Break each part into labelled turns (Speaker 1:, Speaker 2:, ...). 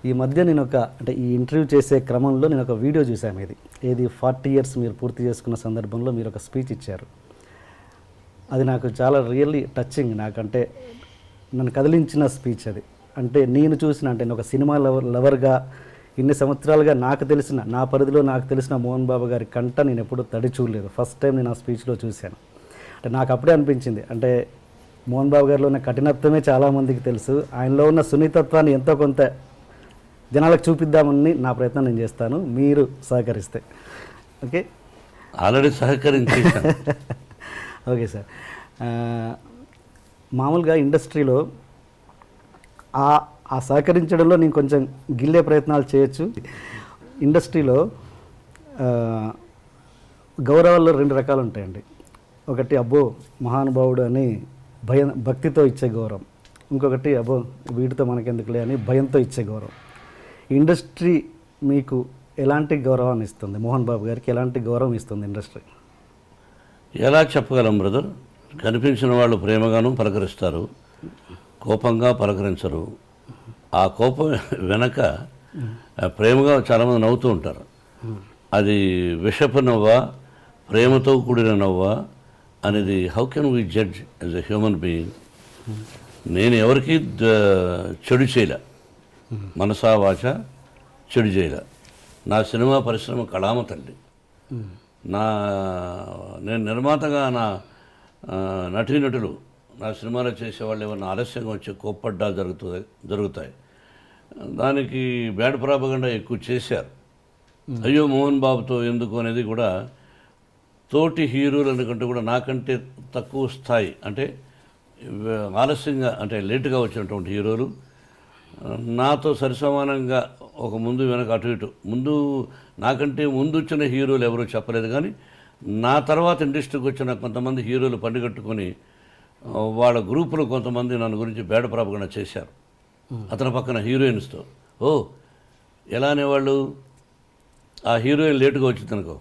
Speaker 1: ఈ మధ్య నేను అంటే ఈ ఇంటర్వ్యూ చేసే క్రమంలో నేను ఒక వీడియో చూసాను. ఏది 40 ఇయర్స్ మీరు పూర్తి చేసుకున్న సందర్భంలో మీరు ఒక స్పీచ్ ఇచ్చారు. అది నాకు చాలా రియల్లీ టచింగ్. నాకంటే నన్ను కదిలించిన స్పీచ్ అది. అంటే నేను చూసిన, అంటే నేను ఒక సినిమా లవర్గా ఇన్ని సంవత్సరాలుగా నాకు తెలిసిన, నా పరిధిలో నాకు తెలిసిన మోహన్ బాబు గారి కంట నేను ఎప్పుడూ తడి చూడలేదు. ఫస్ట్ టైం నేను ఆ స్పీచ్లో చూశాను. అంటే నాకు అప్పుడే అనిపించింది, అంటే మోహన్ బాబు గారిలో ఉన్న కఠినత్వమే చాలామందికి తెలుసు, ఆయనలో ఉన్న సున్నితత్వాన్ని ఎంతో కొంత జనాలకు చూపిద్దామని నా ప్రయత్నం నేను చేస్తాను, మీరు సహకరిస్తే. ఓకే,
Speaker 2: ఆల్రెడీ సహకరించేసాను.
Speaker 1: Okay sir. మామూలుగా ఇండస్ట్రీలో ఆ సహకరించడంలో నేను కొంచెం గిల్లే ప్రయత్నాలు చేయొచ్చు. ఇండస్ట్రీలో గౌరవాల్లో 2 రకాలు ఉంటాయండి. ఒకటి అబ్బో మహానుభావుడు అని భక్తితో ఇచ్చే గౌరవం, ఇంకొకటి అబ్బో వీటితో మనకెందుకులే అని భయంతో ఇచ్చే గౌరవం. ఇండస్ట్రీ మీకు ఎలాంటి గౌరవాన్ని ఇస్తుంది? మోహన్ బాబు గారికి ఎలాంటి గౌరవం ఇస్తుంది ఇండస్ట్రీ?
Speaker 2: ఎలా చెప్పగలం బ్రదర్? కనిపించిన వాళ్ళు ప్రేమగాను పలకరిస్తారు, కోపంగా పలకరించరు. ఆ కోపం వెనక ప్రేమగా చాలామంది నవ్వుతూ ఉంటారు. అది విషపు నవ్వా, ప్రేమతో కూడిన నవ్వా అనేది how can we judge as a human being? నేను ఎవరికి చెడు చేయలే, మనసా వాచ చెడు చేయలే. నా సినిమా పరిశ్రమ కళామ తల్లి. నేను నిర్మాతగా నా నటీనటులు నా సినిమాలో చేసేవాళ్ళు ఏమన్నా ఆలస్యంగా వచ్చి కోప్పడ్డా జరుగుతాయి. దానికి బ్యాడ్ ప్రాపగండా ఎక్కువ చేశారు. అయ్యో మోహన్ బాబుతో ఎందుకు అనేది కూడా తోటి హీరోల కంటే కూడా నాకంటే తక్కువ స్థాయి, అంటే ఆలస్యంగా అంటే లేటుగా వచ్చినటువంటి హీరోలు నాతో సరిసమానంగా ఒక ముందు వెనక అటు ఇటు నాకంటే ముందు వచ్చిన హీరోలు ఎవరూ చెప్పలేదు. కానీ నా తర్వాత ఇండస్ట్రీకి వచ్చిన కొంతమంది హీరోలు పండుగట్టుకొని వాళ్ళ గ్రూపులో కొంతమంది నన్ను గురించి బ్యాడ్ ప్రాపగండా చేశారు. అతని పక్కన హీరోయిన్స్తో ఎలా అనేవాళ్ళు, ఆ హీరోయిన్ లేటుగా వచ్చిందనుకో,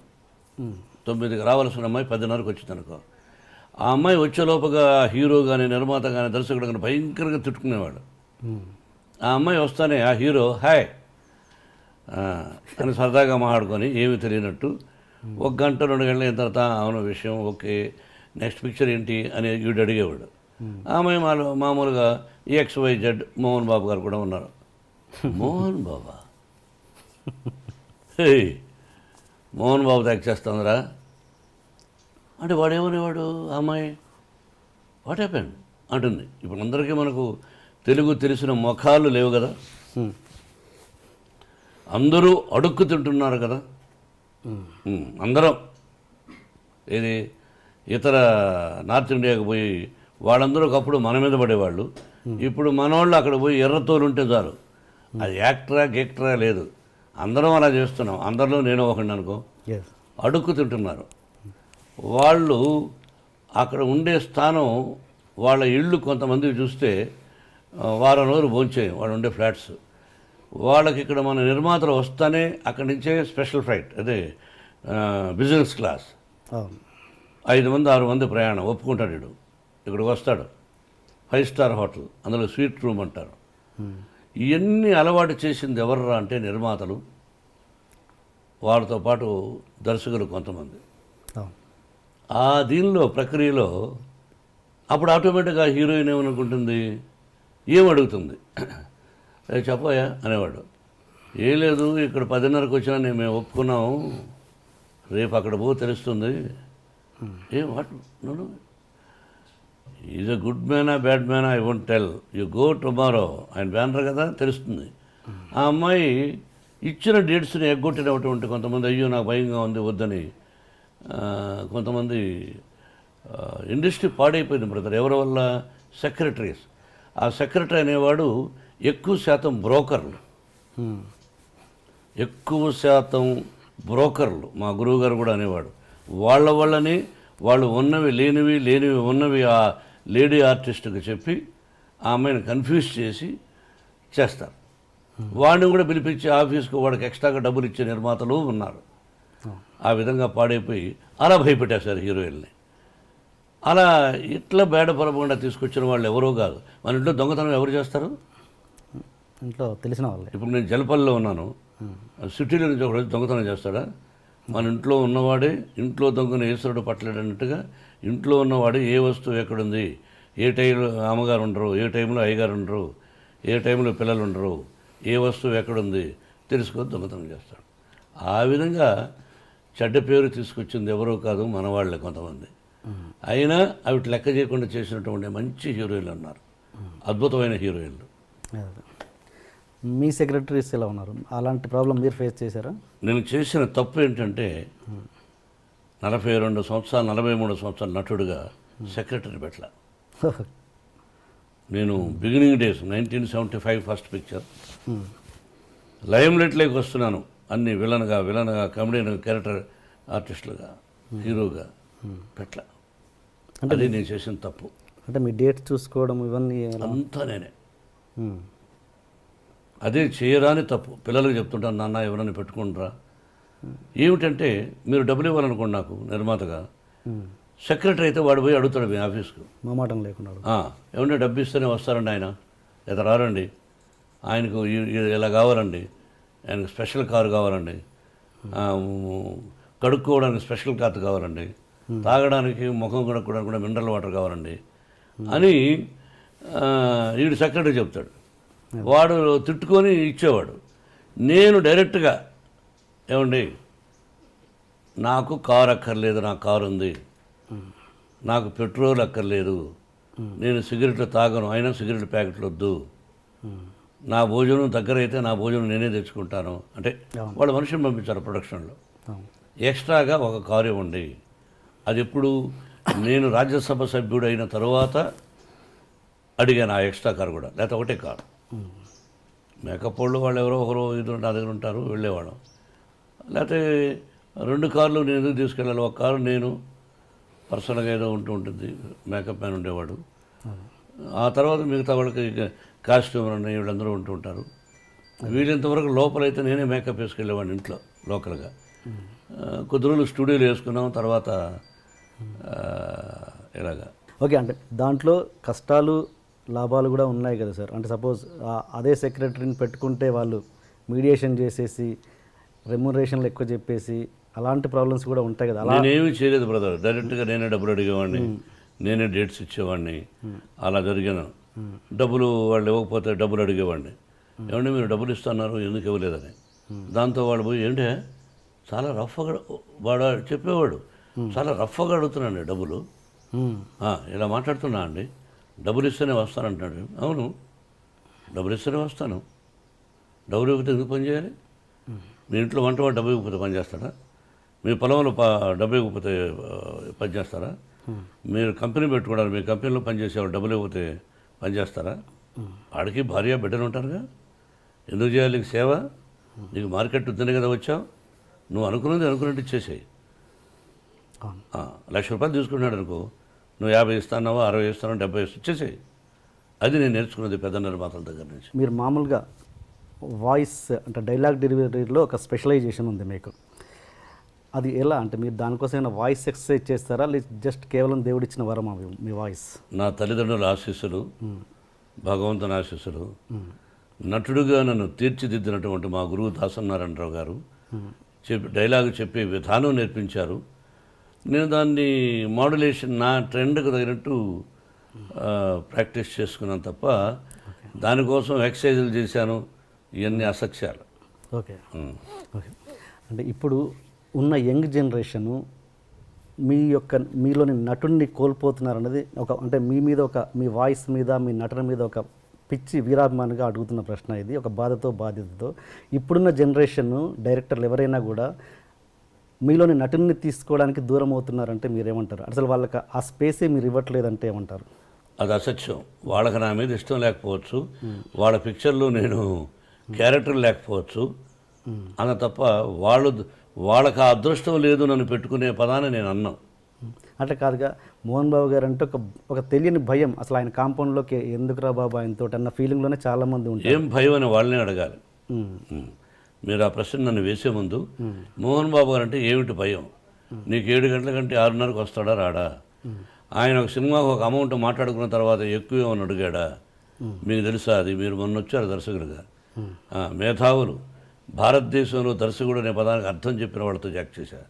Speaker 2: 9కి రావాల్సిన అమ్మాయి 10:30కి వచ్చిందనుకో, ఆ అమ్మాయి వచ్చేలోపుగా హీరో కానీ నిర్మాత కానీ దర్శకుడు కానీ భయంకరంగా తిట్టుకునేవాడు. ఆ అమ్మాయి వస్తానే ఆ హీరో హాయ్ అని సరదాగా మాట్లాడుకొని ఏమీ తెలియనట్టు 1 గంట 2 గంటలు అయిన తర్వాత అవును విషయం ఓకే, నెక్స్ట్ పిక్చర్ ఏంటి అని వీడు అడిగేవాడు. ఆ అమ్మాయి మామూలుగా XYZ మోహన్ బాబు గారు కూడా ఉన్నారు. మోహన్ బాబా, హే మోహన్ బాబు యాక్ట్ చేస్తుందిరా అంటే వాడేమనేవాడు, ఆ అమ్మాయి వాట్ హ్యాపెండ్ అంటుంది. ఇప్పుడు అందరికీ మనకు తెలుగు తెలిసిన ముఖాలు లేవు కదా, అందరూ అడుక్కు తింటున్నారు కదా. అందరం ఇది ఇతర నార్త్ ఇండియాకి పోయి వాళ్ళందరూ ఒకప్పుడు మన మీద పడేవాళ్ళు, ఇప్పుడు మనోళ్ళు అక్కడ పోయి ఎర్రతోలు ఉంటే చాలు, అది యాక్టరా లేదు, అందరం అలా చేస్తున్నాం. అందరిలో నేను ఒకడిని అనుకో, అడుక్కు తింటున్నారు. వాళ్ళు అక్కడ ఉండే స్థానం, వాళ్ళ ఇళ్ళు కొంతమంది చూస్తే వారం రోజులు భోంచేయం వాళ్ళు ఉండే ఫ్లాట్స్. వాళ్ళకి ఇక్కడ మన నిర్మాతలు వస్తానే అక్కడి నుంచే స్పెషల్ ఫ్లైట్, అదే బిజినెస్ క్లాస్, 5 మంది 6 మంది ప్రయాణం ఒప్పుకుంటాడు. వీడు ఇక్కడికి వస్తాడు, 5 స్టార్ హోటల్, అందులో స్వీట్ రూమ్ అంటారు. ఇవన్నీ అలవాటు చేసింది ఎవర్రా అంటే నిర్మాతలు, వాళ్ళతో పాటు దర్శకులు కొంతమంది. ఆ దీనిలో ప్రక్రియలో అప్పుడు ఆటోమేటిక్గా హీరోయిన్ ఏమనుకుంటుంది, ఏమడుగుతుంది, చెప్పయా అనేవాడు. ఏం లేదు ఇక్కడ 10:30కి వచ్చినా మేము ఒప్పుకున్నాము, రేపు అక్కడ పో తెలుస్తుంది. వాట్ నన్ను ఈజ్ ఎ గుడ్ మ్యానా బ్యాడ్ మ్యానా I won't tell, you go tomorrow, ఆయన బ్యానర్ కదా తెలుస్తుంది. ఆ అమ్మాయి ఇచ్చిన డేట్స్ని ఎగ్గొట్టినటువంటి కొంతమంది, అయ్యో నాకు భయంగా ఉంది వద్దని, కొంతమంది ఇండస్ట్రీ పాడైపోయింది బ్రదర్. ఎవరి వల్ల? సెక్రటరీస్. ఆ సెక్రటరీ అనేవాడు ఎక్కువ శాతం బ్రోకర్లు, మా గురువుగారు కూడా అనేవాడు. వాళ్ళ వల్లనే వాళ్ళు ఉన్నవి లేనివి ఉన్నవి ఆ లేడీ ఆర్టిస్ట్కి చెప్పి ఆ అమ్మాయిని కన్ఫ్యూజ్ చేసి చేస్తారు. వాడిని కూడా పిలిపించి ఆఫీస్కు వాడికి ఎక్స్ట్రాగా డబ్బులు ఇచ్చే నిర్మాతలు ఉన్నారు. ఆ విధంగా పాడైపోయి అలా భయపెట్టేశారు హీరోయిన్ని. అలా ఇట్లా బేడ పొరపకుండా తీసుకొచ్చిన వాళ్ళు ఎవరో కాదు. మన ఇంట్లో దొంగతనం ఎవరు చేస్తారు?
Speaker 1: ఇంట్లో తెలిసిన వాళ్ళే.
Speaker 2: ఇప్పుడు నేను జలపల్లిలో ఉన్నాను, సిటీలో నుంచి ఒకడు దొంగతనం చేస్తాడా? మన ఇంట్లో ఉన్నవాడే ఇంట్లో దొంగను ఈశ్వరుడు పట్టలేడన్నట్టుగా ఇంట్లో ఉన్నవాడు ఏ వస్తువు ఎక్కడుంది, ఏ టైంలో అమ్మగారు ఉండరు, ఏ టైంలో అయ్యగారు ఉండరు, ఏ టైంలో పిల్లలు ఉండరు, ఏ వస్తువు ఎక్కడుంది తెలుసుకొని దొంగతనం చేస్తాడు. ఆ విధంగా చెడ్డ పేరు తీసుకొచ్చింది ఎవరో కాదు, మన వాళ్ళే కొంతమంది. అయినా అవి లెక్క చేయకుండా చేసినటువంటి మంచి హీరోయిన్లు ఉన్నారు, అద్భుతమైన హీరోయిన్లు.
Speaker 1: అదే. మీ సెక్రటరీస్ ఎలా ఉన్నారు? అలాంటి ప్రాబ్లం మీరు ఫేస్ చేశారా?
Speaker 2: నేను చేసిన తప్పు ఏంటంటే 42 సంవత్సరాలు 43 సంవత్సరాలు నటుడుగా సెక్రటరీ పెట్టల. నేను బిగినింగ్ డేస్ 1975 ఫస్ట్ పిక్చర్ లైమ్ లైట్లోకి వస్తున్నాను, అన్ని విలన్గా కమెడియన్ క్యారెక్టర్ ఆర్టిస్టులుగా హీరోగా పెట్టల. అంటే అది నేను చేసిన తప్పు.
Speaker 1: అంటే మీ డేట్స్ చూసుకోవడం ఇవన్నీ
Speaker 2: అంతా నేనే. అదే చేయరాని తప్పు. పిల్లలకు చెప్తుంటాను, నాన్న ఎవరైనా పెట్టుకుంటారా. ఏమిటంటే మీరు డబ్బులు ఇవ్వాలనుకోండి నాకు నిర్మాతగా, సెక్రటరీ అయితే వాడు పోయి అడుగుతాడు మీ ఆఫీస్కు,
Speaker 1: మామాటం లేకుండా.
Speaker 2: ఏమన్నా డబ్బు ఇస్తేనే వస్తారండి ఆయన, లేదా రారండి, ఆయనకు ఇలా కావాలండి, ఆయనకు స్పెషల్ కారు కావాలండి, కడుక్కోవడానికి స్పెషల్ కార్ కావాలండి, తాగడానికి ముఖం కడుక్కోవడానికి కూడా మినరల్ వాటర్ కావాలండి అని వీడు సెక్రటరీ చెప్తాడు. వాడు తిట్టుకొని ఇచ్చేవాడు. నేను డైరెక్ట్గా ఏమండి నాకు కారు అక్కర్లేదు, నాకు కారు ఉంది, నాకు పెట్రోల్ అక్కర్లేదు, నేను సిగరెట్లు తాగను, అయినా సిగరెట్ ప్యాకెట్లు వద్దు, నా భోజనం దగ్గర అయితే నా భోజనం నేనే తెచ్చుకుంటాను అంటే వాళ్ళు మనిషిని పంపించారు ప్రొడక్షన్లో. ఎక్స్ట్రాగా ఒక కారు ఇవ్వండి. అది ఎప్పుడు నేను రాజ్యసభ సభ్యుడు అయిన తర్వాత అడిగాను ఆ ఎక్స్ట్రా కారు కూడా, లేకపోతే ఒకటే కారు. మేకప్ వాళ్ళు ఎవరో ఒకరు ఇది నా దగ్గర ఉంటారు, వెళ్ళేవాళ్ళం. లేకపోతే 2 కార్లు నేను ఎందుకు తీసుకెళ్ళాలి, ఒక కారు నేను పర్సనల్గా ఏదో ఉంటుంది, మేకప్ మ్యాన్ ఉండేవాడు. ఆ తర్వాత మిగతా వాళ్ళకి కాస్ట్యూమర్ అని వీళ్ళందరూ ఉంటూ ఉంటారు. వీళ్ళంతవరకు లోపలైతే నేనే మేకప్ వేసుకెళ్ళేవాడిని ఇంట్లో లోకల్గా. కొద్ది రోజులు స్టూడియోలో వేసుకున్నాం, తర్వాత ఇలాగా.
Speaker 1: ఓకే, అంటే దాంట్లో కష్టాలు లాభాలు కూడా ఉన్నాయి కదా సార్. అంటే సపోజ్ అదే సెక్రటరీని పెట్టుకుంటే వాళ్ళు మీడియేషన్ చేసేసి రెమ్యునరేషన్లు ఎక్కువ చెప్పేసి అలాంటి ప్రాబ్లమ్స్ కూడా ఉంటాయి కదా.
Speaker 2: నేనేమీ చేయలేదు బ్రదర్, డైరెక్ట్గా నేనే డబ్బులు అడిగేవాడిని, నేనే డేట్స్ ఇచ్చేవాడిని. అలా జరిగాను. డబ్బులు వాళ్ళు ఇవ్వకపోతే డబ్బులు అడిగేవాడిని, ఏమంటే మీరు డబ్బులు ఇస్తున్నారు ఎందుకు ఇవ్వలేదని. దాంతో వాళ్ళు పోయి ఏంటే చాలా రఫ్గా వాడు చెప్పేవాడు, చాలా రఫ్గా అడుగుతున్నాండి డబ్బులు, ఇలా మాట్లాడుతున్నా అండి, డబ్బులు ఇస్తేనే వస్తానంటున్నాడు. అవును, డబ్బులు ఇస్తేనే వస్తాను, డబ్బులు ఇవ్వకపోతే ఎందుకు పని చేయాలి? మీ ఇంట్లో వంట డబ్బు ఇవ్వకపోతే పని చేస్తాడా? మీ పొలంలో డబ్బు ఇవ్వకపోతే పని చేస్తారా? మీరు కంపెనీ పెట్టుకున్నారు, మీ కంపెనీలో పనిచేసేవాళ్ళు డబ్బులు ఇవ్వకపోతే పని చేస్తారా? వాడికి భార్య బిడ్డలు ఉంటారుగా, ఎందుకు చేయాలి నీకు సేవ? నీకు మార్కెట్ ఉందని కదా వచ్చావు, నువ్వు అనుకున్నట్టు ఇచ్చేసేయి. 1,00,000 రూపాయలు తీసుకున్నాడు అనుకో, నువ్వు 50 ఇస్తాన్నావా, 60 ఇస్తానో, 70 ఇచ్చేసేయి. అది నేను నేర్చుకున్నది పెద్ద నిర్మాతల దగ్గర నుంచి.
Speaker 1: మీరు మామూలుగా వాయిస్ అంటే డైలాగ్ డెలివరీలో ఒక స్పెషలైజేషన్ ఉంది మీకు, అది ఎలా? అంటే మీరు దానికోసమైనా వాయిస్ ఎక్సర్సైజ్ చేస్తారా, లేదు జస్ట్ కేవలం దేవుడిచ్చిన వరమా మీ వాయిస్?
Speaker 2: నా తల్లిదండ్రుల ఆశీస్సులు, భగవంతుని ఆశీస్సులు, నటుడుగా నన్ను తీర్చిదిద్దినటువంటి మా గురువు దాసనారాయణరావు గారు డైలాగ్ చెప్పే విధానం నేర్పించారు. నేను దాన్ని మాడ్యులేషన్ నా ట్రెండ్కి తగినట్టు ప్రాక్టీస్ చేసుకున్నాను తప్ప దానికోసం ఎక్సర్సైజులు చేశాను, ఇవన్నీ అసత్యాలు.
Speaker 1: Okay okay. అంటే ఇప్పుడు ఉన్న యంగ్ జనరేషను మీలోని నటుడిని కోల్పోతున్నారన్నది అంటే మీ వాయిస్ మీద, మీ నటన మీద ఒక పిచ్చి వీరాభిమానిగా అడుగుతున్న ప్రశ్న ఇది, ఒక బాధ్యతతో. ఇప్పుడున్న జనరేషన్ డైరెక్టర్లు ఎవరైనా కూడా మీలోని నటుడిని తీసుకోవడానికి దూరం అవుతున్నారంటే మీరేమంటారు? అసలు వాళ్ళకి ఆ స్పేసే మీరు ఇవ్వట్లేదంటే ఏమంటారు?
Speaker 2: అది అసత్యం. వాళ్ళకి నా మీద ఇష్టం లేకపోవచ్చు, వాళ్ళ పిక్చర్లో నేను క్యారెక్టర్ లేకపోవచ్చు అన్న తప్ప వాళ్ళకి ఆ అదృష్టం లేదు నన్ను పెట్టుకునే పదాన్ని నేను అన్నాను.
Speaker 1: అట్లా కాదుగా, మోహన్ బాబు గారు అంటే ఒక తెలియని భయం, అసలు ఆయన కాంపౌండ్లోకి ఎందుకురా బాబు ఆయనతో అన్న ఫీలింగ్లోనే చాలామంది ఉంటారు.
Speaker 2: ఏం భయం అని వాళ్ళనే అడగాలి. మీరు ఆ ప్రశ్న నన్ను వేసే ముందు మోహన్ బాబు గారు అంటే ఏమిటి భయం? నీకు 7 గంటల కంటే 6:30కి వస్తాడా రాడా? ఆయన ఒక సినిమాకు ఒక అమౌంట్ మాట్లాడుకున్న తర్వాత ఎక్కువ ఏమని అడిగాడా? మీకు తెలుసా అది? మీరు మొన్న వచ్చారు దర్శకుడిగా. మేధావులు, భారతదేశంలో దర్శకుడు అనే పదానికి అర్థం చెప్పిన వాళ్ళతో యాక్ట్ చేశా.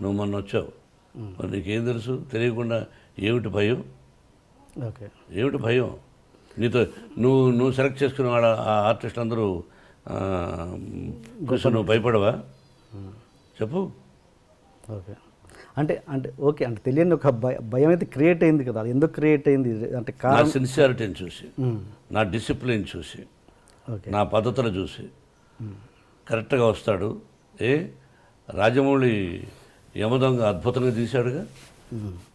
Speaker 2: నువ్వు మొన్న వచ్చావు, మరి నీకేం తెలుసు? తెలియకుండా ఏమిటి భయం?
Speaker 1: ఓకే.
Speaker 2: ఏమిటి భయం? నీతో నువ్వు సెలెక్ట్ చేసుకున్న వాళ్ళ ఆ ఆర్టిస్టులు అందరూ చూసి నువ్వు భయపడవా? చెప్పు.
Speaker 1: ఓకే. అంటే అంటే ఓకే, అంటే తెలియని ఒక భయం అయితే క్రియేట్ అయింది కదా, అది ఎందుకు క్రియేట్ అయింది? అంటే
Speaker 2: నా సిన్సియారిటీని చూసి, నా డిసిప్లిన్ చూసి,
Speaker 1: ఓకే,
Speaker 2: నా పద్ధతులు చూసి కరెక్ట్గా వస్తాడు. రాజమౌళి యమదొంగ అద్భుతంగా తీశాడుగా,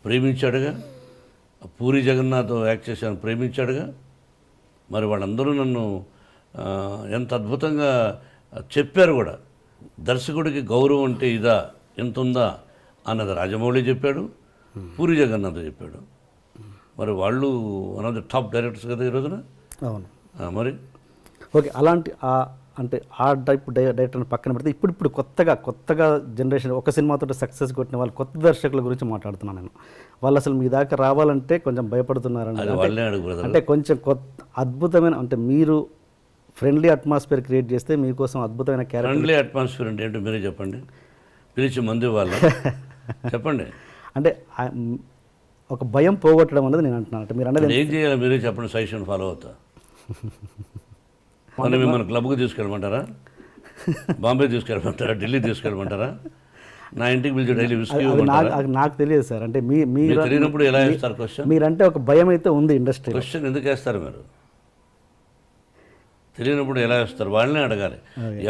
Speaker 2: ప్రేమించాడుగా. పూరి జగన్నాథ్ యాక్ట్ చేశాను, ప్రేమించాడుగా. మరి వాళ్ళందరూ నన్ను ఎంత అద్భుతంగా చెప్పారు కూడా. దర్శకుడికి గౌరవం అంటే ఇదా, ఎంత ఉందా అన్నది రాజమౌళి చెప్పాడు, పూరి జగన్నాథ్ చెప్పాడు. మరి వాళ్ళు one of the top directors కదా ఈ రోజున.
Speaker 1: అవును.
Speaker 2: మరి
Speaker 1: ఓకే, అలాంటి అంటే ఆ టైప్ డైరెక్టర్ని పక్కన పెడితే ఇప్పుడు కొత్తగా జనరేషన్ ఒక సినిమాతో సక్సెస్ కొట్టిన వాళ్ళు కొత్త దర్శకుల గురించి మాట్లాడుతున్నాను నేను. వాళ్ళు అసలు మీ దాకా రావాలంటే కొంచెం భయపడుతున్నారండి. అంటే కొంచెం అద్భుతమైన, అంటే మీరు ఫ్రెండ్లీ అట్మాస్ఫియర్ క్రియేట్ చేస్తే మీకోసం అద్భుతమైన క్యారెక్టర్.
Speaker 2: ఫ్రెండ్లీ అట్మాస్ఫియర్ అంటే ఏంటో మీరే చెప్పండి. పిలిచి మందు ఇవ్వాలి చెప్పండి.
Speaker 1: అంటే ఒక భయం పోగొట్టడం అనేది నేను అంటున్నాను. అంటే మీరు అనేది
Speaker 2: ఏం చేయాలి మీరే చెప్పండి, సజెషన్ ఫాలో అవుతా. మన మిమ్మల్ని క్లబ్కి తీసుకెళ్ళమంటారా? బాంబే తీసుకెళ్ళమంటారా? ఢిల్లీ తీసుకెళ్ళమంటారా? నా ఇంటికి పిలిచి డైలీ విస్కీ
Speaker 1: నాకు తెలియదు సార్. అంటే మీరు
Speaker 2: తెలియనప్పుడు ఎలా వేస్తారు క్వశ్చన్?
Speaker 1: మీరంటే ఒక భయం అయితే ఉంది ఇండస్ట్రీ.
Speaker 2: క్వశ్చన్ ఎందుకు వేస్తారు మీరు? తెలియనప్పుడు ఎలా వేస్తారు? వాళ్ళనే అడగాలి.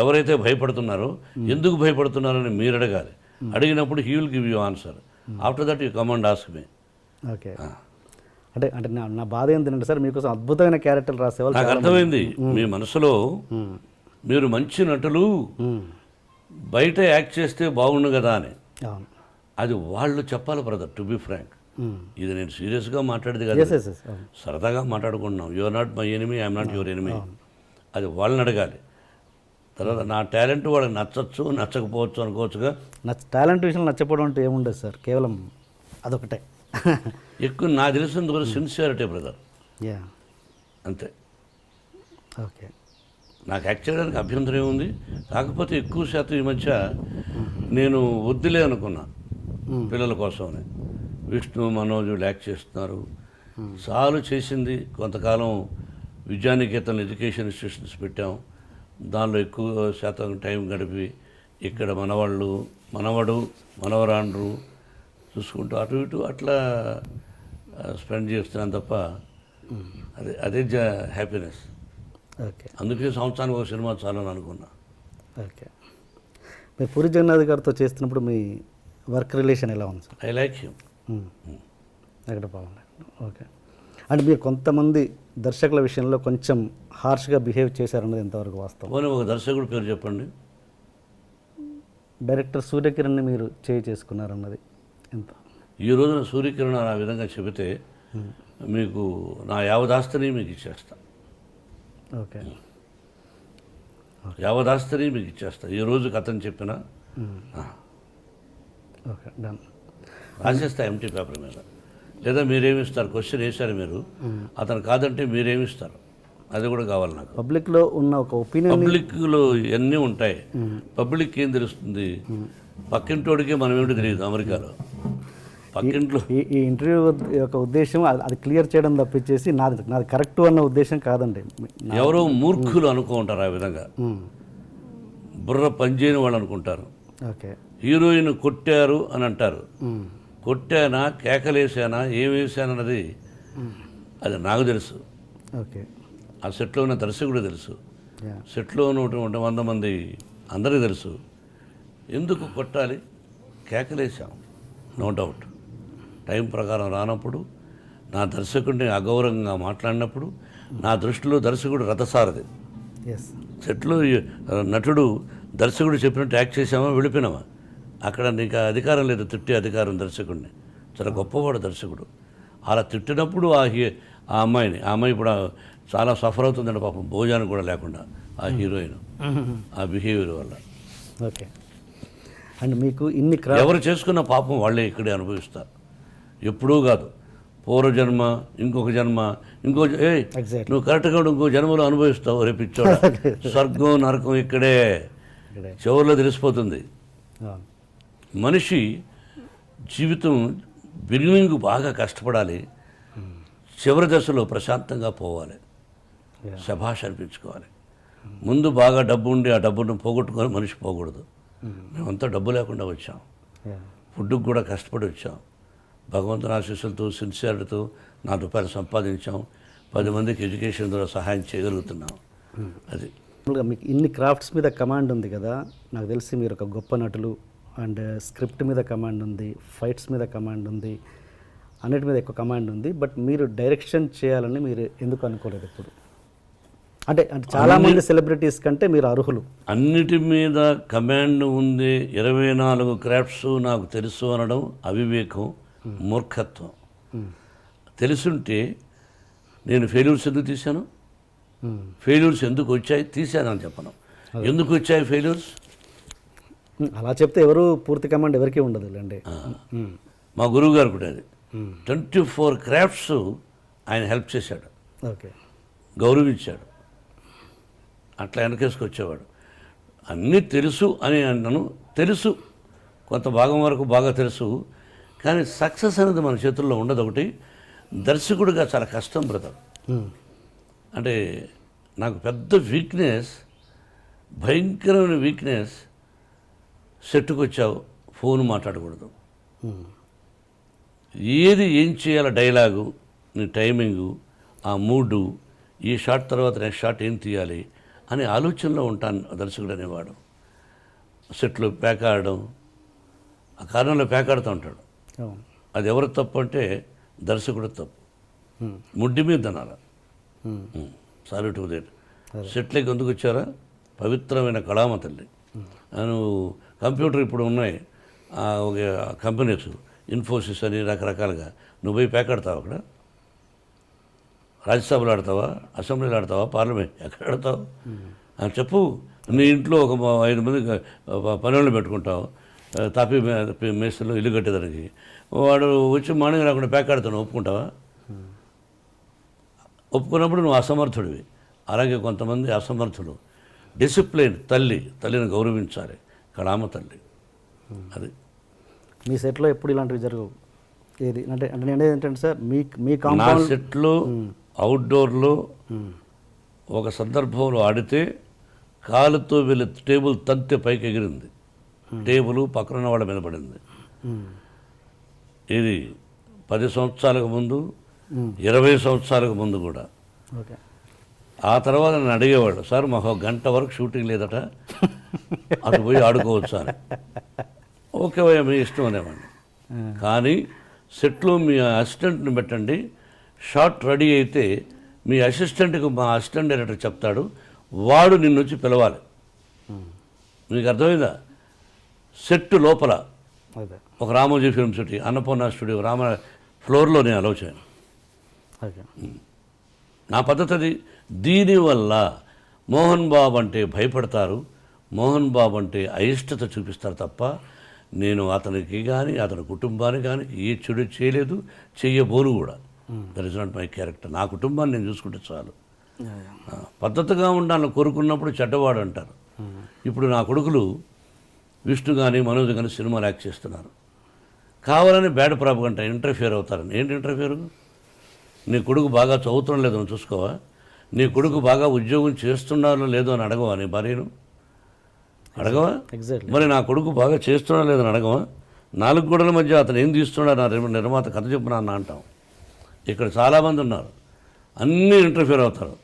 Speaker 2: ఎవరైతే భయపడుతున్నారో ఎందుకు భయపడుతున్నారని మీరు అడగాలి. అడిగినప్పుడు he will give you answer. After that you come and ask me.
Speaker 1: Okay. అంటే అంటే నా బాధ ఏంటంటే సార్, మీకోసం అద్భుతమైన క్యారెక్టర్లు రాసేవాళ్ళు.
Speaker 2: నాకు అర్థమైంది మీ మనసులో. మీరు మంచి నటులు, బయట యాక్ట్ చేస్తే బాగుండు కదా అని. అది వాళ్ళు చెప్పాలి బ్రదర్, టు బి ఫ్రాంక్. ఇది నేను సీరియస్గా మాట్లాడేది కదా, సరదాగా మాట్లాడుకుంటున్నాం. You are not my enemy, I'm not your enemy. అది వాళ్ళని అడగాలి. తర్వాత నా టాలెంట్ వాళ్ళకి నచ్చచ్చు, నచ్చకపోవచ్చు అనుకోవచ్చుగా.
Speaker 1: టాలెంట్ విషయంలో నచ్చకపోవడం అంటే ఏముండదు సార్, కేవలం అదొకటే.
Speaker 2: ఎక్కువ నాకు తెలిసినందుకు సిన్సియారిటీ బ్రదర్, అంతే.
Speaker 1: ఓకే.
Speaker 2: నాకు యాక్ట్ చేయడానికి అభ్యంతరం ఏముంది? కాకపోతే ఎక్కువ శాతం ఈ మధ్య నేను వద్దులే అనుకున్నా పిల్లల కోసమని. విష్ణు, మనోజ్ యాక్ట్ చేస్తున్నారు. చాలు చేసింది. కొంతకాలం విద్యానికేతన్ ఎడ్యుకేషన్ ఇన్స్టిట్యూషన్స్ పెట్టాం. దానిలో ఎక్కువ శాతం టైం గడిపి ఇక్కడ మనవడు మనవరాండ్రు చూసుకుంటూ అటు ఇటు అట్లా స్పెండ్ చేస్తున్నాను తప్ప అదే హ్యాపీనెస్.
Speaker 1: ఓకే.
Speaker 2: అందుకే సంవత్సరానికి ఒక సినిమా చాలని అనుకున్నా.
Speaker 1: ఓకే. మీరు పూరి జగన్నాథ్ గారితో చేస్తున్నప్పుడు మీ వర్క్ రిలేషన్ ఎలా ఉంది సార్?
Speaker 2: I like him.
Speaker 1: ఎక్కడ బాగుంది. ఓకే. అంటే మీరు కొంతమంది దర్శకుల విషయంలో కొంచెం హార్ష్గా బిహేవ్ చేశారన్నది ఎంతవరకు వాస్తవం?
Speaker 2: పోనీ ఒక దర్శకుడు పేరు చెప్పండి.
Speaker 1: డైరెక్టర్ సూర్యకిరణ్ని మీరు చేసుకున్నారన్నది ఎంత?
Speaker 2: ఈ రోజున సూర్యకిరణ్ ఆ విధంగా చెబితే మీకు నా యావదాస్తిని మీకు ఇచ్చేస్తా.
Speaker 1: ఓకే.
Speaker 2: యావదాస్తిని మీకు ఇచ్చేస్తా ఈ రోజుకి అతను చెప్పిన.
Speaker 1: Okay, done.
Speaker 2: రాసేస్తా ఎంటీ పేపర్ మీద. లేదా మీరేమిస్తారు? క్వశ్చన్ వేశారు మీరు, అతను కాదంటే మీరేమిస్తారు? అది కూడా కావాలి నాకు.
Speaker 1: పబ్లిక్లో ఉన్న ఒక ఒపీనియన్,
Speaker 2: పబ్లిక్లో ఇవన్నీ ఉంటాయి. పబ్లిక్ ఏం తెలుస్తుంది? పక్కింటోడికి మనం ఏమిటో తెలియదు అమెరికాలో. పక్కింట్లో
Speaker 1: ఈ ఇంటర్వ్యూ యొక్క ఉద్దేశం అది క్లియర్ చేయడం తప్పించేసి నాది కరెక్ట్ అన్న ఉద్దేశం కాదండి.
Speaker 2: ఎవరో మూర్ఖులు అనుకుంటారు ఆ విధంగా, బుర్ర పనిచేయని వాళ్ళు అనుకుంటారు.
Speaker 1: ఓకే.
Speaker 2: హీరోయిన్ కొట్టారు అని అంటారు. కొట్టానా, కేకలేసానా, ఏం వేసానన్నది అది నాకు తెలుసు.
Speaker 1: ఓకే.
Speaker 2: ఆ సెట్లో ఉన్న దర్శకుడు తెలుసు, సెట్లో ఉన్నటువంటి 100 మంది అందరికీ తెలుసు. ఎందుకు కొట్టాలి? కేకలేసాం, నో డౌట్. టైం ప్రకారం రానప్పుడు, నా దర్శకుడిని అగౌరవంగా మాట్లాడినప్పుడు, నా దృష్టిలో దర్శకుడు రథసారథి. సెట్లో నటుడు దర్శకుడు చెప్పినట్టు యాక్ట్ చేసామా, వెళ్ళిపోయినామా? అక్కడ నీకు అధికారం లేదు తిట్టే అధికారం దర్శకుడిని. చాలా గొప్పవాడు దర్శకుడు. అలా తిట్టినప్పుడు ఆ అమ్మాయి ఇప్పుడు చాలా సఫర్ అవుతుందండి పాపం, భోజనం కూడా లేకుండా ఆ హీరోయిన్ ఆ బిహేవియర్ వల్ల.
Speaker 1: ఓకే. అండ్ మీకు ఇన్ని
Speaker 2: ఎవరు చేసుకున్న పాపం వాళ్ళే ఇక్కడే అనుభవిస్తారు. ఎప్పుడూ కాదు, పూర్వజన్మ, ఇంకొక జన్మ,
Speaker 1: Exactly.
Speaker 2: నువ్వు కరెక్ట్గా ఉంటే ఇంకో జన్మలో అనుభవిస్తావు రేపిచ్చోడ. స్వర్గం నరకం ఇక్కడే
Speaker 1: ఇక్కడే.
Speaker 2: చివరిలో తెలిసిపోతుంది.
Speaker 1: అవును.
Speaker 2: మనిషి జీవితం బిగినింగ్ బాగా కష్టపడాలి, చివరి దశలో ప్రశాంతంగా పోవాలి,
Speaker 1: Yeah.
Speaker 2: శభాష్ అనిపించుకోవాలి. ముందు బాగా డబ్బు ఉండి ఆ డబ్బును పోగొట్టుకొని మనిషి పోకూడదు. మేమంతా డబ్బు లేకుండా వచ్చాం,
Speaker 1: Yeah.
Speaker 2: ఫుడ్కి కూడా కష్టపడి వచ్చాం, భగవంతుని ఆశీస్సులతో సిన్సియర్తో 4 రూపాయలు సంపాదించాం, 10 మందికి ఎడ్యుకేషన్ ద్వారా సహాయం చేయగలుగుతున్నాం. అది
Speaker 1: మామూలుగా మీకు ఇన్ని క్రాఫ్ట్స్ మీద కమాండ్ ఉంది కదా, నాకు తెలిసి మీరు ఒక గొప్ప నటులు. అండ్ స్క్రిప్ట్ మీద కమాండ్ ఉంది, ఫైట్స్ మీద కమాండ్ ఉంది, అన్నిటి మీద ఎక్కువ కమాండ్ ఉంది. బట్ మీరు డైరెక్షన్ చేయాలని మీరు ఎందుకు అనుకోలేదు ఇప్పుడు? అంటే చాలామంది సెలబ్రిటీస్ కంటే మీరు అర్హులు.
Speaker 2: అన్నిటి మీద కమాండ్ ఉంది. 24 క్రాఫ్ట్స్ నాకు తెలుసు అనడం అవివేకం, మూర్ఖత్వం. తెలుసుంటే నేను ఫెయిల్యూర్స్ ఎందుకు తీశాను, ఫెయిల్యూర్స్ ఎందుకు వచ్చాయి తీశానని చెప్పను. ఎందుకు వచ్చాయి ఫెయిల్యూర్స్?
Speaker 1: అలా చెప్తే ఎవరు పూర్తి కమాండ్ ఎవరికీ ఉండదు అండి.
Speaker 2: మా గురువు గారు కూడా అది 24 క్రాఫ్ట్స్ ఆయన హెల్ప్ చేశాడు,
Speaker 1: ఓకే,
Speaker 2: గౌరవించాడు, అట్లా వెనకేసుకొచ్చేవాడు. అన్నీ తెలుసు అని అన్నాను, తెలుసు కొంత భాగం వరకు బాగా తెలుసు, కానీ సక్సెస్ అనేది మన చేతుల్లో ఉండదు. ఒకటి దర్శకుడిగా చాలా కష్టం బ్రదర్. అంటే నాకు పెద్ద వీక్నెస్, భయంకరమైన వీక్నెస్, సెట్కి వచ్చావు ఫోన్ మాట్లాడకూడదు, ఏం చేయాలో డైలాగు, నీ టైమింగు, ఆ మూడు, ఈ షాట్ తర్వాత నెక్స్ట్ షాట్ ఏం తీయాలి అనే ఆలోచనలో ఉంటాను దర్శకుడు అనేవాడు. సెట్లో ప్యాక్ ఆడడం, ఆ కారణంలో ప్యాక్ ఆడుతూ ఉంటాడు. అది ఎవరు తప్పు అంటే దర్శకుడు తప్పు, ముడ్డి మీద అనాలి. Sorry to that. సెట్లోకి ఎందుకు వచ్చారా? పవిత్రమైన కళామ తల్లి. నువ్వు కంప్యూటర్ ఇప్పుడు ఉన్నాయి ఒక కంపెనీస్, ఇన్ఫోసిస్ అని రకరకాలుగా, నువ్వు పోయి ప్యాక్ ఆడతావు అక్కడ? రాజ్యసభలో ఆడతావా, అసెంబ్లీలో ఆడతావా, పార్లమెంట్ ఎక్కడ ఆడతావు? చెప్పు. నీ ఇంట్లో ఒక 5 మంది పనులను పెట్టుకుంటావు, తాపీ మేస్త్రిలో ఇల్లు కట్టేదానికి. వాడు వచ్చి మార్నింగ్ రాకుండా ప్యాక్ ఆడుతాను, ఒప్పుకుంటావా? ఒప్పుకున్నప్పుడు నువ్వు అసమర్థుడివి. అలాగే కొంతమంది అసమర్థులు. డిసిప్లిన్ తల్లిని గౌరవించాలి, కళామ తల్లి. అది
Speaker 1: మీ సెట్లో ఎప్పుడు ఇలాంటివి జరగవు. ఏది అంటే నేను ఏంటంటే సార్, మీ
Speaker 2: నా
Speaker 1: కాంపౌండ్
Speaker 2: సెట్లో అవుట్డోర్లో ఒక సందర్భంలో ఆడితే కాలుతో వెళ్ళి టేబుల్ తంతె పైకి ఎగిరింది, టేబుల్ పక్కన వాళ్ళ మీద పడింది. ఇది 10 సంవత్సరాలకు ముందు, 20 సంవత్సరాలకు ముందు కూడా.
Speaker 1: ఓకే.
Speaker 2: ఆ తర్వాత నన్ను అడిగేవాడు, సార్ మాకు 1 గంట వరకు షూటింగ్ లేదట, అటు పోయి ఆడుకోవచ్చు అని. ఓకే భయ్యా మీ ఇష్టం అనేవాడిని. కానీ సెట్లో మీ అసిస్టెంట్ని పెట్టండి, షాట్ రెడీ అయితే మీ అసిస్టెంట్కి మా అసిస్టెంట్ డైరెక్టర్ చెప్తాడు, వాడు నిన్ను వచ్చి పిలవాలి. మీకు అర్థమైందా? సెట్ లోపల
Speaker 1: అదే.
Speaker 2: ఒక Ramoji film city, Annapurna studio, ఫ్లోర్లో నేను అలౌ చేయను.
Speaker 1: ఓకే.
Speaker 2: నా పద్ధతి అది. దీనివల్ల మోహన్ బాబు అంటే భయపడతారు, మోహన్ బాబు అంటే అయిష్టత చూపిస్తారు తప్ప నేను అతనికి కానీ అతని కుటుంబానికి కానీ ఏ చెడు చేయలేదు, చెయ్యబోను కూడా. That is not my character. నా కుటుంబాన్ని నేను చూసుకుంటే చాలు. పద్ధతిగా ఉండాలని కోరుకున్నప్పుడు చెడ్డవాడు అంటారు. ఇప్పుడు నా కొడుకులు విష్ణు కానీ మనోజ్ కానీ సినిమాలు యాక్ట్ చేస్తున్నారు, కావాలని బ్యాడ్ ప్రాపగంట ఇంటర్ఫియర్ అవుతారని. ఏంటి ఇంటర్ఫియర్? నీ కొడుకు బాగా చదువుతుండో లేదో అని చూసుకోవా? నీ కొడుకు బాగా ఉద్యోగం చేస్తున్నారో లేదో అని అడగవా? నీ భార్యను అడగవా?
Speaker 1: ఎగ్జాక్ట్లీ.
Speaker 2: మరి నా కొడుకు బాగా చేస్తున్నా లేదని అడగవా? 4 గోడల మధ్య అతను ఏం తీస్తున్నాడు, నా నిర్మాత కథ చెప్పునా అన్న అంటాం. ఇక్కడ చాలామంది ఉన్నారు, అన్నీ ఇంటర్ఫియర్ అవుతారు,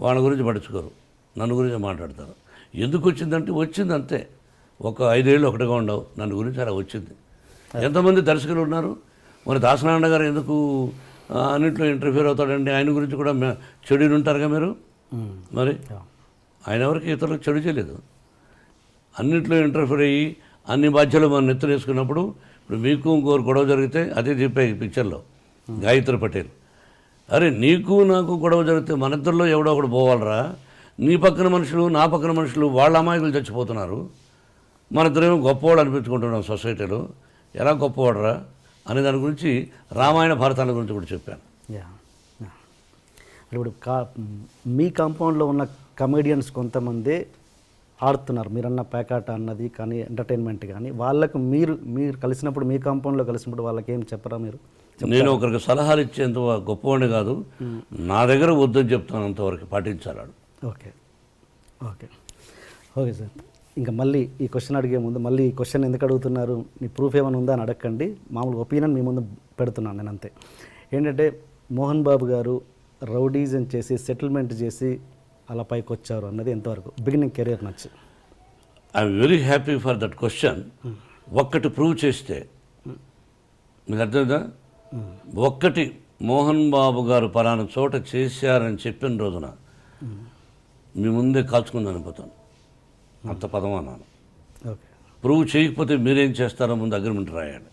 Speaker 2: వాళ్ళ గురించి పట్టించుకోరు, నన్ను గురించి మాట్లాడతారు. ఎందుకు వచ్చిందంటే వచ్చింది అంతే. ఒక 5 ఏళ్ళు ఒకటిగా ఉండవు, నన్ను గురించి అలా వచ్చింది. ఎంతమంది దర్శకులు ఉన్నారు. మరి దాసనారాయణ గారు ఎందుకు అన్నింటిలో ఇంటర్ఫియర్ అవుతాడండి? ఆయన గురించి కూడా చెడు ఉంటారుగా మీరు. మరి ఆయన ఎవరికి ఇతరులకు చెడు చేయలేదు, అన్నింటిలో ఇంటర్ఫియర్ అయ్యి అన్ని బాధ్యతలు మనం నెత్తులు వేసుకున్నప్పుడు, ఇప్పుడు మీకు ఇంకోరు గొడవ జరిగితే అదే చెప్పే పిక్చర్లో గాయత్రి పటేల్, అరే నీకు నాకు గొడవ జరిగితే మన ఇద్దరిలో ఎవడో ఒకడు పోవాలరా, నీ పక్కన మనుషులు నా పక్కన మనుషులు వాళ్ళ అమాయకులు చచ్చిపోతున్నారు, మన ఇద్దరేమో గొప్పవాడు అనిపించుకుంటున్నాం సొసైటీలో. ఎలా గొప్పవాడరా? అనే దాని గురించి రామాయణ భారతాల గురించి కూడా చెప్పాను.
Speaker 1: Yeah yeah. ఇప్పుడు మీ కాంపౌండ్లో ఉన్న కమెడియన్స్ కొంతమంది ఆడుతున్నారు, మీరన్న పేకాట అన్నది కానీ ఎంటర్టైన్మెంట్ కానీ, వాళ్ళకు మీరు కలిసినప్పుడు, మీ కాంపౌండ్లో కలిసినప్పుడు వాళ్ళకి ఏం చెప్పరా మీరు?
Speaker 2: నేను ఒకరికి సలహాలు ఇచ్చేంత గొప్పవాడిని కాదు, నా దగ్గర వద్దని చెప్తాను, అంతవరకు పాటించాలి.
Speaker 1: Okay okay okay sir. ఇంకా మళ్ళీ ఈ క్వశ్చన్ అడిగే ముందు, మళ్ళీ ఈ క్వశ్చన్ ఎందుకు అడుగుతున్నారు, నీ ప్రూఫ్ ఏమైనా ఉందా అని అడగండి, మామూలుగా ఒపీనియన్ మీ ముందు పెడుతున్నాను నేను అంతే. ఏంటంటే మోహన్ బాబు గారు రౌడీజం చేసి సెటిల్మెంట్ చేసి అలా పైకి వచ్చారు అన్నది ఎంతవరకు బిగినింగ్ కెరీర్ నచ్చి?
Speaker 2: I'm very happy for that question. ఒక్కటి ప్రూవ్ చేస్తే మీకు అర్థమైందా? ఒక్కటి మోహన్ బాబు గారు పలానా చోట చేశారని చెప్పిన రోజున మీ ముందే కాల్చుకుని అనిపోతాను, అంత పదం అన్నాను.
Speaker 1: ఓకే.
Speaker 2: ప్రూవ్ చేయకపోతే మీరేం చేస్తారో ముందు అగ్రిమెంట్ రాయండి.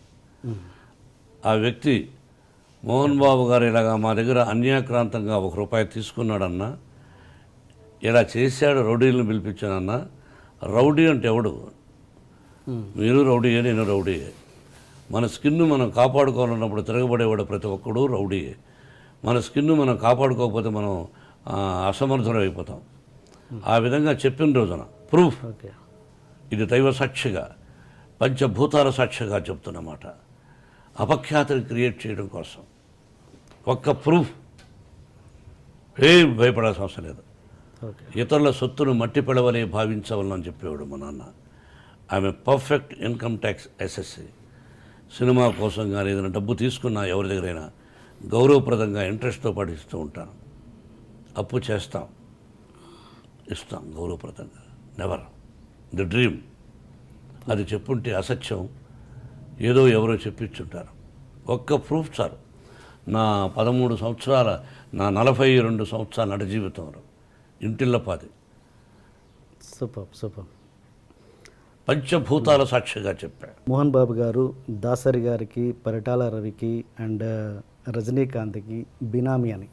Speaker 2: ఆ వ్యక్తి మోహన్ బాబు గారు ఇలాగా మా దగ్గర అన్యాక్రాంతంగా ₹1 తీసుకున్నాడన్నా, ఇలా చేశాడు, రౌడీలను పిలిపించానన్నా. రౌడీ అంటే ఎవడు? మీరు రౌడీయే, నేను రౌడీయే. మన స్కిన్ను మనం కాపాడుకోవాలన్నప్పుడు తిరగబడేవాడు ప్రతి ఒక్కడు రౌడీయే. మన స్కిన్ను మనం కాపాడుకోకపోతే మనం అసమర్థులు అయిపోతాం. ఆ విధంగా చెప్పిన రోజున ప్రూఫ్,
Speaker 1: ఓకే,
Speaker 2: ఇది దైవ సాక్షిగా, పంచభూతాల సాక్షిగా చెప్తున్నమాట, అపఖ్యాతిని క్రియేట్ చేయడం కోసం ఒక్క ప్రూఫ్. ఏం భయపడాల్సిన అవసరం లేదు.
Speaker 1: ఓకే.
Speaker 2: ఇతరుల సొత్తును మట్టి పిడవలే భావించవాలని చెప్పేవాడు మా నాన్న. ఆమె perfect income tax SSC. Cinema కోసం కానీ ఏదైనా డబ్బు తీసుకున్నా ఎవరి దగ్గరైనా గౌరవప్రదంగా ఇంట్రెస్ట్తో పాటు ఇస్తూ ఉంటాను. అప్పు చేస్తాం, ఇస్తాం గౌరవప్రదంగా. Never the dream. అది చెప్పుంటే అసత్యం, ఏదో ఎవరో చెప్పించుంటారు. ఒక్క ప్రూఫ్ చాలు. నా 13 సంవత్సరాల, నా 42 సంవత్సరాల నట జీవితంలో ఇంటిల్లపాది
Speaker 1: సూపర్ సూపర్.
Speaker 2: పంచభూతాల సాక్షిగా చెప్పా.
Speaker 1: మోహన్ బాబు గారు దాసరి గారికి, పరిటాల రవికి అండ్ రజనీకాంత్కి బినామీ అని,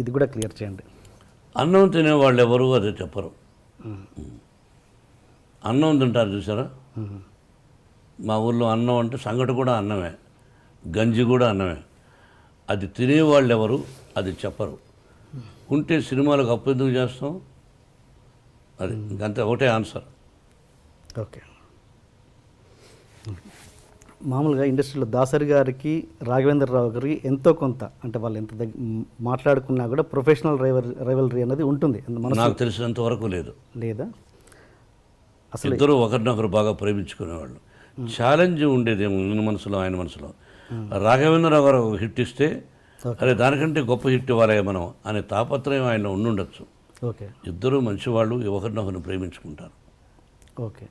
Speaker 1: ఇది కూడా క్లియర్ చేయండి.
Speaker 2: అన్నం తినేవాళ్ళు ఎవరు అదే చెప్పరు. అన్నం తింటారు చూసారా? మా ఊళ్ళో అన్నం అంటే సంగటి కూడా అన్నమే, గంజి కూడా అన్నమే. అది తినేవాళ్ళు ఎవరు అది చెప్పరు. ఉంటే సినిమాలకు అప్పు ఎందుకు చేస్తాం? అది ఇంకంతే, ఒకటే ఆన్సర్.
Speaker 1: ఓకే. మామూలుగా ఇండస్ట్రీలో దాసరి గారికి, రాఘవేంద్రరావు గారికి ఎంతో కొంత, అంటే వాళ్ళు ఎంత మాట్లాడుకున్నా కూడా ప్రొఫెషనల్ రైవలరీ అనేది ఉంటుంది.
Speaker 2: నాకు తెలిసినంత వరకు లేదు.
Speaker 1: లేదా? అసలు
Speaker 2: ఇద్దరు ఒకరినొకరు బాగా ప్రేమించుకునేవాళ్ళు. ఛాలెంజ్ ఉండేది నేను మనసులో, ఆయన మనసులో. రాఘవేంద్రరావు గారు ఒక హిట్ ఇస్తే, అరే దానికంటే గొప్ప హిట్ ఇవ్వాలి మనం అనే తాపత్రయం ఆయన ఉండుండొచ్చు.
Speaker 1: ఓకే.
Speaker 2: ఇద్దరూ మంచివాళ్ళు, ఒకరినొకరిని ప్రేమించుకుంటారు.
Speaker 1: ఓకే.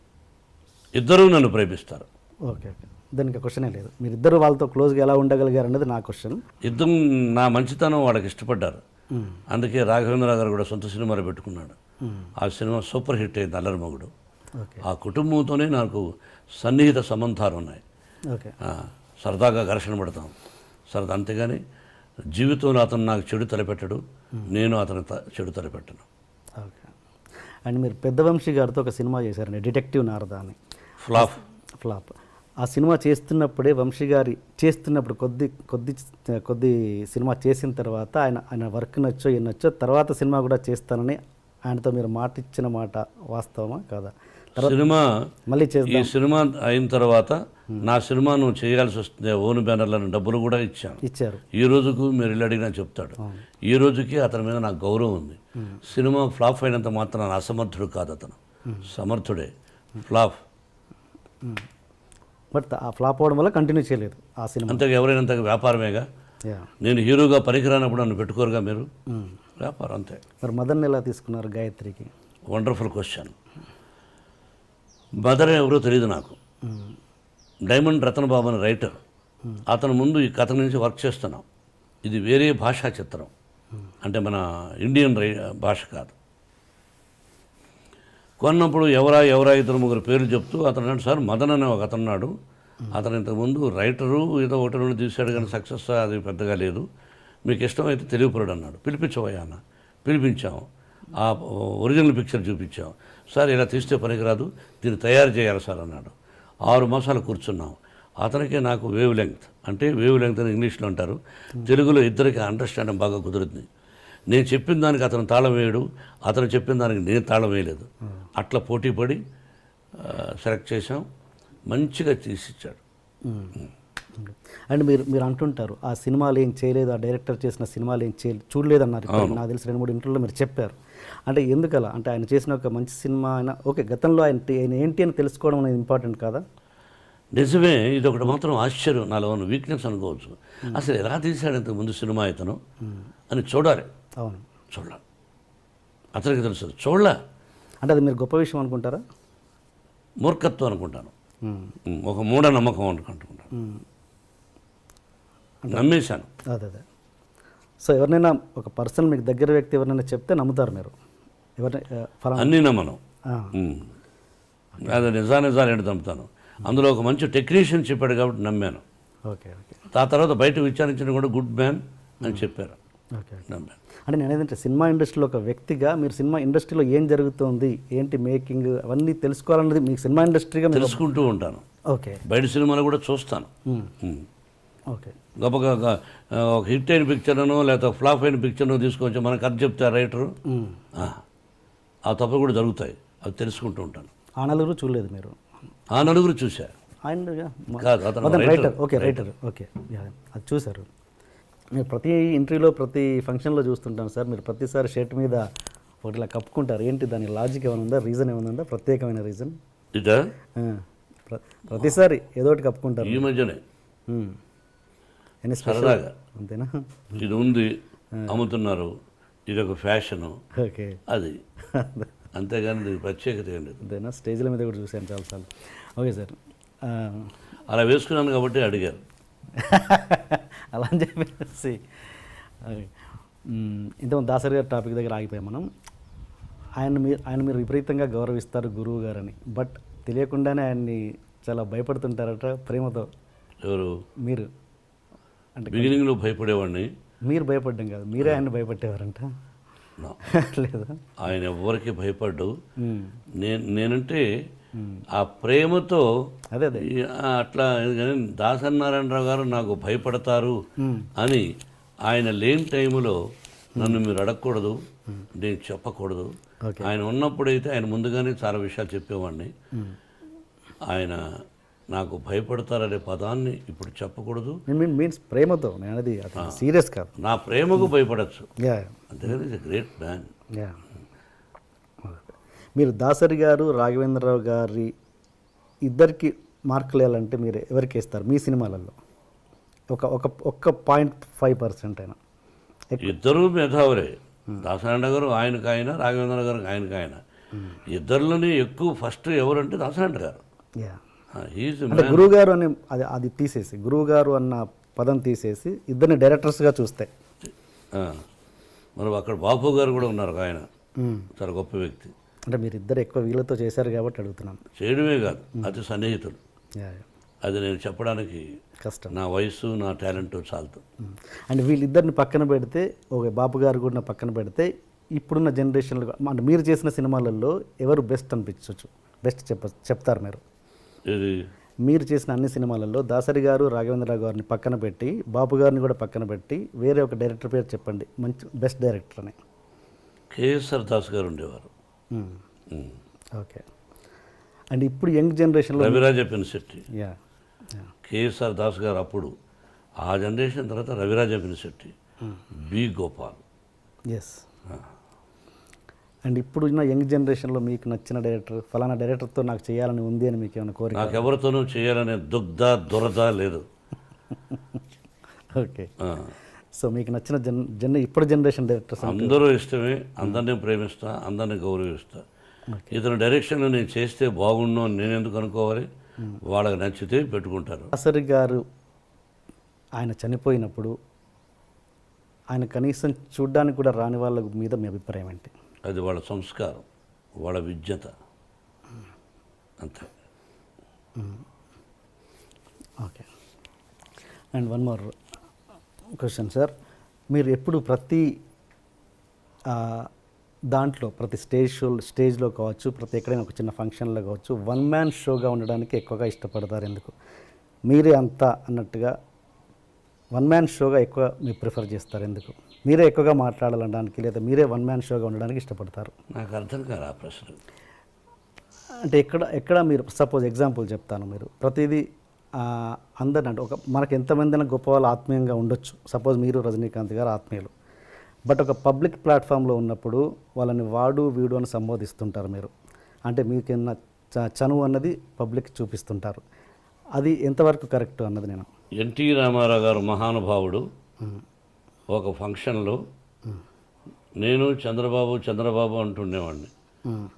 Speaker 2: ఇద్దరూ నన్ను ప్రేమిస్తారు.
Speaker 1: ఓకే ఓకే, దానికి క్వశ్చనే లేదు. మీరిద్దరు వాళ్ళతో క్లోజ్గా ఎలా ఉండగలిగారు అన్నది నా క్వశ్చన్.
Speaker 2: ఇద్దరు నా మంచితనం వాళ్ళకి ఇష్టపడ్డారు. అందుకే రాఘవేంద్రరావు గారు కూడా సొంత సినిమాలు పెట్టుకున్నాడు. ఆ సినిమా సూపర్ హిట్ అయింది, అల్లరి మొగుడు.
Speaker 1: ఓకే.
Speaker 2: ఆ కుటుంబంతోనే నాకు సన్నిహిత సంబంధాలు ఉన్నాయి.
Speaker 1: ఓకే.
Speaker 2: సరదాగా ఘర్షణ పడతాం, సరదా. అంతేగాని జీవితంలో అతను నాకు చెడు తలపెట్టడు, నేను అతను చెడు తలపెట్టను.
Speaker 1: ఓకే. అండ్ మీరు పెద్ద వంశీ గారితో ఒక సినిమా చేశారండి, డిటెక్టివ్ నారద అని. ఫ్లాప్. ఆ సినిమా చేస్తున్నప్పుడే, వంశీ గారి చేస్తున్నప్పుడు కొద్ది సినిమా చేసిన తర్వాత ఆయన వర్క్ నచ్చో నచ్చో తర్వాత సినిమా కూడా చేస్తానని ఆయనతో మీరు మాట ఇచ్చిన మాట వాస్తవమా కాదా?
Speaker 2: సినిమా
Speaker 1: మళ్ళీ
Speaker 2: ఈ సినిమా అయిన తర్వాత నా సినిమా నువ్వు చేయాల్సి వస్తుంది, ఓన్ బ్యానర్లను డబ్బులు కూడా ఇచ్చారు. ఈ రోజుకు మీరు ఇల్లు అడిగినా చెప్తాడు. ఈ రోజుకి అతని మీద నాకు గౌరవం ఉంది. సినిమా ఫ్లాప్ అయినంత మాత్రం అసమర్థుడు కాదు అతను, సమర్థుడే. ఫ్లాప్
Speaker 1: బట్ ఆ ఫ్లాప్ అవడం వల్ల కంటిన్యూ చేయలేదు ఆ సినిమా.
Speaker 2: అంతగా ఎవరైనా వ్యాపారమేగా. నేను హీరోగా పనికిరానప్పుడు నన్ను పెట్టుకోరుగా మీరు. వ్యాపారం అంతే.
Speaker 1: మరి మదర్ని ఎలా తీసుకున్నారు గాయత్రికి?
Speaker 2: Wonderful question. మదర్ ఎవరో తెలియదు నాకు. డైమండ్ రతన్ బాబు అని రైటర్, అతను ముందు ఈ కథ నుంచి వర్క్ చేస్తున్నాం. ఇది వేరే భాషా చిత్రం, అంటే మన ఇండియన్ భాష కాదు. కొన్నప్పుడు ఎవరా 2-3 పేర్లు చెప్తూ అతను అంటే, సార్ మదన్ అనే ఒక అతనున్నాడు, అతను ఇంతకుముందు రైటరు ఏదో ఒకటి నుండి తీశాడు కానీ సక్సెస్ అది పెద్దగా లేదు, మీకు ఇష్టమైతే తెలియపరుడు అన్నాడు. పిలిపించవయ్యా అన్న. పిలిపించాము. ఆ ఒరిజినల్ పిక్చర్ చూపించాం. సార్ ఇలా తీస్తే పనికిరాదు, దీన్ని తయారు చేయాలి సార్ అన్నాడు. 6 మాసాలు కూర్చున్నాం. అతనికి నాకు వేవ్ లెంగ్త్, అంటే వేవ్ లెంగ్త్ అని ఇంగ్లీష్లో అంటారు, తెలుగులో ఇద్దరికి అండర్స్టాండింగ్ బాగా కుదురుతుంది. నేను చెప్పిన దానికి అతను తాళం వేయడు, అతను చెప్పిన దానికి నేను తాళం వేయలేదు. అట్లా పోటీ పడి సెలెక్ట్ చేసాం, మంచిగా తీసిచ్చాడు.
Speaker 1: అండ్ మీరు అంటుంటారు ఆ సినిమాలు ఏం చేయలేదు, ఆ డైరెక్టర్ చేసిన సినిమాలు ఏం చూడలేదు అన్నారు. నాకు తెలిసి 2-3 ఇంటర్వ్యూలో మీరు చెప్పారు. అంటే ఎందుకలా? అంటే ఆయన చేసిన ఒక మంచి సినిమా అయినా ఓకే, గతంలో ఆయన ఏంటి అని తెలుసుకోవడం అనేది ఇంపార్టెంట్ కాదా?
Speaker 2: నిజమే, ఇది ఒకటి మాత్రం ఆశ్చర్యం, నాలో ఉన్న వీక్నెస్ అనుకోవచ్చు. అసలు ఎలా తీశాడు ఇంతకు ముందు సినిమా ఇతను అని చూడాలి.
Speaker 1: అవును,
Speaker 2: చూడాలి, అతనికి తెలుసు. చూడలే
Speaker 1: అంటే అది మీరు గొప్ప విషయం అనుకుంటారా?
Speaker 2: మూర్ఖత్వం అనుకుంటాను, ఒక మూఢనమ్మకం అనుకుంటున్నాను. నమ్మేశాను.
Speaker 1: అదే సో ఎవరినైనా ఒక పర్సన్ మీకు దగ్గర వ్యక్తి ఎవరైనా చెప్తే నమ్ముతారు మీరు?
Speaker 2: అన్నీ నమ్మను, అది నిజాలు ఏంటి నమ్ముతాను. అందులో ఒక మంచి టెక్నీషియన్ చెప్పాడు కాబట్టి నమ్మాను.
Speaker 1: Okay okay.
Speaker 2: ఆ తర్వాత బయట విచారించిన కూడా గుడ్ మ్యాన్ అని చెప్పారు,
Speaker 1: ఓకే.
Speaker 2: నమ్మాను.
Speaker 1: అంటే నేను ఏదంటే సినిమా ఇండస్ట్రీలో ఒక వ్యక్తిగా మీరు సినిమా ఇండస్ట్రీలో ఏం జరుగుతుంది, ఏంటి మేకింగ్, అవన్నీ తెలుసుకోవాలన్నది మీకు సినిమా ఇండస్ట్రీగా
Speaker 2: తెలుసుకుంటూ ఉంటాను.
Speaker 1: ఓకే.
Speaker 2: బయట సినిమాలు కూడా చూస్తాను.
Speaker 1: ఓకే.
Speaker 2: గొప్పగా ఒక హిట్ అయిన పిక్చర్ను లేకపోతే ఫ్లాప్ అయిన పిక్చర్ను తీసుకొచ్చి మనకు అది చెప్తారు రైటరు, ఆ తప్పు కూడా జరుగుతాయి, అవి తెలుసుకుంటూ ఉంటాను.
Speaker 1: ఆ నలుగురు చూడలేదు మీరు?
Speaker 2: ఆ నలుగురు చూశా. కాదు, అతను
Speaker 1: రైటర్. Okay, writer. ఓకే, అది చూశారు. మీరు ప్రతి ఇంటర్వ్యూలో ప్రతి ఫంక్షన్లో చూస్తుంటాను సార్, మీరు ప్రతిసారి షర్ట్ మీద ఒకటి ఇలా కప్పుకుంటారు. ఏంటి దాని లాజిక్ ఏమైనా ఉందా, రీజన్ ఏమైనా ఉందా, ప్రత్యేకమైన రీజన్?
Speaker 2: ఇదా
Speaker 1: ప్రతిసారి ఏదో ఒకటి కప్పుకుంటారు.
Speaker 2: ఈ మధ్యనే
Speaker 1: సరదాగా అంతేనా?
Speaker 2: ఇది ఉంది, అమ్ముతున్నారు, ఇది ఒక ఫ్యాషను,
Speaker 1: ఓకే,
Speaker 2: అది అంతేగాని ఇది ప్రత్యేకత ఏం లేదు.
Speaker 1: అంతేనా? స్టేజ్ల మీద కూడా చూశాను చాలాసార్లు. ఓకే సార్,
Speaker 2: అలా వేసుకున్నాను కాబట్టి అడిగారు.
Speaker 1: అలా అని చెప్పేసి ఇంతకుముందు దాసరి గారి టాపిక్ దగ్గర ఆగిపోయాం మనం. ఆయన మీరు విపరీతంగా గౌరవిస్తారు గురువు గారని, బట్ తెలియకుండానే ఆయన్ని చాలా భయపడుతుంటారట ప్రేమతో.
Speaker 2: ఎవరు?
Speaker 1: మీరు. అంటే
Speaker 2: బిగినింగ్లో భయపడేవాడిని.
Speaker 1: మీరు భయపడ్డం కాదు, మీరే ఆయన భయపట్టేవారంట లేదా?
Speaker 2: ఆయన ఎవరికి భయపడ్డు. నేనంటే ఆ ప్రేమతో
Speaker 1: అదే
Speaker 2: అట్లా. కానీ దాసనారాయణరావు గారు నాకు భయపడతారు అని ఆయన లేని టైంలో నన్ను మీరు అడగకూడదు, నేను చెప్పకూడదు. ఆయన ఉన్నప్పుడైతే ఆయన ముందుగానే చాలా విషయాలు చెప్పేవాడిని. ఆయన నాకు భయపడతారనే పదాన్ని ఇప్పుడు చెప్పకూడదు.
Speaker 1: మీన్స్ ప్రేమతో, నేను అది సీరియస్ కాదు.
Speaker 2: నా ప్రేమకు భయపడచ్చు, అంతేగాని ఇట్స్ గ్రేట్ మ్యాన్.
Speaker 1: మీరు దాసరి గారు, రాఘవేంద్రరావు గారి ఇద్దరికి మార్కులు వేయాలంటే మీరు ఎవరికి వేస్తారు మీ సినిమాలలో? ఒక్క 0.5% అయినా.
Speaker 2: ఇద్దరు మేధావులే. దాసనారాయణ గారు ఆయనకు ఆయన, రాఘవేంద్ర గారు ఆయనకు ఆయన. ఇద్దరిలోనే ఎక్కువ ఫస్ట్ ఎవరంటే దాసనారాయణ గారు.
Speaker 1: అంటే గురువు గారు అని అది తీసేసి, గురువు గారు అన్న పదం తీసేసి ఇద్దరిని డైరెక్టర్స్గా చూస్తే
Speaker 2: మరి అక్కడ బాపు గారు కూడా ఉన్నారు, ఆయన చాలా గొప్ప వ్యక్తి.
Speaker 1: అంటే మీరు ఇద్దరు ఎక్కువ వీళ్ళతో చేశారు కాబట్టి అడుగుతున్నాను.
Speaker 2: చేయడమే కాదు, అతి సన్నిహితులు. అది నేను చెప్పడానికి
Speaker 1: కష్టం,
Speaker 2: నా వయసు నా టాలెంట్ చాలదు.
Speaker 1: అండ్ వీళ్ళిద్దరిని పక్కన పెడితే, ఓకే బాపు గారు కూడా పక్కన పెడితే, ఇప్పుడున్న జనరేషన్లో అంటే మీరు చేసిన సినిమాలలో ఎవరు బెస్ట్ అనిపించవచ్చు? బెస్ట్ చెప్తారు మీరు? మీరు చేసిన అన్ని సినిమాలలో దాసరి గారు, రాఘవేంద్రరావు గారిని పక్కన పెట్టి, బాపు గారిని కూడా పక్కన పెట్టి, వేరే ఒక డైరెక్టర్ పేరు చెప్పండి, మంచి బెస్ట్ డైరెక్టర్ అని.
Speaker 2: కేఎస్ఆర్ దాస్ గారు ఉండేవారు.
Speaker 1: ఓకే. అండ్ ఇప్పుడు యంగ్ జనరేషన్లో
Speaker 2: రవిరాజ పినిశెట్టి, కేఎస్ఆర్ దాస్ గారు అప్పుడు, ఆ జనరేషన్ తర్వాత Raviraja Pinisetty, B Gopal.
Speaker 1: Yes. And ఇప్పుడు ఉన్న యంగ్ జనరేషన్లో మీకు నచ్చిన డైరెక్టర్, ఫలానా డైరెక్టర్తో నాకు చేయాలని ఉంది అని మీకు ఏమైనా కోరిక?
Speaker 2: నాకు ఎవరితోనూ చేయాలనే దురద లేదు.
Speaker 1: ఓకే. సో మీకు నచ్చిన ఇప్పుడు జనరేషన్ డైరెక్టర్స్
Speaker 2: అందరూ ఇష్టమే, అందరినీ ప్రేమిస్తా, అందరినీ గౌరవిస్తా. ఇతని డైరెక్షన్లో నేను చేస్తే బాగుండు అని నేను ఎందుకు అనుకోవాలి? వాళ్ళకి నచ్చితే పెట్టుకుంటారు.
Speaker 1: దాసరి గారు ఆయన చనిపోయినప్పుడు ఆయన కనీసం చూడ్డానికి కూడా రాని వాళ్ళ మీద మీ అభిప్రాయం ఏంటి?
Speaker 2: అది వాళ్ళ సంస్కారం, వాళ్ళ విజ్ఞత, అంతే.
Speaker 1: Okay. And one more question sir, మీరు ఎప్పుడు ప్రతి దాంట్లో, ప్రతి స్టేజ్లో కావచ్చు, ప్రతి ఎక్కడైనా ఒక చిన్న ఫంక్షన్లో కావచ్చు, వన్ మ్యాన్ షోగా ఉండడానికి ఎక్కువగా ఇష్టపడతారు? ఎందుకు? మీరే అంతా అన్నట్టుగా వన్ మ్యాన్ షోగా ఎక్కువ మీరు ప్రిఫర్ చేస్తారు? ఎందుకు మీరే ఎక్కువగా మాట్లాడాలనడానికి, లేదా మీరే వన్ మ్యాన్ షోగా ఉండడానికి ఇష్టపడతారు?
Speaker 2: నాకు అర్థం కాదు ఆ ప్రశ్న.
Speaker 1: అంటే ఎక్కడ మీరు సపోజ్ ఎగ్జాంపుల్ చెప్తాను. మీరు ప్రతిదీ అందరిని అంటే మనకు ఎంతమంది గొప్ప వాళ్ళు ఆత్మీయంగా ఉండొచ్చు. సపోజ్ మీరు రజనీకాంత్ గారు ఆత్మీయులు, బట్ ఒక పబ్లిక్ ప్లాట్ఫామ్లో ఉన్నప్పుడు వాళ్ళని వాడు వీడు అని సంబోధిస్తుంటారు మీరు. అంటే మీకన్నా చనువు అన్నది పబ్లిక్ చూపిస్తుంటారు. అది ఎంతవరకు కరెక్ట్ అన్నది నేను.
Speaker 2: ఎన్టీ రామారావు గారు మహానుభావుడు ఒక ఫంక్షన్లో నేను చంద్రబాబు అంటుండేవాడిని.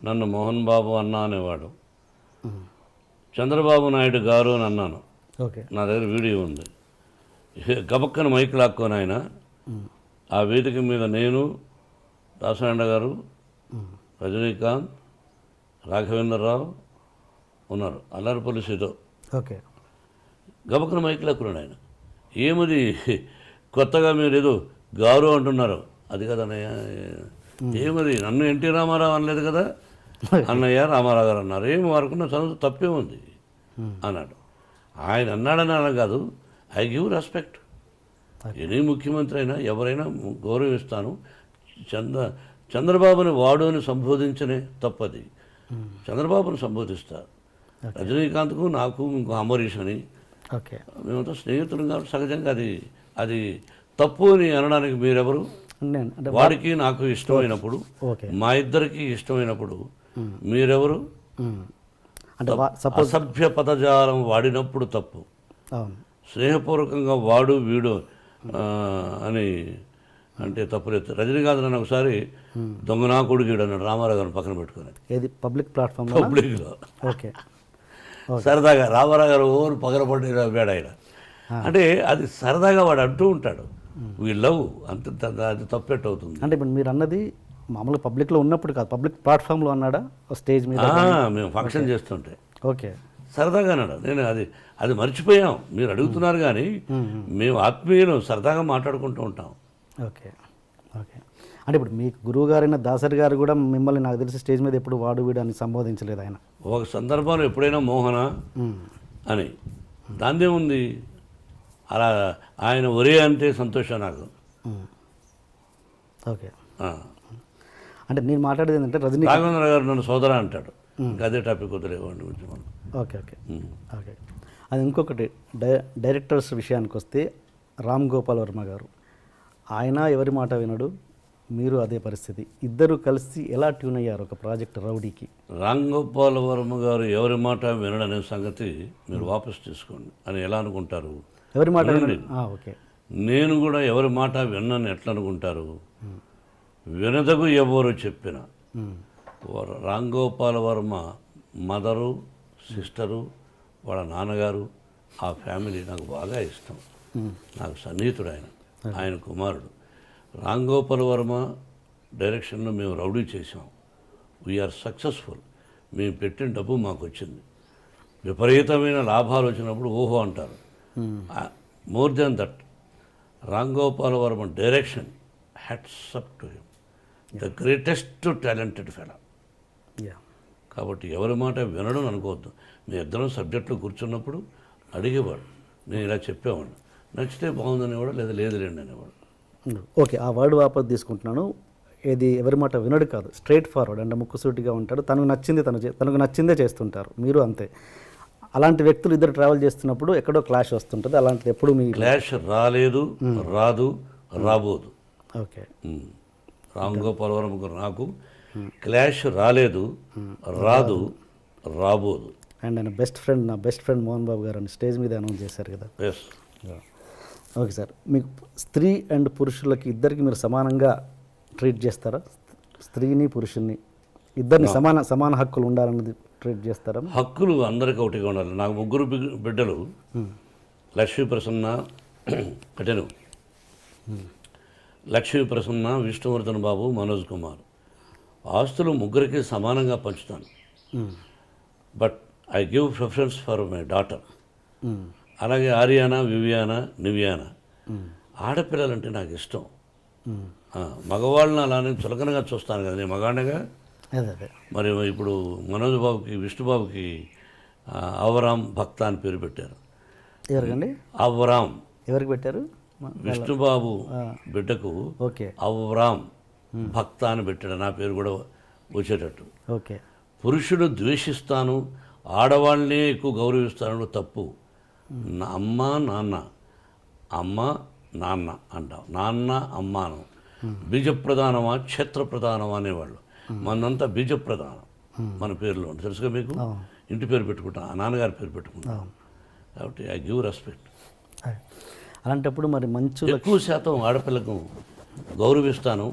Speaker 2: నన్ను మోహన్ బాబు అన్నా అనేవాడు. చంద్రబాబు నాయుడు గారు అని అన్నాను.
Speaker 1: ఓకే,
Speaker 2: నా దగ్గర వీడియో ఉంది. గబక్కన మైక్ లాక్కొని ఆయన ఆ వేదిక మీద నేను, దాసనారాయణ గారు, రజనీకాంత్, రాఘవేంద్రరావు ఉన్నారు, అల్లరిపల్లి సీతో.
Speaker 1: ఓకే,
Speaker 2: గబక్కన మైక్ లాక్కున్నాడు ఆయన. ఏమది కొత్తగా మీరు ఏదో గారు అంటున్నారు? అది కదన్నయ్య. ఏమది నన్ను ఎన్టీ రామారావు అనలేదు కదా, అన్నయ్య రామారావు గారు అన్నారు. ఏమి వారుకున్న చదువు తప్పే ఉంది అన్నాడు. ఆయన అన్నాడని అలా కాదు, ఐ గివ్ రెస్పెక్ట్. ఎనీ ముఖ్యమంత్రి అయినా ఎవరైనా గౌరవిస్తాను. చంద్రబాబుని వాడు అని సంబోధించనే తప్పది. చంద్రబాబుని సంబోధిస్తా. రజనీకాంత్కు నాకు ఇంకో అంబరీష్ అని
Speaker 1: ఓకే,
Speaker 2: మేమంతా స్నేహితులు కాబట్టి సహజంగా అది తప్పు అని అనడానికి మీరెవరు?
Speaker 1: అంటే
Speaker 2: వాడికి నాకు ఇష్టమైనప్పుడు,
Speaker 1: ఓకే,
Speaker 2: మా ఇద్దరికి ఇష్టమైనప్పుడు మీరెవరు?
Speaker 1: అంటే
Speaker 2: అసభ్య పదజాలం వాడినప్పుడు తప్పు.
Speaker 1: అవును,
Speaker 2: స్నేహపూర్వకంగా వాడు వీడు అని అంటే తప్పులేదు. రజనీకాంత్ నన్ను ఒకసారి దొంగనా కొడుకుడు అన్నాడు రామారావు గారిని పక్కన పెట్టుకుని.
Speaker 1: ఏది పబ్లిక్ ప్లాట్ఫామ్?
Speaker 2: పబ్లిక్లో
Speaker 1: ఓకే,
Speaker 2: సరదాగా రామారావు గారు ఓరు పగలపడి వేడ ఆయన. అంటే అది సరదాగా వాడు అంటూ ఉంటాడు. వీ లవ్ అంత, అది తప్పెట్ అవుతుంది.
Speaker 1: అంటే ఇప్పుడు మీరు అన్నది మామూలుగా పబ్లిక్లో ఉన్నప్పుడు కాదు, పబ్లిక్ ప్లాట్ఫామ్లో అన్నాడా స్టేజ్ మీద?
Speaker 2: మేము ఫంక్షన్ చేస్తుంటే
Speaker 1: ఓకే,
Speaker 2: సరదాగా అన్నాడు. నేను అది మర్చిపోయాం. మీరు అడుగుతున్నారు కానీ మేము ఆత్మీయులు సరదాగా మాట్లాడుకుంటూ ఉంటాం.
Speaker 1: Okay, okay. అంటే ఇప్పుడు మీ గురువు గారైన దాసరి గారు కూడా మిమ్మల్ని నాకు తెలిసి స్టేజ్ మీద ఎప్పుడు వాడు వీడు అని సంబోధించలేదు ఆయన.
Speaker 2: ఒక సందర్భంలో ఎప్పుడైనా మోహన అని దాందే ఉంది. అలా ఆయన ఒరే అంటే సంతోషం నాకు.
Speaker 1: ఓకే, అంటే నేను మాట్లాడేది ఏంటంటే రజనీ
Speaker 2: రాఘవేంద్ర గారు నన్ను సోదర అంటాడు. ఇంకా అదే టాపిక్ వదిలేవాడి గురించి మనం.
Speaker 1: Okay, okay, okay. అది ఇంకొకటి డైరెక్టర్స్ విషయానికి వస్తే రామ్ గోపాల్ వర్మ గారు, ఆయన ఎవరి మాట వినడు, మీరు అదే పరిస్థితి. ఇద్దరు కలిసి ఎలా ట్యూన్ అయ్యారు ఒక ప్రాజెక్ట్ రౌడీకి?
Speaker 2: రామ్ గోపాల్ వర్మ గారు ఎవరి మాట వినడనే సంగతి మీరు వాపసు తీసుకోండి అని ఎలా అనుకుంటారు?
Speaker 1: ఎవరి మాట వినడు? ఓకే,
Speaker 2: నేను కూడా ఎవరి మాట విన్నాను ఎట్లా అనుకుంటారు? వినదగు ఎవరు చెప్పిన రామ్ గోపాల్ వర్మ మదరు, సిస్టరు, వాళ్ళ నాన్నగారు, ఆ ఫ్యామిలీ నాకు బాగా ఇష్టం. నాకు సన్నిహితుడు ఆయన కుమారుడు. రామ్ గోపాల్ వర్మ డైరెక్షన్లో మేము రౌడీ చేసాం. We are successful. మేము పెట్టిన డబ్బు మాకు వచ్చింది. విపరీతమైన లాభాలు వచ్చినప్పుడు ఓహో అంటారు. More than that, Ram Gopal Varma direction, hats up to him, the greatest talented fellow. కాబట్టి ఎవరి మాట వినడం అనుకోవద్దు. మీ ఇద్దరం సబ్జెక్టులో కూర్చున్నప్పుడు అడిగేవాడు, నేను ఇలా చెప్పేవాడు, నచ్చితే బాగుందనేవాడు, లేదా లేదు లేండి అనేవాడు.
Speaker 1: ఓకే, ఆ వర్డ్ వాపస్ తీసుకుంటున్నాను. ఏది ఎవరి మాట వినడు కాదు, స్ట్రైట్ ఫార్వర్డ్, అంటే ముక్కుసూటిగా ఉంటాడు. తనకు నచ్చింది తనకు నచ్చిందే చేస్తుంటారు. మీరు అంతే. అలాంటి వ్యక్తులు ఇద్దరు ట్రావెల్ చేస్తున్నప్పుడు ఎక్కడో క్లాష్ వస్తుంటుంది. అలాంటిది ఎప్పుడు మీ
Speaker 2: క్లాష్ రాలేదు, రాదు, రాబోదు.
Speaker 1: ఓకే,
Speaker 2: రామ్ గోపాల్ వర్మ నాకు క్లాష్ రాలేదు, రాదు, రాబోదు.
Speaker 1: అండ్ ఆయన నా బెస్ట్ ఫ్రెండ్ మోహన్ బాబు గారు అని స్టేజ్ మీద అనౌన్స్ చేశారు కదా.
Speaker 2: ఎస్.
Speaker 1: ఓకే సార్, మీకు స్త్రీ అండ్ పురుషులకి ఇద్దరికి మీరు సమానంగా ట్రీట్ చేస్తారా? స్త్రీని పురుషుల్ని ఇద్దరిని సమాన హక్కులు ఉండాలన్నది ట్రీట్ చేస్తారా?
Speaker 2: హక్కులు అందరికీ ఒకటిగా ఉండాలి. నాకు ముగ్గురు బిడ్డలు, లక్ష్మీ ప్రసన్న కటెను, లక్ష్మీ ప్రసన్న, విష్ణువర్ధన్ బాబు, మనోజ్ కుమార్. ఆస్తులు ముగ్గురికి సమానంగా పంచుతాను. But I give preference for my daughter. అలాగే ఆర్యానా, వివియానా, నివియానా. ఆడపిల్లలంటే నాకు ఇష్టం. మగవాళ్ళని అలానే చులకనగా చూస్తాను కదా, నేను మగాడిగా. మరి ఇప్పుడు మనోజ్ బాబుకి, విష్ణుబాబుకి అవరామ్ భక్త అని పేరు పెట్టారు.
Speaker 1: ఎవరికండి?
Speaker 2: అవ్రామ్.
Speaker 1: ఎవరికి పెట్టారు?
Speaker 2: విష్ణుబాబు బిడ్డకు
Speaker 1: ఓకే
Speaker 2: అవ్రామ్ భక్త అని పెట్టాడు, నా పేరు కూడా వచ్చేటట్టు.
Speaker 1: ఓకే.
Speaker 2: పురుషుడు ద్వేషిస్తాను, ఆడవాళ్ళనే ఎక్కువ గౌరవిస్తాను తప్పు. నా అమ్మ నాన్న, అమ్మ నాన్న అంటాం, నాన్న అమ్మాను. బీజప్రధానమా క్షేత్రప్రధానమా అనేవాళ్ళు. మనంతా బీజప్రధానం మన పేరులో ఉంటుంది, తెలుసుగా మీకు. ఇంటి పేరు పెట్టుకుంటాం, ఆ నాన్నగారి పేరు పెట్టుకుంటాం. కాబట్టి ఐ గివ్ రెస్పెక్ట్.
Speaker 1: అలాంటప్పుడు మరి మంచు
Speaker 2: ఎక్కువ శాతం ఆడపిల్లకు గౌరవిస్తాను.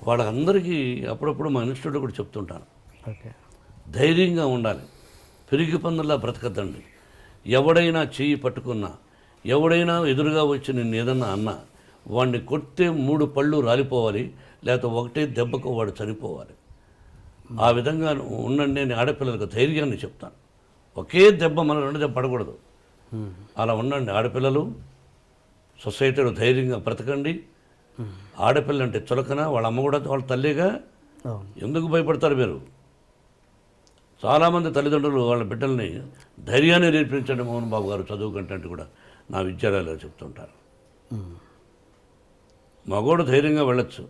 Speaker 2: వాళ్ళందరికీ అప్పుడప్పుడు మా ఇన్స్టిట్యూట్లో కూడా చెప్తుంటాను,
Speaker 1: ఓకే
Speaker 2: ధైర్యంగా ఉండాలి, పెరిగి పందుల్లా బ్రతకద్దండి. ఎవడైనా చెయ్యి పట్టుకున్నా, ఎవడైనా ఎదురుగా వచ్చి నిన్ను ఏదన్నా అన్నా, వాడిని కొడితే 3 పళ్ళు రాలిపోవాలి, లేకపోతే ఒకటే దెబ్బకు వాడు చనిపోవాలి. ఆ విధంగా ఉండండి అని ఆడపిల్లలకు ధైర్యాన్ని చెప్తాను. ఒకే దెబ్బ మన 2 దెబ్బ పడకూడదు. అలా ఉండండి ఆడపిల్లలు, సొసైటీలో ధైర్యంగా బ్రతకండి. ఆడపిల్ల అంటే చులకన, వాళ్ళ అమ్మ కూడా వాళ్ళ తల్లిగా. ఎందుకు భయపడతారు మీరు? చాలామంది తల్లిదండ్రులు వాళ్ళ బిడ్డల్ని ధైర్యాన్ని నేర్పించండి మోహన్ బాబు గారు చదువు కంటే కూడా నా విద్యాలయాల్లో చెప్తుంటారు. మగోడు ధైర్యంగా వెళ్ళొచ్చు,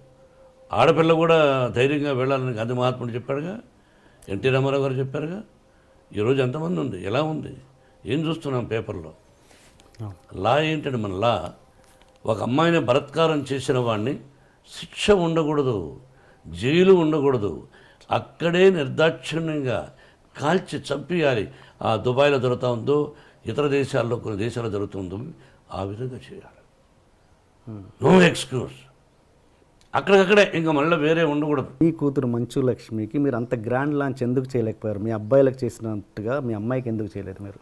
Speaker 2: ఆడపిల్ల కూడా ధైర్యంగా వెళ్ళాలని గాంధీ మహాత్ముడు చెప్పాడుగా, ఎన్టీ రామారావు గారు చెప్పారుగా. ఈరోజు ఎంతమంది ఉంది, ఎలా ఉంది, ఏం చూస్తున్నాం పేపర్లో. లా ఏంటంటే మన లా, ఒక అమ్మాయిని బలాత్కారం చేసిన వాడిని శిక్ష ఉండకూడదు, జైలు ఉండకూడదు, అక్కడే నిర్దాక్షిణ్యంగా కాల్చి చంపేయాలి. ఆ దుబాయ్లో జరుగుతూ ఉందో, ఇతర దేశాల్లో కొన్ని దేశాల్లో జరుగుతుందో ఆ విధంగా చేయాలి. నో ఎక్స్క్యూజ్, అక్కడికక్కడే, ఇంకా మళ్ళీ వేరే ఉండకూడదు.
Speaker 1: మీ కూతురు మంచు లక్ష్మికి మీరు అంత గ్రాండ్ లాంచ్ ఎందుకు చేయలేకపోయారు? మీ అబ్బాయిలకు చేసినట్టుగా మీ అమ్మాయికి ఎందుకు చేయలేదు మీరు?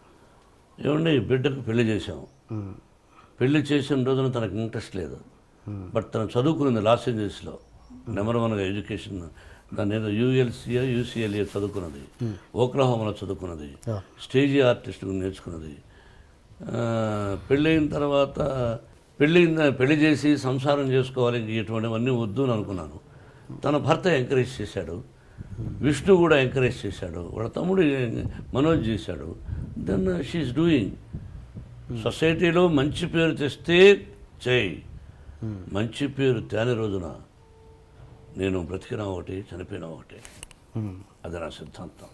Speaker 2: ఏమండి, బిడ్డకు పెళ్లి చేసాం. పెళ్లి చేసిన రోజున తనకు ఇంట్రెస్ట్ లేదు. బట్ తను చదువుకున్నది లాస్ ఏంజల్స్లో నెంబర్ 1గా ఎడ్యుకేషన్, దాన్ని ఏదో యూఎల్సీఏ యూసీఎల్ఏ చదువుకున్నది, ఓక్లహోమాలో చదువుకున్నది, స్టేజీ ఆర్టిస్ట్ నేర్చుకున్నది. పెళ్ళైన తర్వాత పెళ్లి చేసి సంసారం చేసుకోవాలి, ఇటువంటివన్నీ వద్దు అని అనుకున్నాను. తన భర్త ఎంకరేజ్ చేశాడు, విష్ణు కూడా ఎంకరేజ్ చేశాడు, వాళ్ళ తమ్ముడు మనోజ్ చేశాడు. Then she's doing. సొసైటీలో మంచి పేరు తెస్తే చేయి, మంచి పేరు తేని రోజున నేను బ్రతికినా ఒకటి, చనిపోయినా ఒకటి. అది నా సిద్ధాంతం.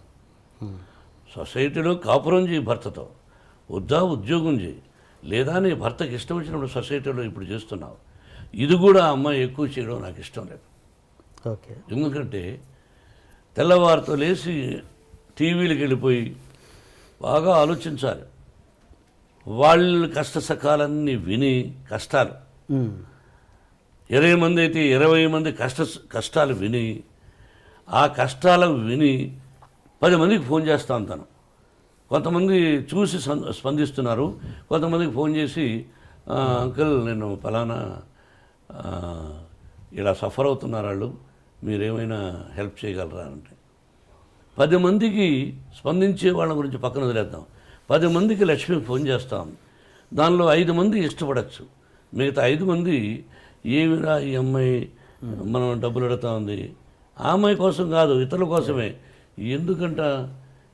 Speaker 2: సొసైటీలో కాపురం చేయి భర్తతో, వద్దా ఉద్యోగం చేయి, లేదా నీ భర్తకి ఇష్టం వచ్చినప్పుడు సొసైటీలో ఇప్పుడు చేస్తున్నావు. ఇది కూడా అమ్మాయి ఎక్కువ చేయడం నాకు ఇష్టం లేదు.
Speaker 1: ఓకే.
Speaker 2: ఎందుకంటే తెల్లవారితో లేచి టీవీలకు వెళ్ళిపోయి బాగా ఆలోచించాలి. వాళ్ళ కష్ట సకాలన్నీ విని, కష్టాలు 20 మంది అయితే 20 మంది కష్టాలు విని, ఆ కష్టాలు విని 10 మందికి ఫోన్ చేస్తా ఉంటాను. కొంతమంది చూసి స్పందిస్తున్నారు, కొంతమందికి ఫోన్ చేసి అంకుల్ నేను ఫలానా ఇలా సఫర్ అవుతున్నారు వాళ్ళు, మీరేమైనా హెల్ప్ చేయగలరా అంటే 10 మందికి స్పందించే వాళ్ళ గురించి పక్కన వదిలేద్దాం. 10 మందికి లక్ష్మికి ఫోన్ చేస్తాం, దానిలో 5 మంది ఇష్టపడచ్చు, మిగతా 5 మంది ఏమిరా ఈ అమ్మాయి మనం డబ్బులు అడుగుతా ఉంది, ఆ అమ్మాయి కోసం కాదు ఇతరుల కోసమే, ఎందుకంట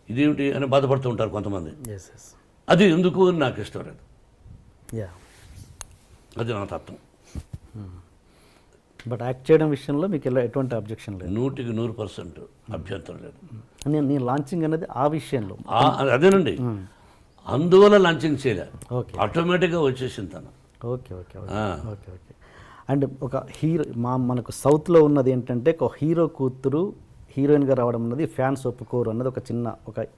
Speaker 2: ఇదేమిటి అని బాధపడుతూ ఉంటారు కొంతమంది. అది ఎందుకు అని నాకు ఇష్టం లేదు. అది నా తత్వం.
Speaker 1: బట్ యాక్ట్ చేయడం విషయంలో మీకు ఎటువంటి అబ్జెక్షన్ లేదు?
Speaker 2: 100% అభ్యంతరం లేదు.
Speaker 1: నేను లాంచింగ్ అనేది ఆ విషయంలో
Speaker 2: అదేనండి, అందువల్ల లాంచింగ్ చేయలే,
Speaker 1: ఓకే
Speaker 2: ఆటోమేటిక్గా వచ్చేసింది తను.
Speaker 1: Okay okay okay okay. And ఒక హీరో మనకు సౌత్లో ఉన్నది ఏంటంటే, ఒక హీరో కూతురు హీరోయిన్గా రావడం అన్నది ఫ్యాన్స్ ఒప్పుకోరు అన్నది ఒక చిన్న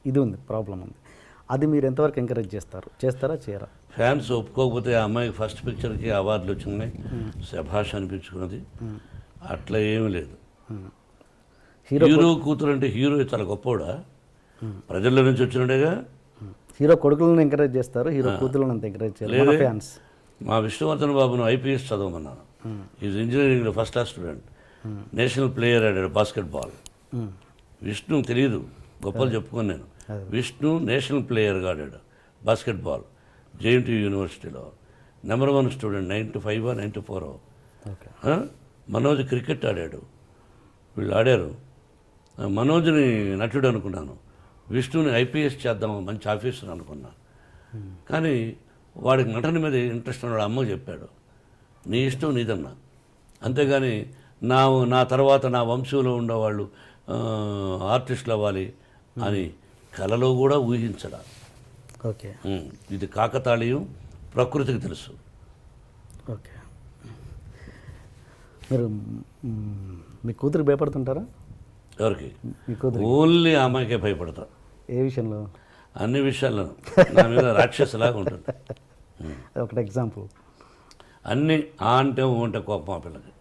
Speaker 1: ఇది ఉంది, ప్రాబ్లం ఉంది. అది మీరు ఎంతవరకు ఎంకరేజ్ చేస్తారా చేయరా?
Speaker 2: ఫ్యాన్స్ ఒప్పుకోకపోతే ఆ అమ్మాయికి ఫస్ట్ పిక్చర్కి అవార్డులు వచ్చినాయి, శభాష్ అనిపించుకున్నది, అట్లా ఏమీ లేదు. హీరో కూతురు అంటే హీరో చాలా గొప్పవాడా, ప్రజల నుంచి వచ్చినట్టుగా.
Speaker 1: హీరో కొడుకులను ఎంకరేజ్ చేస్తారు, హీరో కూతురులను అంత ఎంకరేజ్ చేయలేదు ఫ్యాన్స్.
Speaker 2: మా విష్ణువర్ధన్ బాబును ఐపీఎస్ చదవమన్నాను, ఈజ్ ఇంజనీరింగ్లో first class student, national player ఆడాడు బాస్కెట్బాల్. విష్ణు తెలియదు, గొప్పలు చెప్పుకొని నేను. విష్ణు నేషనల్ ప్లేయర్గా ఆడాడు బాస్కెట్బాల్, జేఎన్టీయూ యూనివర్సిటీలో నెంబర్ 1 స్టూడెంట్, 95 94. మనోజ్ క్రికెట్ ఆడాడు, వీళ్ళు ఆడారు. మనోజ్ని నటుడు అనుకున్నాను, విష్ణుని ఐపీఎస్ చేద్దాం మంచి ఆఫీసర్ అనుకున్నా. కానీ వాడికి నటన మీద ఇంట్రెస్ట్ ఉన్నాడు. అమ్మ చెప్పాడు, నీ ఇష్టం నీదన్నా, అంతేగాని నా తర్వాత నా వంశంలో ఉండేవాళ్ళు ఆర్టిస్టులు అవ్వాలి అని కలలో కూడా ఊహించడా.
Speaker 1: ఓకే.
Speaker 2: ఇది కాకతాళీయం, ప్రకృతికి తెలుసు.
Speaker 1: ఓకే. మీరు మీ కూతురు భయపడుతుంటారా?
Speaker 2: ఎవరికి?
Speaker 1: మీ కూతురు.
Speaker 2: ఓన్లీ ఆ అమ్మాయికే భయపడతా.
Speaker 1: ఏ విషయంలో?
Speaker 2: అన్ని విషయాల్లో నా మీద రాక్షసులాగా ఉంటుంది.
Speaker 1: ఒకటి ఎగ్జాంపుల్.
Speaker 2: అన్నీ ఆ అంటే ఊ అంటే కోపం ఆ పిల్లకి.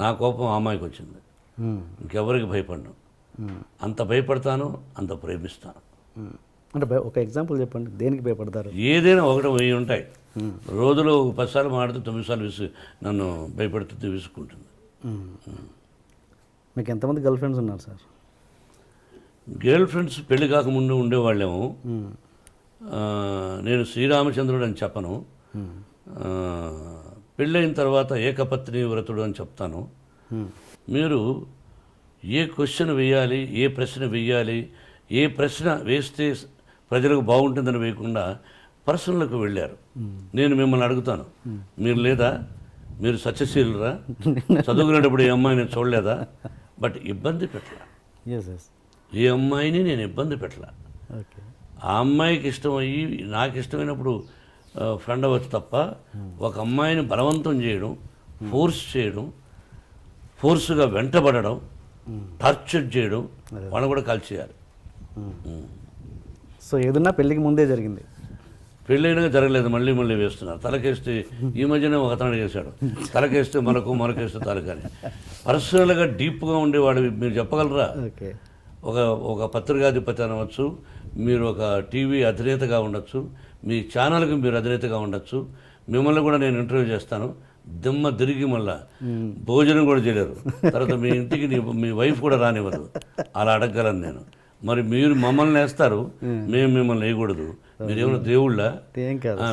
Speaker 2: నా కోపం ఆ అమ్మాయికి వచ్చింది. ఇంకెవరికి భయపడను. అంత భయపడతాను, అంత ప్రేమిస్తాను.
Speaker 1: అంటే ఒక ఎగ్జాంపుల్ చెప్పండి, దేనికి భయపడతారు?
Speaker 2: ఏదైనా ఒకటి 1000 ఉంటాయి. రోజులో 10 సార్లు మాడితే 9 సార్లు నన్ను భయపెడుతుంది, విసుక్కుంటుంది.
Speaker 1: మీకు ఎంతమంది గర్ల్ ఫ్రెండ్స్ ఉన్నారు సార్?
Speaker 2: గర్ల్ ఫ్రెండ్స్ పెళ్లి కాకముందు ఉండేవాళ్ళేమో. నేను శ్రీరామచంద్రుడు అని చెప్పను. పెళ్ళైన తర్వాత ఏకపత్ని వ్రతుడు అని చెప్తాను. మీరు ఏ క్వశ్చన్ వేయాలి, ఏ ప్రశ్న వేయాలి, ఏ ప్రశ్న వేస్తే ప్రజలకు బాగుంటుందని వేయకుండా పర్సనల్కి వెళ్ళారు. నేను మిమ్మల్ని అడుగుతాను, మీరు లేదా? మీరు సత్యశీలురా? చదువుకునేటప్పుడు ఏ అమ్మాయిని చూడలేదా? బట్ ఇబ్బంది పెట్టలా. ఏ అమ్మాయిని నేను ఇబ్బంది పెట్టలా. ఆ అమ్మాయికి ఇష్టమయ్యి నాకు ఇష్టమైనప్పుడు ఫ్రెండ్ అవ్వచ్చు తప్ప ఒక అమ్మాయిని బలవంతం చేయడం, ఫోర్స్ చేయడం, ఫోర్స్గా వెంటబడడం, టార్చర్ చేయడం, వాళ్ళని కూడా కాల్ చేయాలి.
Speaker 1: సో ఏదన్నా పెళ్ళికి ముందే జరిగింది?
Speaker 2: పెళ్ళైనా జరగలేదు, మళ్ళీ మళ్ళీ వేస్తున్నారు. తలకేస్తే ఈ మధ్యనే ఒక అతను చేశాడు, తలకేస్తే మనకేస్తే తలకని. పర్సనల్గా డీప్గా ఉండేవాడు మీరు చెప్పగలరా? ఒక పత్రికాధిపతి అనవచ్చు, మీరు ఒక టీవీ అధినేతగా ఉండొచ్చు, మీ ఛానల్కి మీరు అధినేతగా ఉండొచ్చు. మిమ్మల్ని కూడా నేను ఇంటర్వ్యూ చేస్తాను, దిమ్మ తిరిగి మళ్ళా భోజనం కూడా చేయలేరు. తర్వాత మీ ఇంటికి మీ వైఫ్ కూడా రానివ్వదు. అలా అడగగలను నేను. మరి మీరు మమ్మల్ని వేస్తారు, మేము మిమ్మల్ని వేయకూడదు. మీరేమైనా దేవుళ్ళ?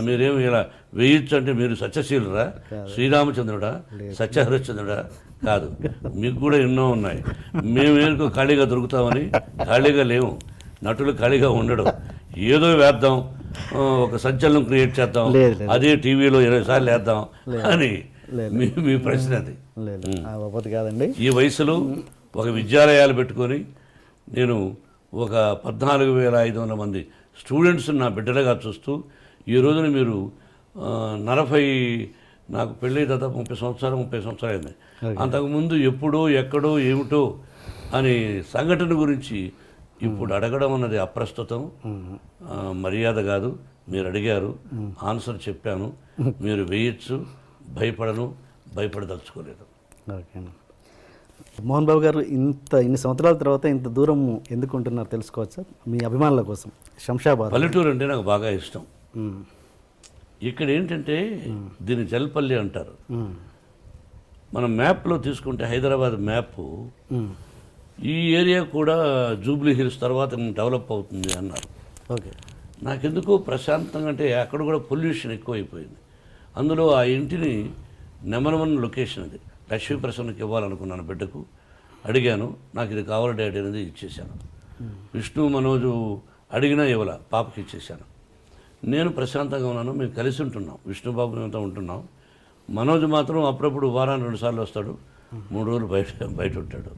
Speaker 2: మీరేమి ఇలా వేయచ్చు అంటే మీరు సత్యశీలురా? శ్రీరామచంద్రుడా? సత్యహరిశ్చంద్రుడా? కాదు. మీకు కూడా ఎన్నో ఉన్నాయి. మేమేందుకు ఖాళీగా దొరుకుతామని? ఖాళీగా లేవు. నటులు ఖాళీగా ఉండడం. ఏదో వేద్దాం, ఒక సంచలనం క్రియేట్ చేద్దాం, అదే టీవీలో 20 సార్లు వేద్దాం అని మీ ప్రశ్న అది.
Speaker 1: కాదండి.
Speaker 2: ఈ వయసులో ఒక విద్యాలయాలు పెట్టుకొని నేను ఒక 14,500 మంది స్టూడెంట్స్ నా బిడ్డలుగా చూస్తూ ఈ రోజున మీరు 40 నాకు పెళ్ళి దాదాపు 30 సంవత్సరాలు అయింది. అంతకుముందు ఎప్పుడో ఎక్కడో ఏమిటో అని సంఘటన గురించి ఇప్పుడు అడగడం అన్నది అప్రస్తుతం, మర్యాద కాదు. మీరు అడిగారు, ఆన్సర్ చెప్పాను. మీరు వేయచ్చు, భయపడదలుచుకోలేదు.
Speaker 1: ఓకే. మోహన్ బాబు గారు ఇన్ని సంవత్సరాల తర్వాత ఇంత దూరం ఎందుకు ఉంటున్నారు తెలుసుకోవచ్చా? మీ అభిమానుల కోసం. శంషాబాద్
Speaker 2: పల్లెటూరు అంటే నాకు బాగా ఇష్టం. ఇక్కడ ఏంటంటే దీన్ని జల్పల్లి అంటారు. మనం మ్యాప్లో తీసుకుంటే హైదరాబాద్ మ్యాప్, ఈ ఏరియా కూడా జూబ్లీ హిల్స్ తర్వాత డెవలప్ అవుతుంది అన్నారు.
Speaker 1: ఓకే.
Speaker 2: నాకెందుకో ప్రశాంతంగా, అంటే అక్కడ కూడా పొల్యూషన్ ఎక్కువైపోయింది. అందులో ఆ ఇంటిని నెంబర్ 1 లొకేషన్ అది. లక్ష్మీప్రసన్నకి ఇవ్వాలనుకున్నాను, బిడ్డకు అడిగాను. నాకు ఇది కావాలి డాడీ అనేది ఇచ్చేశాను. విష్ణు మనోజు అడిగినా ఇవ్వాల, పాపకి ఇచ్చేశాను. నేను ప్రశాంతంగా ఉన్నాను. మేము కలిసి ఉంటున్నాం, విష్ణుబాబు అంతా ఉంటున్నాం. మనోజ్ మాత్రం అప్పుడప్పుడు వారానికి 2 సార్లు వస్తాడు, 3 రోజులు బయట ఉంటాడు.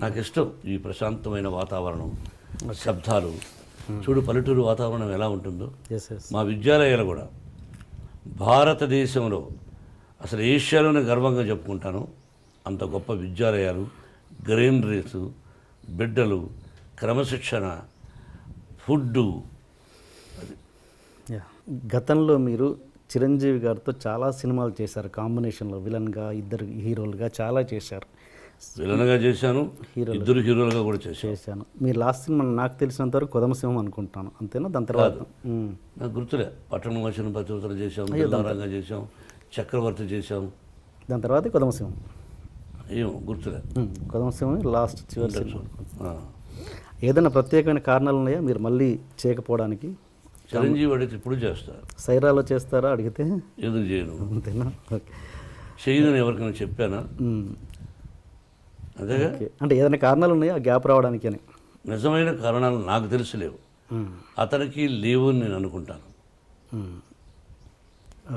Speaker 2: నాకు ఇష్టం ఈ ప్రశాంతమైన వాతావరణం, శబ్దాలు. చూడు పల్లెటూరు వాతావరణం ఎలా ఉంటుందో. మా విద్యాలయాలు కూడా భారతదేశంలో, అసలు ఏషియాలోనే గర్వంగా చెప్పుకుంటాను, అంత గొప్ప విద్యాలయాలు, గ్రీనరీస్, బిడ్డలు, క్రమశిక్షణ, ఫుడ్డు.
Speaker 1: గతంలో మీరు చిరంజీవి గారితో చాలా సినిమాలు చేశారు, కాంబినేషన్లో విలన్గా, 2 హీరోలుగా చాలా చేశారు.
Speaker 2: విలన్గా చేశాను, 2 హీరోలుగా కూడా చేశాను.
Speaker 1: మీ లాస్ట్ సినిమా నాకు తెలిసినంత వరకు కొదమసింహం అనుకుంటాను, అంతేనా? దాని తర్వాత
Speaker 2: నాకు గుర్తులే. పట్టణం వచ్చిన పతివ్రతలు చేసాం, దిల్దారంగా చేసాం, చక్రవర్తి చేసాం.
Speaker 1: దాని తర్వాత కొదమసింహం
Speaker 2: ఏమో గుర్తులే.
Speaker 1: కొదమసింహం లాస్ట్ చివరి సినిమా. ఏదైనా ప్రత్యేకమైన కారణాలు ఉన్నాయా మీరు మళ్ళీ చేయకపోవడానికి?
Speaker 2: చిరంజీవి అడిగితే ఇప్పుడు చేస్తారు.
Speaker 1: సైరాలో చేస్తారా అడిగితే?
Speaker 2: ఎందుకు చేయను?
Speaker 1: అంతేనా? ఓకే.
Speaker 2: చేయదని ఎవరికైనా చెప్పానా? అదేగా.
Speaker 1: అంటే ఏదైనా కారణాలు ఉన్నాయా గ్యాప్ రావడానికి అని?
Speaker 2: నిజమైన కారణాలు నాకు తెలిసి లేవు. అతనికి లేవు అని నేను అనుకుంటాను.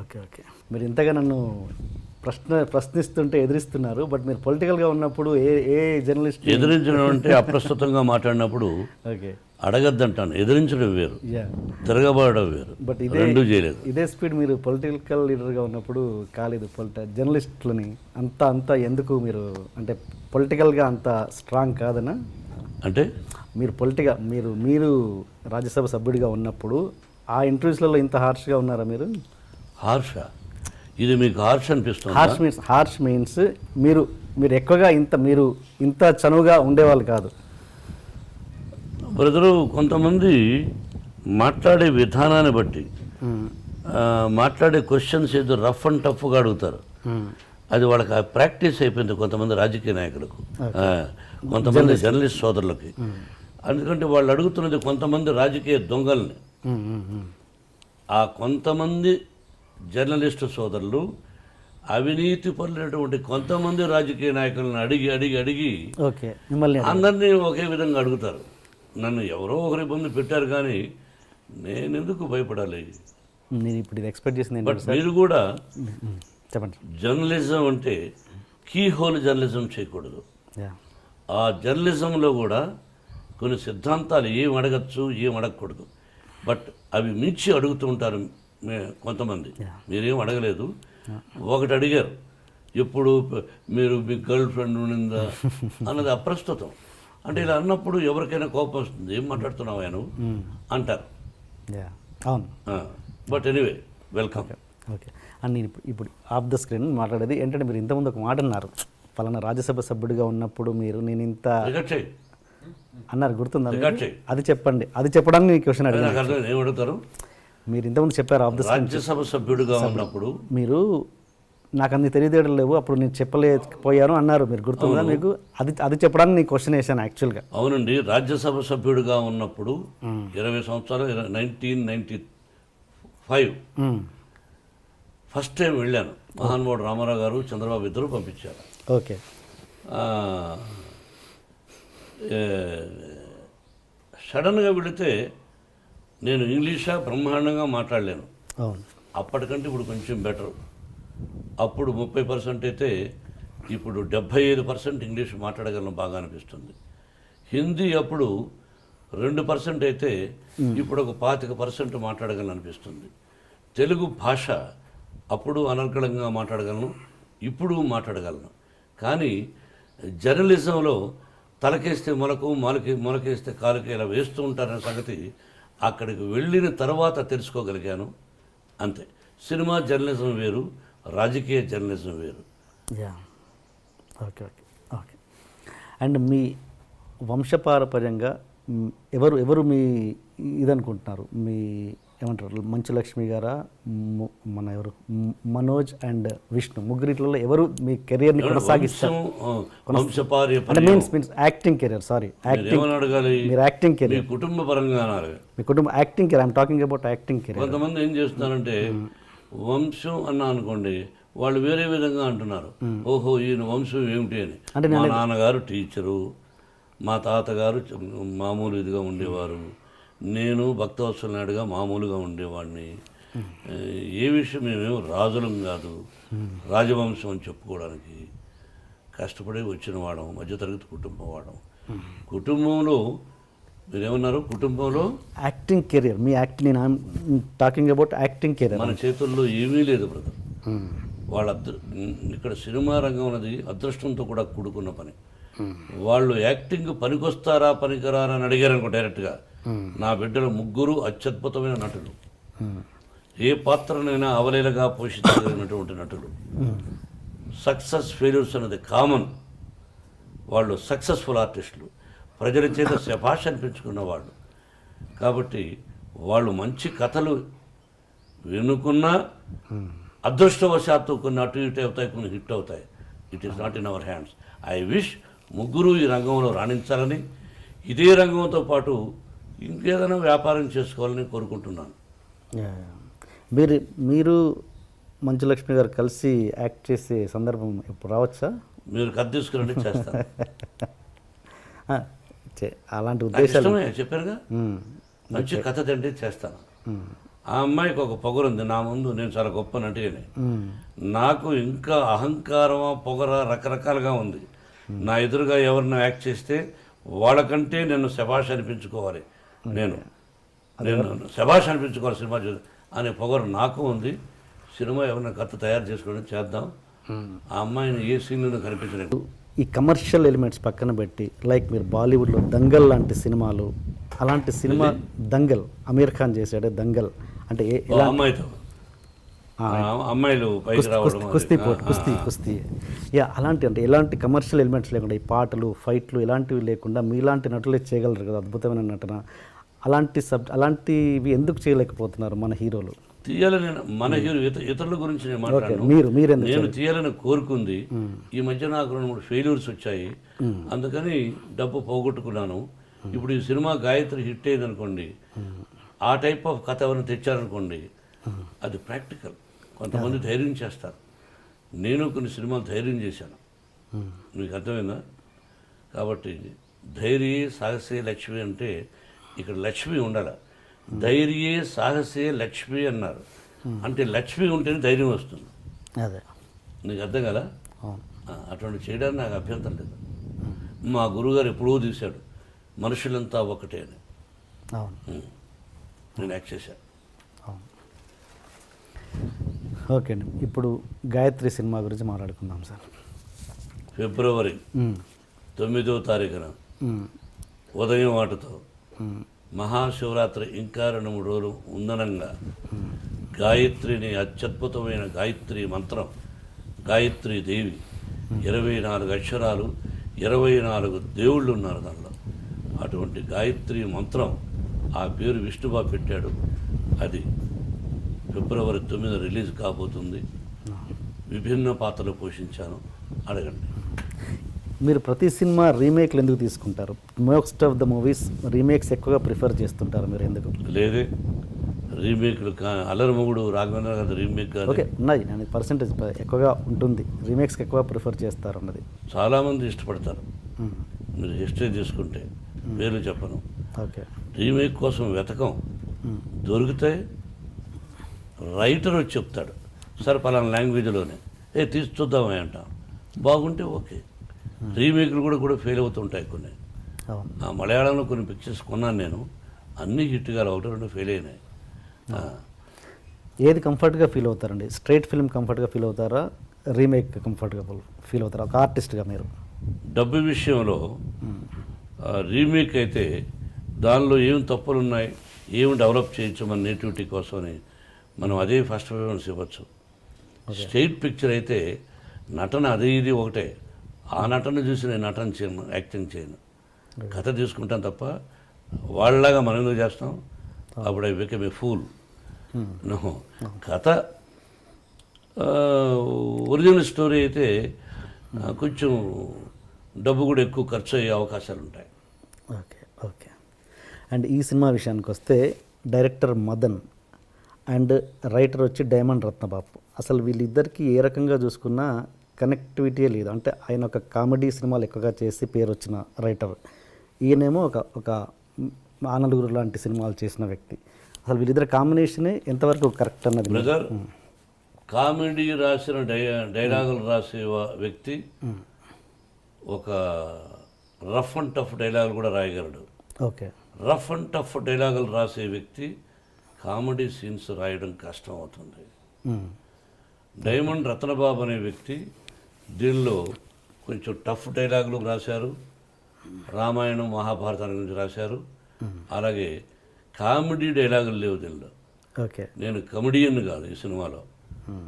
Speaker 1: ఓకే ఓకే, మీరు ఇంతగా నన్ను ప్రశ్నిస్తుంటే ఎదిరిస్తున్నారు. బట్ మీరు పొలిటికల్గా ఉన్నప్పుడు ఏ జర్నలిస్ట్
Speaker 2: ఎదిరించడం అంటే అప్రస్తుతంగా మాట్లాడినప్పుడు
Speaker 1: ఓకే
Speaker 2: అడగద్దంటాను. ఎదిరించడం వేరు,
Speaker 1: యా,
Speaker 2: తిరగబడడం వేరు.
Speaker 1: బట్
Speaker 2: రెండూ చేయలేదు.
Speaker 1: ఇదే స్పీడ్ మీరు పొలిటికల్ లీడర్గా ఉన్నప్పుడు కాలేదు. జర్నలిస్టులని అంత ఎందుకు మీరు అంటే పొలిటికల్గా అంత స్ట్రాంగ్ కాదనా?
Speaker 2: అంటే
Speaker 1: మీరు మీరు రాజ్యసభ సభ్యుడిగా ఉన్నప్పుడు ఆ ఇంటర్వ్యూస్లలో ఇంత హార్ష్గా ఉన్నారా మీరు?
Speaker 2: హార్ష, ఇది మీకు హార్ష్ అనిపిస్తుంది?
Speaker 1: హార్ష్ మీన్స్ మీరు ఎక్కువగా ఇంత చనువుగా ఉండేవాళ్ళు కాదు.
Speaker 2: బ్రదరు, కొంతమంది మాట్లాడే విధానాన్ని బట్టి మాట్లాడే క్వశ్చన్స్ ఏదో రఫ్ అండ్ టఫ్గా అడుగుతారు. అది వాళ్ళకి ప్రాక్టీస్ అయిపోయింది కొంతమంది రాజకీయ నాయకులకు, కొంతమంది జర్నలిస్ట్ సోదరులకి. ఎందుకంటే వాళ్ళు అడుగుతున్నది కొంతమంది రాజకీయ దొంగల్ని. ఆ కొంతమంది జర్నలిస్టు సోదరులు అవినీతి పరులైనటువంటి కొంతమంది రాజకీయ నాయకులను అడిగి
Speaker 1: ఓకే, మిమ్మల్ని
Speaker 2: అందరినీ ఒకే విధంగా అడుగుతారు. నన్ను ఎవరో ఒకరి ఇబ్బంది పెట్టారు, కానీ నేను ఎందుకు భయపడాలి?
Speaker 1: నేను ఇప్పుడు ఇది ఎక్స్పెక్ట్ చేసింది
Speaker 2: బట్ మీరు కూడా
Speaker 1: చెప్పండి.
Speaker 2: జర్నలిజం అంటే కీ హోల్ జర్నలిజం చేయకూడదు. ఆ జర్నలిజంలో కూడా కొన్ని సిద్ధాంతాలు ఏం అడగచ్చు, ఏం అడగకూడదు. బట్ అవి మించి అడుగుతూ ఉంటారు కొంతమంది. మీరేం అడగలేదు, ఒకటి అడిగారు, ఎప్పుడు మీరు మీ గర్ల్ ఫ్రెండ్ ఉండిందా అన్నది అప్రస్తుతం. అంటే ఇలా అన్నప్పుడు ఎవరికైనా కోపం వస్తుంది, ఏం మాట్లాడుతున్నావు ఆయన అంటారు.
Speaker 1: అవును,
Speaker 2: but anyway welcome.
Speaker 1: Okay, and నేను ఇప్పుడు ఆఫ్ ద స్క్రీన్ మాట్లాడేది ఏంటంటే, మీరు ఇంతకుముందు ఒక మాట అన్నారు, పలానా రాజ్యసభ సభ్యుడిగా ఉన్నప్పుడు నేను ఇంత అన్నారు, గుర్తుందా? అది చెప్పండి, అది చెప్పడానికి నేను క్వశ్చన్ అడిగాను.
Speaker 2: ఏమడుగుతారు?
Speaker 1: మీరు ఇంతకుముందు చెప్పారు ఆఫ్ ద స్క్రీన్,
Speaker 2: రాజ్యసభ సభ్యుడిగా ఉన్నప్పుడు
Speaker 1: మీరు నాకు అన్ని తెలియదేయడం లేవు, అప్పుడు నేను చెప్పలేకపోయాను అన్నారు, మీరు గుర్తుందా మీకు? అది చెప్పడానికి నేను క్వశ్చన్ వేసాను యాక్చువల్గా.
Speaker 2: అవునండి, రాజ్యసభ సభ్యుడిగా ఉన్నప్పుడు 20 సంవత్సరాలు 1995 ఫస్ట్ టైం వెళ్ళాను. మహానుభావుడు రామారావు గారు, చంద్రబాబు ఇద్దరు పంపించారు.
Speaker 1: ఓకే,
Speaker 2: సడన్గా వెళితే నేను ఇంగ్లీషా బ్రహ్మాండంగా మాట్లాడలేను.
Speaker 1: అవును,
Speaker 2: అప్పటికంటే ఇప్పుడు కొంచెం బెటర్. అప్పుడు 30% అయితే ఇప్పుడు 75% ఇంగ్లీష్ మాట్లాడగలను, బాగా అనిపిస్తుంది. హిందీ అప్పుడు 2% అయితే ఇప్పుడు ఒక 25% మాట్లాడగలను అనిపిస్తుంది. తెలుగు భాష అప్పుడు అనర్గళంగా మాట్లాడగలను, ఇప్పుడు మాట్లాడగలను. కానీ జర్నలిజంలో తలకేస్తే మొలకేస్తే కాలుకి ఇలా వేస్తూ ఉంటారనే సంగతి అక్కడికి వెళ్ళిన తర్వాత తెలుసుకోగలిగాను, అంతే. సినిమా జర్నలిజం వేరు, రాజకీయ జర్నలిజం వేరు.
Speaker 1: Okay okay okay. అండ్ మీ వంశపారపర్యంగా ఎవరు మీ ఇదనుకుంటున్నారు? మీ ఏమంటారు, మంచు లక్ష్మి గారా, మన ఎవరు, మనోజ్ అండ్ విష్ణు, ముగ్గురిట్లో ఎవరు మీ కెరియర్ని కొనసాగిస్తారు? అంటే మీన్స్ యాక్టింగ్ కెరియర్, సారీ
Speaker 2: అడగాలి,
Speaker 1: మీరు యాక్టింగ్ కెరియర్,
Speaker 2: కుటుంబ పరంగా
Speaker 1: మీ కుటుంబ acting career, I'm talking about acting career.
Speaker 2: కొంతమంది ఏం చేస్తున్నారంటే వంశం అన్నా అనుకోండి, వాళ్ళు వేరే విధంగా అంటున్నారు. ఓహో, ఈయన వంశం ఏమిటి అని. మా నాన్నగారు టీచరు, మా తాతగారు మామూలు ఇదిగా ఉండేవారు, నేను భక్తవత్సల నాయుడుగా మామూలుగా ఉండేవాడిని. ఏ విషయం మేమేమో రాజులం కాదు, రాజవంశం అని చెప్పుకోవడానికి కష్టపడి వచ్చిన వాడం, మధ్యతరగతి కుటుంబం వాడం. కుటుంబంలో మీరేమన్నారు? కుటుంబంలో
Speaker 1: యాక్టింగ్ కెరియర్, మీ యాక్టింగ్, నేను టాకింగ్ అబౌట్ యాక్టింగ్ కెరియర్.
Speaker 2: మన చేతుల్లో ఏమీ లేదు బ్రదర్. వాళ్ళ ఇక్కడ సినిమా రంగం అనేది అదృష్టంతో కూడా కూడుకున్న పని. వాళ్ళు యాక్టింగ్ పనికొస్తారా పనికిరారా అని అడిగారు అనుకో డైరెక్ట్గా. నా బిడ్డలు ముగ్గురు అత్యద్భుతమైన నటులు, ఏ పాత్రనైనా అవలీలగా పోషించగలిగినటువంటి నటులు. సక్సెస్ ఫెయిల్యూర్స్ అనేది కామన్. వాళ్ళు సక్సెస్ఫుల్ ఆర్టిస్టులు, ప్రజల చేత శభాష్ అనిపించుకున్న వాళ్ళు. కాబట్టి వాళ్ళు మంచి కథలు వినుకున్నా అదృష్టవశాత్తు కొన్ని అటు ఇటు అవుతాయి, కొన్ని హిట్ అవుతాయి. It is not in our hands. I wish ముగ్గురు ఈ రంగంలో రాణించాలని, ఇదే రంగంతో పాటు ఇంకేదైనా వ్యాపారం చేసుకోవాలని కోరుకుంటున్నాను.
Speaker 1: మీరు మంచు లక్ష్మి గారు కలిసి యాక్ట్ చేసే సందర్భం ఇప్పుడు రావచ్చా?
Speaker 2: మీరు కథ తీసుకురండి, చేస్తాను.
Speaker 1: అలాంటి ఉద్దేశాలు
Speaker 2: చెప్పారుగా. మంచి కథ తండ్రి చేస్తాను. ఆ అమ్మాయికి ఒక పొగరు ఉంది, నా ముందు నేను చాలా గొప్ప నటిని. నాకు ఇంకా అహంకారమా పొగర రకరకాలుగా ఉంది. నా ఎదురుగా ఎవరినో యాక్ట్ చేస్తే వాళ్ళకంటే నేను శభాష్ అనిపించుకోవాలి, నేను శభాష్ అనిపించుకోవాలి సినిమా చూసి అనే పొగరు నాకు ఉంది. సినిమా ఎవరైనా కథ తయారు చేసుకోవడం చేద్దాం. ఆ అమ్మాయిని ఏ సీన్లో కనిపించలేదు.
Speaker 1: ఈ కమర్షియల్ ఎలిమెంట్స్ పక్కన పెట్టి లైక్ మీరు బాలీవుడ్లో దంగల్ లాంటి సినిమాలు, అలాంటి సినిమా దంగల్ అమీర్ ఖాన్ చేశాడే దంగల్ అంటే
Speaker 2: అమ్మాయితో అమ్మాయిలు పైకి రావడం,
Speaker 1: కుస్తీ యా అలాంటి అంటే ఎలాంటి కమర్షియల్ ఎలిమెంట్స్ లేకుండా ఈ పాటలు ఫైట్లు ఇలాంటివి లేకుండా మీలాంటి నటులే చేయగలరు కదా అద్భుతమైన నటన. అలాంటివి ఎందుకు చేయలేకపోతున్నారు మన హీరోలు?
Speaker 2: తీయాలని మన హీరో ఇతరుల గురించి నేను మాట్లాడను. నేను తీయాలని కోరుకుంది. ఈ మధ్య నాకు 2-3 ఫెయిల్యూర్స్ వచ్చాయి, అందుకని డబ్బు పోగొట్టుకున్నాను. ఇప్పుడు ఈ సినిమా గాయత్రి హిట్ అయింది అనుకోండి, ఆ టైప్ ఆఫ్ కథ ఎవరైనా తెచ్చారనుకోండి, అది ప్రాక్టికల్. కొంతమంది ధైర్యం చేస్తారు. నేను కొన్ని సినిమాలు ధైర్యం చేశాను, మీకు అర్థమైందా? కాబట్టి ధైర్యే సాహసే లక్ష్మి అంటే ఇక్కడ లక్ష్మి ఉండాలి. ధైర్యే సాహసే లక్ష్మి అన్నారు అంటే లక్ష్మి ఉంటేనే ధైర్యం వస్తుంది.
Speaker 1: అదే
Speaker 2: నీకు అర్థం కదా? అటువంటి చేయడానికి నాకు అభ్యంతరం లేదు. మా గురువుగారు ఎప్పుడూ తీశాడు మనుషులంతా ఒకటే అని. నేను యాక్ట్ చేశాను.
Speaker 1: ఓకే అండి, ఇప్పుడు గాయత్రి సినిమా గురించి మాట్లాడుకుందాం సార్.
Speaker 2: ఫిబ్రవరి 9వ తారీఖున ఉదయం ఆటతో మహాశివరాత్రి ఇంకా 2-3 రోజులు ఉందనంగా గాయత్రిని అత్యద్భుతమైన గాయత్రి మంత్రం, గాయత్రి దేవి 24 అక్షరాలు, 24 దేవుళ్ళు ఉన్నారు దానిలో. అటువంటి గాయత్రి మంత్రం ఆ పేరు విష్ణుబాబు పెట్టాడు. అది ఫిబ్రవరి 9 రిలీజ్ కాబోతుంది. విభిన్న పాత్రలు పోషించాను. అడగండి.
Speaker 1: మీరు ప్రతి సినిమా రీమేక్లు ఎందుకు తీసుకుంటారు? Most of the movies remakes ఎక్కువగా ప్రిఫర్ చేస్తుంటారు, మీరు ఎందుకు?
Speaker 2: లేదే రీమేక్లు అల్లరి మొగుడు రాఘవేంద్ర గారి రీమేక్ కాదు.
Speaker 1: ఓకే ఉన్నాయి, నేను పర్సెంటేజ్ ఎక్కువగా ఉంటుంది, రీమేక్స్కి ఎక్కువ ప్రిఫర్ చేస్తారు అన్నది.
Speaker 2: చాలామంది ఇష్టపడతారు. మీరు హిస్టరీ తీసుకుంటే పేర్లు చెప్పను.
Speaker 1: ఓకే,
Speaker 2: రీమేక్ కోసం వెతకం, దొరికితే రైటర్ వచ్చి చెప్తాడు, సరే పలానా లాంగ్వేజ్లోనే తీసి చూద్దామే అంటాం. బాగుంటే ఓకే. రీమేక్లు కూడా ఫెయిల్ అవుతుంటాయి కొన్ని. మలయాళంలో కొన్ని పిక్చర్స్ కొన్నాను నేను, అన్నీ హిట్గా 1-2 ఫెయిల్ అయినాయి.
Speaker 1: ఏది కంఫర్ట్గా ఫీల్ అవుతారండి? స్ట్రైట్ ఫిల్మ్ కంఫర్ట్గా ఫీల్ అవుతారా, రీమేక్ కంఫర్ట్గా ఫీల్ అవుతారా ఒక ఆర్టిస్ట్గా మీరు?
Speaker 2: డబ్బు విషయంలో రీమేక్ అయితే దానిలో ఏం తప్పులు ఉన్నాయి, ఏమి డెవలప్ చేయొచ్చు మన నేటివిటీ కోసమని మనం అదే ఫస్ట్ ప్రిఫరెన్స్ ఇవ్వచ్చు. స్ట్రైట్ పిక్చర్ అయితే నటన అదే ఇది ఒకటే, ఆ నటన చూసి నేను నటన చేయను, యాక్టింగ్ చేయను, కథ తీసుకుంటాను తప్ప వాళ్ళలాగా మనం ఎందుకు చేస్తాం? అప్పుడు I become a fool. No, కథ ఒరిజినల్ స్టోరీ అయితే కొంచెం డబ్బు కూడా ఎక్కువ ఖర్చు అయ్యే అవకాశాలు ఉంటాయి.
Speaker 1: Okay okay. అండ్ ఈ సినిమా విషయానికి వస్తే డైరెక్టర్ మదన్ అండ్ రైటర్ వచ్చి డైమండ్ రత్నబాబు, అసలు వీళ్ళిద్దరికీ ఏ రకంగా చూసుకున్నా కనెక్టివిటీయే లేదు. అంటే ఆయన ఒక కామెడీ సినిమాలు ఎక్కువగా చేసి పేరు వచ్చిన రైటర్, ఈయనేమో ఒక ఆనలుగురు లాంటి సినిమాలు చేసిన వ్యక్తి. అసలు వీళ్ళిద్దరు కాంబినేషనే ఎంతవరకు కరెక్ట్ అన్నది?
Speaker 2: బ్రదర్, కామెడీ రాసిన డైలాగులు రాసే వ్యక్తి ఒక రఫ్ అండ్ టఫ్ డైలాగులు కూడా రాయగలడు.
Speaker 1: ఓకే,
Speaker 2: రఫ్ అండ్ టఫ్ డైలాగులు రాసే వ్యక్తి కామెడీ సీన్స్ రాయడం కష్టం అవుతుంది. డైమండ్ రత్నబాబు అనే వ్యక్తి దీనిలో కొంచెం టఫ్ డైలాగులు రాశారు, రామాయణం మహాభారతాల గురించి రాశారు. అలాగే కామెడీ డైలాగులు లేవు దీనిలో.
Speaker 1: ఓకే,
Speaker 2: నేను కమెడియన్ కాదు ఈ సినిమాలో,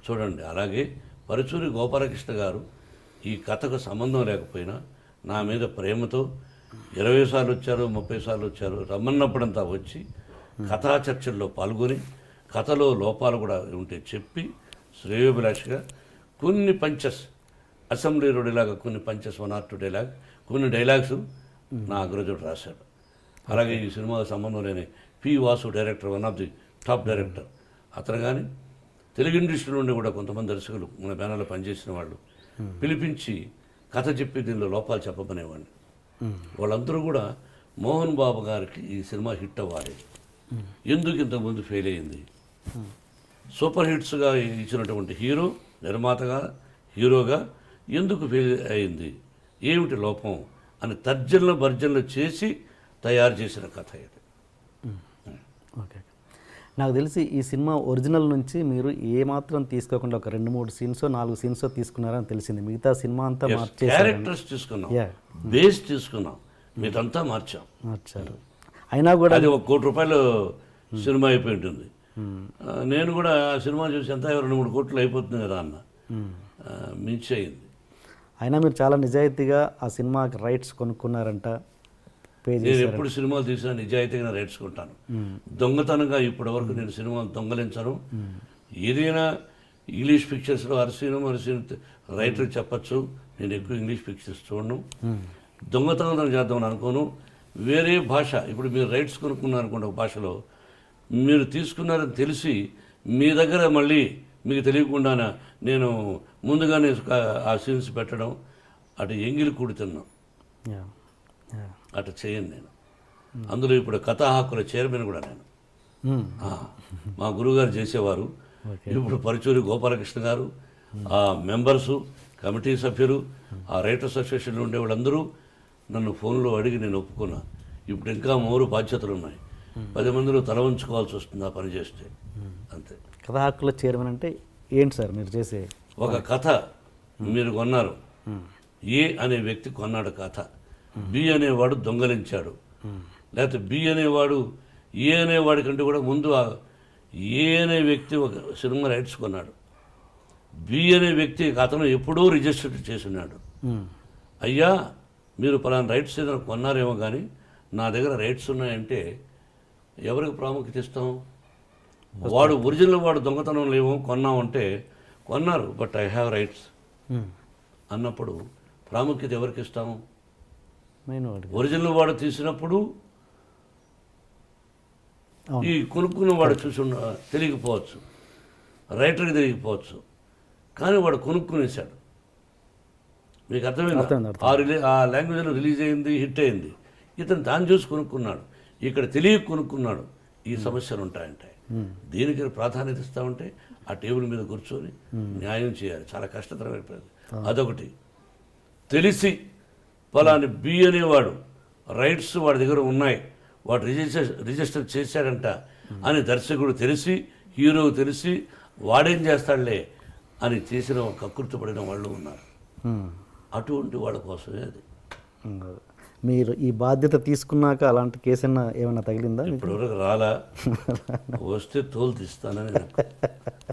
Speaker 2: చూడండి. అలాగే పరుచూరి గోపాలకృష్ణ గారు ఈ కథకు సంబంధం లేకపోయినా నా మీద ప్రేమతో 20 సార్లు వచ్చారు, 30 సార్లు వచ్చారు, రమ్మన్నప్పుడంతా వచ్చి కథా చర్చల్లో పాల్గొని కథలో లోపాలు కూడా ఉంటే చెప్పి శ్రేయోభిలాషిగా కొన్ని పంచెస్, అసెంబ్లీ రోడ్లాగా కొన్ని పంచెస్, 1 or 2 డైలాగ్, కొన్ని డైలాగ్స్ నా అగ్రజుడు రాశాడు. అలాగే ఈ సినిమాకు సంబంధం లేని P Vasu director, 1 of the top director అతను. కానీ తెలుగు ఇండస్ట్రీ నుండి కూడా కొంతమంది దర్శకులు మన బ్యానర్లో పనిచేసిన వాళ్ళు పిలిపించి కథ చెప్పి దీనిలో లోపాలు చెప్పమనేవాడిని. వాళ్ళందరూ కూడా మోహన్ బాబు గారికి ఈ సినిమా హిట్ అవ్వాలి, ఎందుకు ఇంతకుముందు ఫెయిల్ అయింది? సూపర్ హిట్స్గా ఇచ్చినటువంటి హీరో, నిర్మాతగా, హీరోగా ఎందుకు ఫెయిల్ అయింది, ఏమిటి లోపం అని తర్జనలు భర్జనలు చేసి తయారు చేసిన కథ ఇది.
Speaker 1: ఓకే. నాకు తెలిసి ఈ సినిమా ఒరిజినల్ నుంచి మీరు ఏమాత్రం తీసుకోకుండా ఒక 2-3 సీన్సో 4 సీన్సో తీసుకున్నారని తెలిసింది. మిగతా సినిమా అంతా మార్చేసారు.
Speaker 2: క్యారెక్టర్స్ తీసుకున్నాం, బేస్ తీసుకున్నాం, మిగతా
Speaker 1: మార్చారు. అయినా కూడా
Speaker 2: అది 1 కోటి రూపాయలు సినిమా అయిపోయి ఉంటుంది. నేను కూడా ఆ సినిమా చూసి ఎంత 2-3 కోట్లు అయిపోతుంది కదా అన్న, మించి అయింది.
Speaker 1: అయినా మీరు చాలా నిజాయితీగా ఆ సినిమాకి రైట్స్ కొనుక్కున్నారంట, పే
Speaker 2: నేను
Speaker 1: చేశారు.
Speaker 2: ఎప్పుడు సినిమాలు తీసినా నిజాయితీగా రేట్సుకుంటాను. దొంగతనంగా ఇప్పటి వరకు నేను సినిమాలు దొంగలించను. ఏదైనా ఇంగ్లీష్ పిక్చర్స్లో అరసీను రైటర్ చెప్పచ్చు, నేను ఎక్కువ ఇంగ్లీష్ పిక్చర్స్ చూడను. దొంగతనం చేద్దామని అనుకోను. వేరే భాష, ఇప్పుడు మీరు రైట్స్ కొనుక్కున్నారు అనుకోండి, ఒక భాషలో మీరు తీసుకున్నారని తెలిసి మీ దగ్గర మళ్ళీ మీకు తెలియకుండా నేను ముందుగానే ఆ సీన్స్ పెట్టడం, అటు ఎంగిలి కూడుతున్నాం,
Speaker 1: Yeah. Yeah.
Speaker 2: అటు చేయను నేను. అందులో ఇప్పుడు కథా హక్కుల చైర్మన్ కూడా నేను. మా గురువుగారు చేసేవారు. ఇప్పుడు పరుచూరి గోపాలకృష్ణ గారు, ఆ మెంబర్సు, కమిటీ సభ్యులు, ఆ రైటర్స్ అసోసియేషన్లో ఉండే వాళ్ళందరూ నన్ను ఫోన్లో అడిగి నేను ఒప్పుకున్నా. ఇప్పుడు ఇంకా 3 బాధ్యతలు ఉన్నాయి. 10 మందిలో తల ఉంచుకోవాల్సి వస్తుంది ఆ పని చేస్తే, అంతే.
Speaker 1: కథా హక్కుల చైర్మన్ అంటే ఏంటి సార్ మీరు చేసే?
Speaker 2: ఒక కథ మీరు కొన్నారు, ఏ అనే వ్యక్తి కొన్నాడు కథ, బి అనేవాడు దొంగలించాడు, లేకపోతే బి అనేవాడు ఏ అనేవాడి కంటే కూడా ముందు ఏ అనే వ్యక్తి ఒక సినిమా రైట్స్ కొన్నాడు, బి అనే వ్యక్తి అతను ఎప్పుడూ రిజిస్టర్ చేసి ఉన్నాడు. అయ్యా మీరు పలానా రైట్స్ ఏదైనా కొన్నారేమో కానీ నా దగ్గర రైట్స్ ఉన్నాయంటే ఎవరికి ప్రాముఖ్యత ఇస్తాం? వాడు ఒరిజినల్ వాడు దొంగతనం లేవు కొన్నామంటే కొన్నారు, బట్ ఐ హ్యావ్ రైట్స్ అన్నప్పుడు ప్రాముఖ్యత ఎవరికి ఇస్తాము? ఒరిజినల్ వాడు తీసినప్పుడు ఈ కొనుక్కున్న వాడు చూసి తెలియకపోవచ్చు, రైటర్కి తెలియకపోవచ్చు, కానీ వాడు కొనుక్కునేశాడు. మీకు అర్థమైంది? ఆ లాంగ్వేజ్లో రిలీజ్ అయింది, హిట్ అయింది, ఇతను దాన్ని చూసి కొనుక్కున్నాడు, ఇక్కడ తెలియక కొనుక్కున్నాడు. ఈ సమస్యలు ఉంటాయంటే దీనికి ప్రాధాన్యత ఇస్తామంటే ఆ టేబుల్ మీద కూర్చొని న్యాయం చేయాలి. చాలా కష్టతరమైపోయింది. అదొకటి. తెలిసి పలాని బి అనేవాడు రైట్స్ వాడి దగ్గర ఉన్నాయి, వాడు రిజిస్టర్ చేశాడంట అని దర్శకుడు తెలిసి, హీరో తెలిసి వాడేం చేస్తాడులే అని చేసిన కకృతి పడిన వాళ్ళు ఉన్నారు. అటువంటి వాళ్ళ కోసమే అది.
Speaker 1: మీరు ఈ బాధ్యత తీసుకున్నాక అలాంటి కేసు ఏమైనా తగిలిందా?
Speaker 2: ఇప్పటివరకు రాలా, వస్తే తోలు తీస్తానని నాకు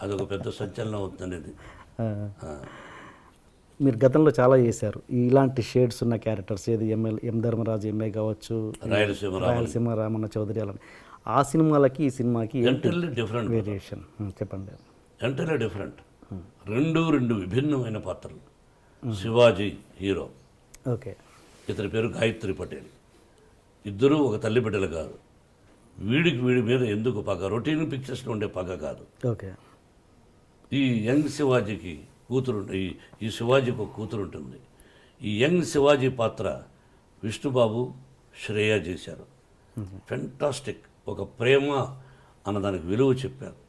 Speaker 2: అదొక పెద్ద సంచలనం అవుతుందనేది.
Speaker 1: మీరు గతంలో చాలా చేశారు ఇలాంటి షేడ్స్ ఉన్న క్యారెక్టర్స్, ఏది ఎం ధర్మరాజు ఎంఏ కావచ్చు, రాయలసీమ రామన్న చౌదరి, అలా. ఆ సినిమాలకి ఈ సినిమాకి
Speaker 2: ఎంటర్లీ డిఫరెంట్
Speaker 1: వేరియేషన్ చెప్పండి.
Speaker 2: Entirely different. రెండు విభిన్నమైన పాత్రలు. శివాజీ హీరో,
Speaker 1: ఓకే,
Speaker 2: ఇతని పేరు గాయత్రి పటేల్. ఇద్దరూ ఒక తల్లి బిడ్డలు కాదు. వీడి మీద ఎందుకు పగ? రొటీన్ పిక్చర్స్లో ఉండే పగ కాదు.
Speaker 1: ఓకే.
Speaker 2: ఈ యంగ్ శివాజీకి కూతురు, ఈ శివాజీకి ఒక కూతురు ఉంటుంది. ఈ యంగ్ శివాజీ పాత్ర విష్ణుబాబు, శ్రేయ చేశారు. ఫెంటాస్టిక్. ఒక ప్రేమ అన్నదానికి విలువ చెప్పారు.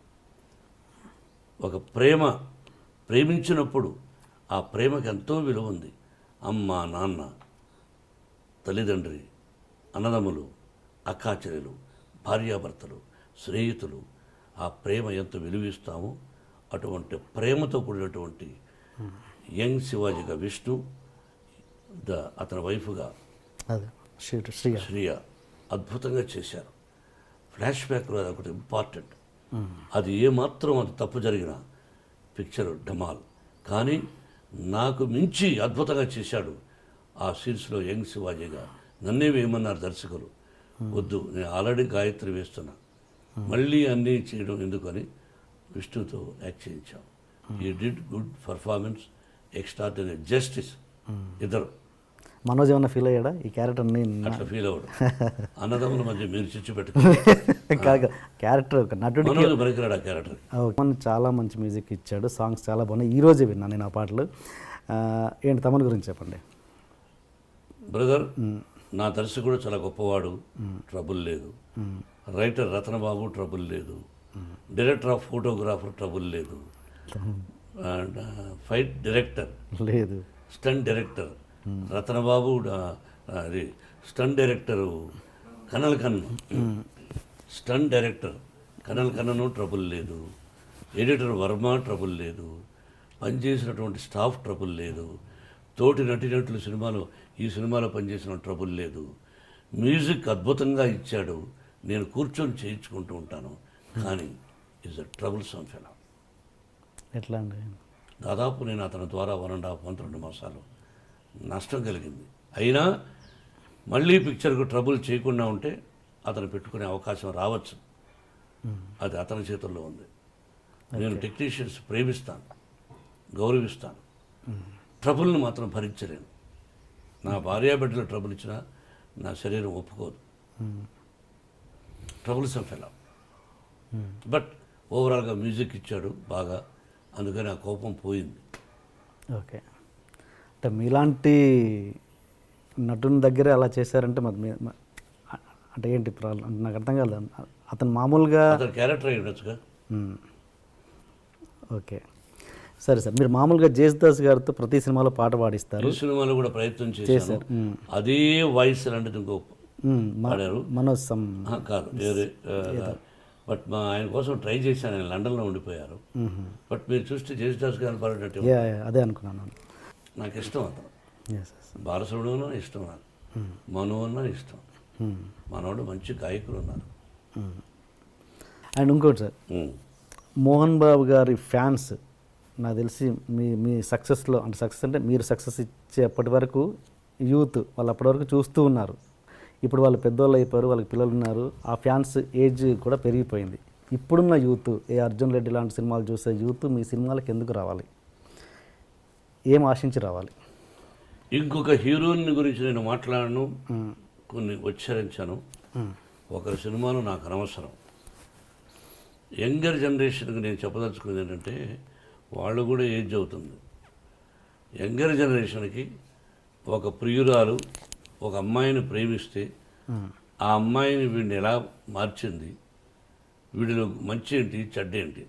Speaker 2: ఒక ప్రేమించినప్పుడు ఆ ప్రేమకి ఎంతో విలువ ఉంది. అమ్మ, నాన్న, తల్లిదండ్రి, అన్నదమ్ములు, అక్కాచెల్లెలు, భార్యాభర్తలు, స్నేహితులు, ఆ ప్రేమ ఎంత విలువిస్తామో అటువంటి ప్రేమతో కూడినటువంటి యంగ్ శివాజీగా విష్ణు, అతని వైఫ్గా శ్రీయ అద్భుతంగా చేశారు. ఫ్లాష్ బ్యాక్లో అది ఒకటి ఇంపార్టెంట్. అది ఏమాత్రం అది తప్పు జరిగిన పిక్చర్ డమాల్. కానీ నాకు మించి అద్భుతంగా చేశాడు ఆ సీన్స్లో యంగ్ శివాజీగా. నన్నే వేయమన్నారు దర్శకులు. వద్దు, నేను ఆల్రెడీ గాయత్రి వేస్తున్నా, మళ్ళీ అన్నీ చేయడం ఎందుకని విష్ణుతో యాక్ట్ చేయించాం. ఈ did good performance, extraordinary justice. ఇద్దరు.
Speaker 1: మనోజ్ ఏమన్నా ఫీల్ అయ్యాడా ఈ క్యారెక్టర్ని?
Speaker 2: అట్లా ఫీల్ అవ్వడు. అన్నదమ్ముల మధ్య మీరు చిచ్చు పెట్టుకోండి.
Speaker 1: క్యారెక్టర్ ఒక నటుడు
Speaker 2: పనికిరాడు ఆ క్యారెక్టర్.
Speaker 1: చాలా మంచి మ్యూజిక్ ఇచ్చాడు, సాంగ్స్ చాలా బాగున్నాయి. ఈరోజే విన్నా నేను ఆ పాటలు. ఏంటి తమన్ గురించి చెప్పండి
Speaker 2: బ్రదర్. నా దర్శకుడు చాలా గొప్పవాడు, ట్రబుల్ లేదు. రైటర్ రతనబాబు, ట్రబుల్ లేదు. డైరెక్టర్ ఆఫ్ ఫోటోగ్రాఫర్, ట్రబుల్ లేదు. అండ్ ఫైట్ డైరెక్టర్
Speaker 1: లేదు.
Speaker 2: స్టంట్ డైరెక్టర్ రతనబాబు, అది స్టంట్ డైరెక్టరు కనల్ కన్ను, స్టంట్ డైరెక్టర్ కనల్ కన్నను, ట్రబుల్ లేదు. ఎడిటర్ వర్మ, ట్రబుల్ లేదు. పనిచేసినటువంటి స్టాఫ్, ట్రబుల్ లేదు. తోటి నటినట్లు ఈ సినిమాలో పనిచేసిన ట్రబుల్ లేదు. మ్యూజిక్ అద్భుతంగా ఇచ్చాడు, నేను కూర్చొని చేయించుకుంటూ ఉంటాను. కానీ is a trouble some fellow.
Speaker 1: ఎట్లా అండి?
Speaker 2: దాదాపు నేను అతని ద్వారా 1.5 2 మాసాలు నష్టం కలిగింది. అయినా మళ్ళీ పిక్చర్కు ట్రబుల్ చేయకుండా ఉంటే అతను పెట్టుకునే అవకాశం రావచ్చు. అది అతని చేతుల్లో ఉంది. నేను టెక్నీషియన్స్ ప్రేమిస్తాను, గౌరవిస్తాను. ట్రబుల్ని మాత్రం భరించలేను. నా భార్యాబిడ్డలు ట్రబుల్ ఇచ్చినా నా శరీరం ఒప్పుకోదు. Trouble some fellow. బట్ ఓవరాల్గా మ్యూజిక్ ఇచ్చాడు బాగా, అందుకని ఆ కోపం పోయింది.
Speaker 1: ఓకే. అంటే మీలాంటి నటుని దగ్గరే అలా చేశారంటే అంటే ఏంటి ప్రాబ్లం అంటే నాకు అర్థం కాలేదు. అతను మామూలుగా
Speaker 2: అతను క్యారెక్టర్ అయి ఉండొచ్చుగా.
Speaker 1: ఓకే, సరే సార్. మీరు మామూలుగా జేసుదాస్ గారితో ప్రతి సినిమాలో పాట పాడిస్తారు.
Speaker 2: ఈ సినిమాలో కూడా ప్రయత్నం చేశారు. అదే వాయిస్ లాంటిది ఇంకో పాడారు.
Speaker 1: మనోజ్
Speaker 2: కాదు, వేరే. బట్ ఆయన కోసం ట్రై చేశాను. ఆయన లండన్లో ఉండిపోయారు. బట్ మీరు చూస్తే జేసుదాస్ గారిని పాడినట్టు
Speaker 1: అదే అనుకున్నాను.
Speaker 2: నాకు ఇష్టం అతను. బాలసుబ్రహ్మణ్యం అన్నా ఇష్టం, నాకు మను అన్నా ఇష్టం. మనోడు మంచి గాయకులు ఉన్నారు.
Speaker 1: అండ్ ఇంకోటి సార్, మోహన్ బాబు గారి ఫ్యాన్స్ నాకు తెలిసి మీ సక్సెస్లో అంటే సక్సెస్ అంటే మీరు సక్సెస్ ఇచ్చేప్పటి వరకు యూత్ వాళ్ళు అప్పటి వరకు చూస్తూ ఉన్నారు. ఇప్పుడు వాళ్ళు పెద్దవాళ్ళు అయిపోయారు, వాళ్ళకి పిల్లలు ఉన్నారు. ఆ ఫ్యాన్స్ ఏజ్ కూడా పెరిగిపోయింది. ఇప్పుడున్న యూత్, అర్జున్ రెడ్డి లాంటి సినిమాలు చూసే యూత్ మీ సినిమాలకు ఎందుకు రావాలి? ఏం ఆశించి రావాలి?
Speaker 2: ఇంకొక హీరోయిన్ గురించి నేను మాట్లాడను, కొన్ని ఉచ్చరించాను. ఒకరి సినిమాలు నాకు అనవసరం. యంగర్ జనరేషన్కి నేను చెప్పదలుచుకుంది ఏంటంటే, వాళ్ళు కూడా ఏజ్ అవుతుంది. యంగర్ జనరేషన్కి ఒక ప్రియురాలు ఒక అమ్మాయిని ప్రేమిస్తే ఆ అమ్మాయిని వీడిని ఎలా మార్చింది, వీడిలో మంచి ఏంటి చెడ్డేంటి.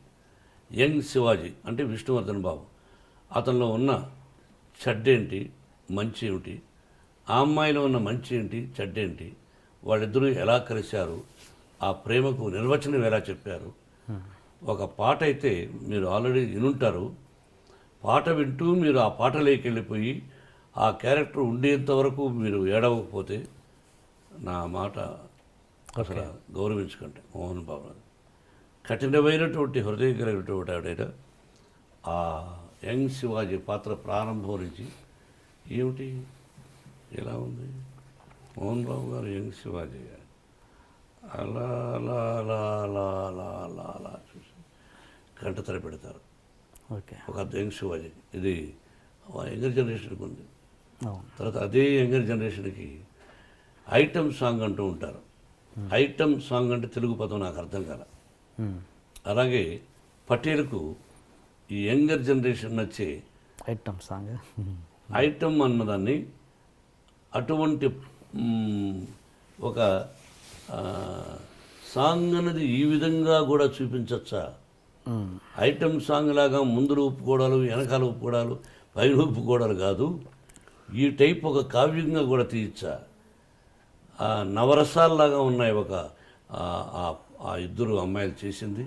Speaker 2: యంగ్ శివాజీ అంటే విష్ణువర్ధన్ బాబు, అతనిలో ఉన్న చెడ్డేంటి మంచి ఏమిటి, ఆ అమ్మాయిలో ఉన్న మంచి ఏంటి చెడ్డేంటి, వాళ్ళిద్దరూ ఎలా కలిశారు, ఆ ప్రేమకు నిర్వచనం ఎలా చెప్పారు. ఒక పాట అయితే మీరు ఆల్రెడీ వినుంటారు. పాట వింటూ మీరు ఆ పాటలోకి వెళ్ళిపోయి ఆ క్యారెక్టర్ ఉండేంత వరకు మీరు ఏడవకపోతే నా మాట అసలు గౌరవించుకుంటే. మోహన్ బాబు కఠినమైనటువంటి హృదయం కలిగినటువంటి ఆవిడ. ఆ యంగ్ శివాజీ పాత్ర ప్రారంభం నుంచి ఏమిటి ఎలా ఉంది మోహన్ బాబు గారు యంగ్ శివాజీ గారు అలా అలా అలా అలా అలా అలా అలా చూసి కంటతర పెడతారు.
Speaker 1: ఓకే,
Speaker 2: ఒక యంగ్ శివాజీ. ఇది యంగర్ జనరేషన్కి ఉంది. తర్వాత అదే యంగర్ జనరేషన్కి ఐటమ్ సాంగ్ అంటూ ఉంటారు. ఐటమ్ సాంగ్ అంటే తెలుగు పదం నాకు అర్థం కాల. అలాగే పటేల్కు ఈ యంగర్ జనరేషన్ నచ్చే
Speaker 1: ఐటమ్ సాంగ్,
Speaker 2: ఐటమ్ అన్నదాన్ని అటువంటి ఒక సాంగ్ అన్నది ఈ విధంగా కూడా చూపించచ్చా. ఐటమ్ సాంగ్ లాగా ముందు ఒప్పుకోవడాలు, వెనకాల ఒప్పుకోవడాలు, పైన ఒప్పుకోవడాలు కాదు. ఈ టైప్ ఒక కావ్యంగా కూడా తీయచ్చా. నవరసాల్లాగా ఉన్నాయి ఒక ఆ ఇద్దరు అమ్మాయిలు చేసింది.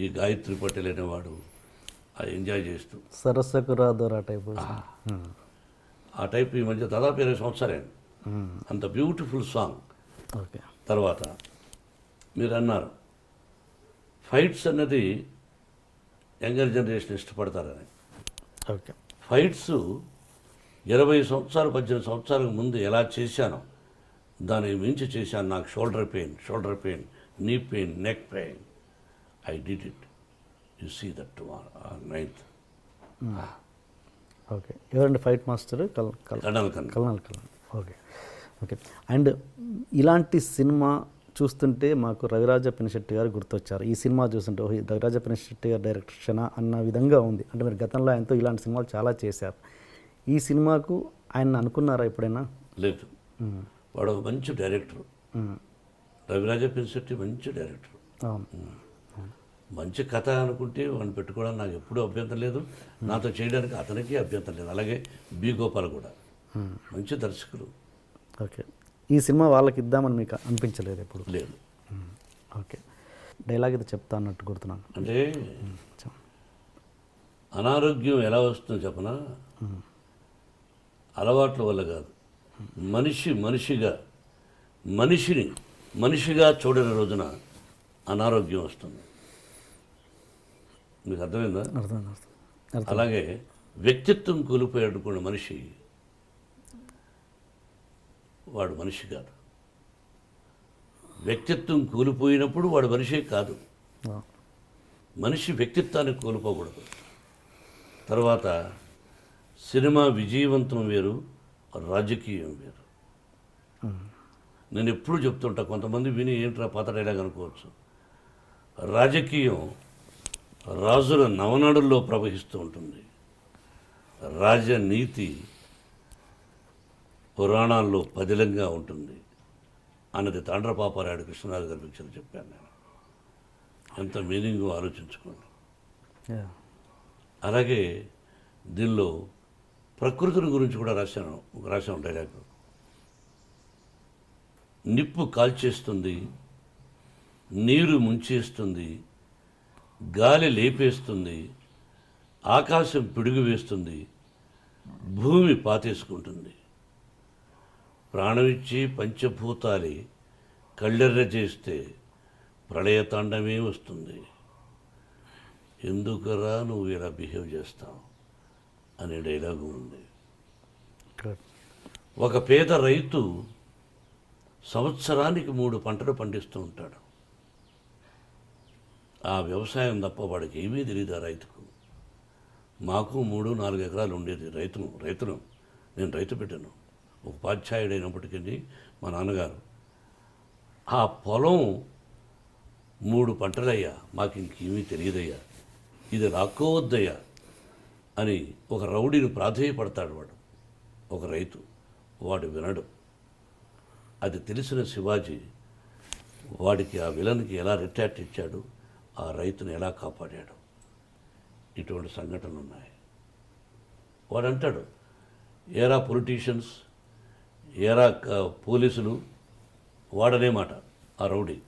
Speaker 2: ఈ గాయత్రి పటేల్ అనేవాడు ఎంజాయ్ చేస్తూ
Speaker 1: సరస్సుకు రాదోరా టైప్.
Speaker 2: ఆ టైప్ ఈ మధ్య దాదాపు 20 సంవత్సరాలు అంత బ్యూటిఫుల్ సాంగ్.
Speaker 1: ఓకే.
Speaker 2: తర్వాత మీరు అన్నారు ఫైట్స్ అన్నది యంగర్ జనరేషన్ ఇష్టపడతారని.
Speaker 1: ఓకే.
Speaker 2: ఫైట్స్ 20 సంవత్సరాలు 18 సంవత్సరాలకు ముందు ఎలా చేశానో దానికి మించి చేశాను. నాకు shoulder pain, knee pain, neck pain. I did it. You see that tomorrow 9th.
Speaker 1: Okay. ఎవరండి fight master?
Speaker 2: Colonel.
Speaker 1: Okay. Okay. And ఇలాంటి సినిమా చూస్తుంటే మాకు రవిరాజ పినిశెట్టి గారు గుర్తొచ్చారు. ఈ సినిమా చూస్తుంటే రవిరాజ పినిశెట్టి గారు డైరెక్షన్ అన్న విధంగా ఉంది. అంటే మీరు గతంలో ఆయనతో ఇలాంటి సినిమాలు చాలా చేశారు. ఈ సినిమాకు ఆయన అనుకున్నారా ఎప్పుడైనా?
Speaker 2: లేదు. వాడు ఒక మంచి డైరెక్టర్. రవిరాజ పినిశెట్టి మంచి డైరెక్టర్.
Speaker 1: అవును.
Speaker 2: మంచి కథ అనుకుంటే వాడిని పెట్టుకోవడానికి నాకు ఎప్పుడూ అభ్యంతరం లేదు, నాతో చేయడానికి అతనికి అభ్యంతరం లేదు. అలాగే బి గోపాల్ కూడా మంచి దర్శకులు.
Speaker 1: ఓకే. ఈ సినిమా వాళ్ళకి ఇద్దామని మీకు అనిపించలేదు ఎప్పుడు?
Speaker 2: లేదు.
Speaker 1: ఓకే. డైలాగ్ ఇది చెప్తా అన్నట్టు గుర్తున్నాను.
Speaker 2: అంటే అనారోగ్యం ఎలా వస్తుందో చెప్పనా, అలవాట్ల వల్ల కాదు. మనిషిగా చూడని రోజున అనారోగ్యం వస్తుంది. మీకు అర్థమైందా?
Speaker 1: అర్థం.
Speaker 2: అలాగే వ్యక్తిత్వం కోల్పోయాడుకున్న మనిషి వాడు మనిషి కాదు. వ్యక్తిత్వం కోల్పోయినప్పుడు వాడు మనిషే కాదు. మనిషి వ్యక్తిత్వాన్ని కోల్పోకూడదు. తర్వాత సినిమా విజయవంతం వేరు, రాజకీయం వేరు. నేను ఎప్పుడూ చెప్తుంటా, కొంతమంది విని ఏంట్రా పాత డైలాగ్ అనుకోవచ్చు. రాజకీయం రాజుల నవనాడుల్లో ప్రవహిస్తూ ఉంటుంది, రాజనీతి పురాణాల్లో పదిలంగా ఉంటుంది అన్నది తాండ్రపాపారాయుడు కృష్ణరాజు గారి పిక్చర్ చెప్పాను నేను. ఎంత మీనింగ్ ఆలోచించుకోండి. అలాగే దీనిలో ప్రకృతిని గురించి కూడా రాశాను డైలాగ్. నిప్పు కాల్చేస్తుంది, నీరు ముంచేస్తుంది, గాలి లేపేస్తుంది, ఆకాశం పిడుగు వేస్తుంది, భూమి పాతేసుకుంటుంది. ప్రాణమిచ్చి పంచభూతాలి కళ్ళెర్ర చేస్తే ప్రళయతాండమే వస్తుంది. ఎందుకురా నువ్వు ఇలా బిహేవ్ చేస్తావు అనే డైలాగు ఉంది. ఒక పేద రైతు సంవత్సరానికి 3 పంటలు పండిస్తూ ఉంటాడు. ఆ వ్యవసాయం తప్ప వాడికి ఏమీ తెలియదు ఆ రైతుకు. మాకు 3-4 ఎకరాలు ఉండేది. రైతును నేను రైతు పెట్టాను. ఒక ఉపాధ్యాయుడైనప్పటికీ మా నాన్నగారు ఆ పొలం 3 పంటలయ్యా, మాకు ఇంకేమీ తెలియదయ్యా, ఇది రాకోవద్దయ్యా అని ఒక రౌడీని ప్రాధేయపడతాడు వాడు. ఒక రైతు వాడు వినడు. అది తెలిసిన శివాజీ వాడికి, ఆ విలన్కి ఎలా రిటార్ట్ ఇచ్చాడు, ఆ రైతుని ఎలా కాపాడాడు. ఇటువంటి సంఘటనలు ఉన్నాయి. వాడు అంటాడు, ఏరా పొలిటీషియన్స్, ఏరా పోలీసులు, వాడనే మాట ఆ రౌడీ,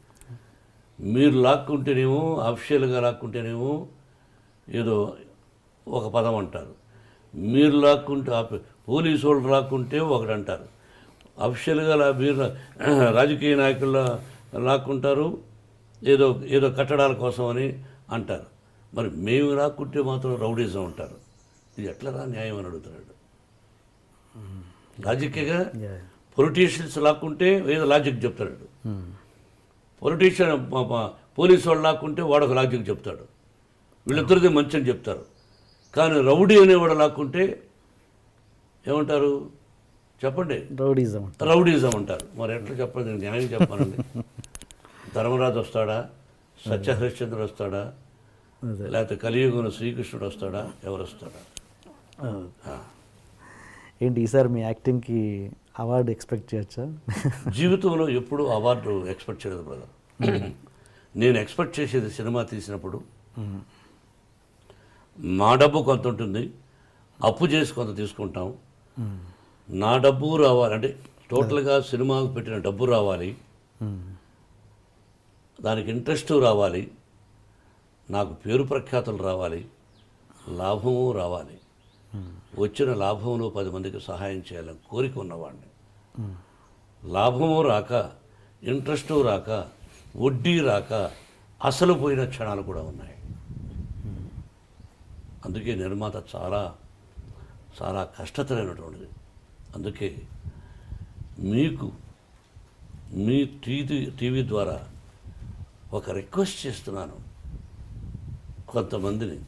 Speaker 2: మీరు లాక్కుంటేనేమో, అఫిషియల్గా లాక్కుంటేనేమో ఏదో ఒక పదం అంటారు, మీరు లాక్కుంటే పోలీసు వాళ్ళు లాక్కుంటే ఒకటి అంటారు, అఫిషియల్గా మీరు రాజకీయ నాయకుల్లో లాక్కుంటారు ఏదో ఏదో కట్టడాల కోసం అని అంటారు. మరి మేము లాక్కుంటే మాత్రం రౌడీజం అంటారు. ఇది ఎట్లా న్యాయం అని అడుగుతున్నాడు. లాజిక్గా పొలిటీషియన్స్ లాక్కుంటే ఏదో లాజిక్ చెప్తాడు, పొలిటీషియన్ పోలీసు వాళ్ళు లాక్కుంటే వాడొక లాజిక్ చెప్తాడు, వీళ్ళిద్దరిది మంచి అని చెప్తారు. కానీ రౌడీ అనేవాడు లాక్కుంటే ఏమంటారు చెప్పండి? రౌడీజం అంటారు. మరి ఎట్లా చెప్పండి, న్యాయం చెప్పాలండి. ధర్మరాజు వస్తాడా, సత్యహరిశ్చంద్రుడు వస్తాడా, లేకపోతే కలియుగంలో శ్రీకృష్ణుడు వస్తాడా, ఎవరు వస్తాడా?
Speaker 1: ఏంటి ఈసారి మీ యాక్టింగ్కి అవార్డు ఎక్స్పెక్ట్ చేయొచ్చా?
Speaker 2: జీవితంలో ఎప్పుడు అవార్డు ఎక్స్పెక్ట్ చేయలేదు బ్రదర్. నేను ఎక్స్పెక్ట్ చేసేది సినిమా తీసినప్పుడు మా డబ్బు కొంత ఉంటుంది, అప్పు చేసి కొంత తీసుకుంటాం. నా డబ్బు రావాలి అంటే టోటల్గా సినిమాకు పెట్టిన డబ్బు రావాలి, దానికి ఇంట్రెస్ట్ రావాలి, నాకు పేరు ప్రఖ్యాతులు రావాలి, లాభము రావాలి. వచ్చిన లాభంలో 10 మందికి సహాయం చేయాలని కోరిక ఉన్నవాడిని. లాభము రాక, ఇంట్రెస్టు రాక, వడ్డీ రాక అసలు పోయిన క్షణాలు కూడా ఉన్నాయి. అందుకే నిర్మాత చాలా చాలా కష్టతరమైనటువంటిది. అందుకే మీకు మీ టీవీ ద్వారా ఒక రిక్వెస్ట్ చేస్తున్నాను. కొంతమందిని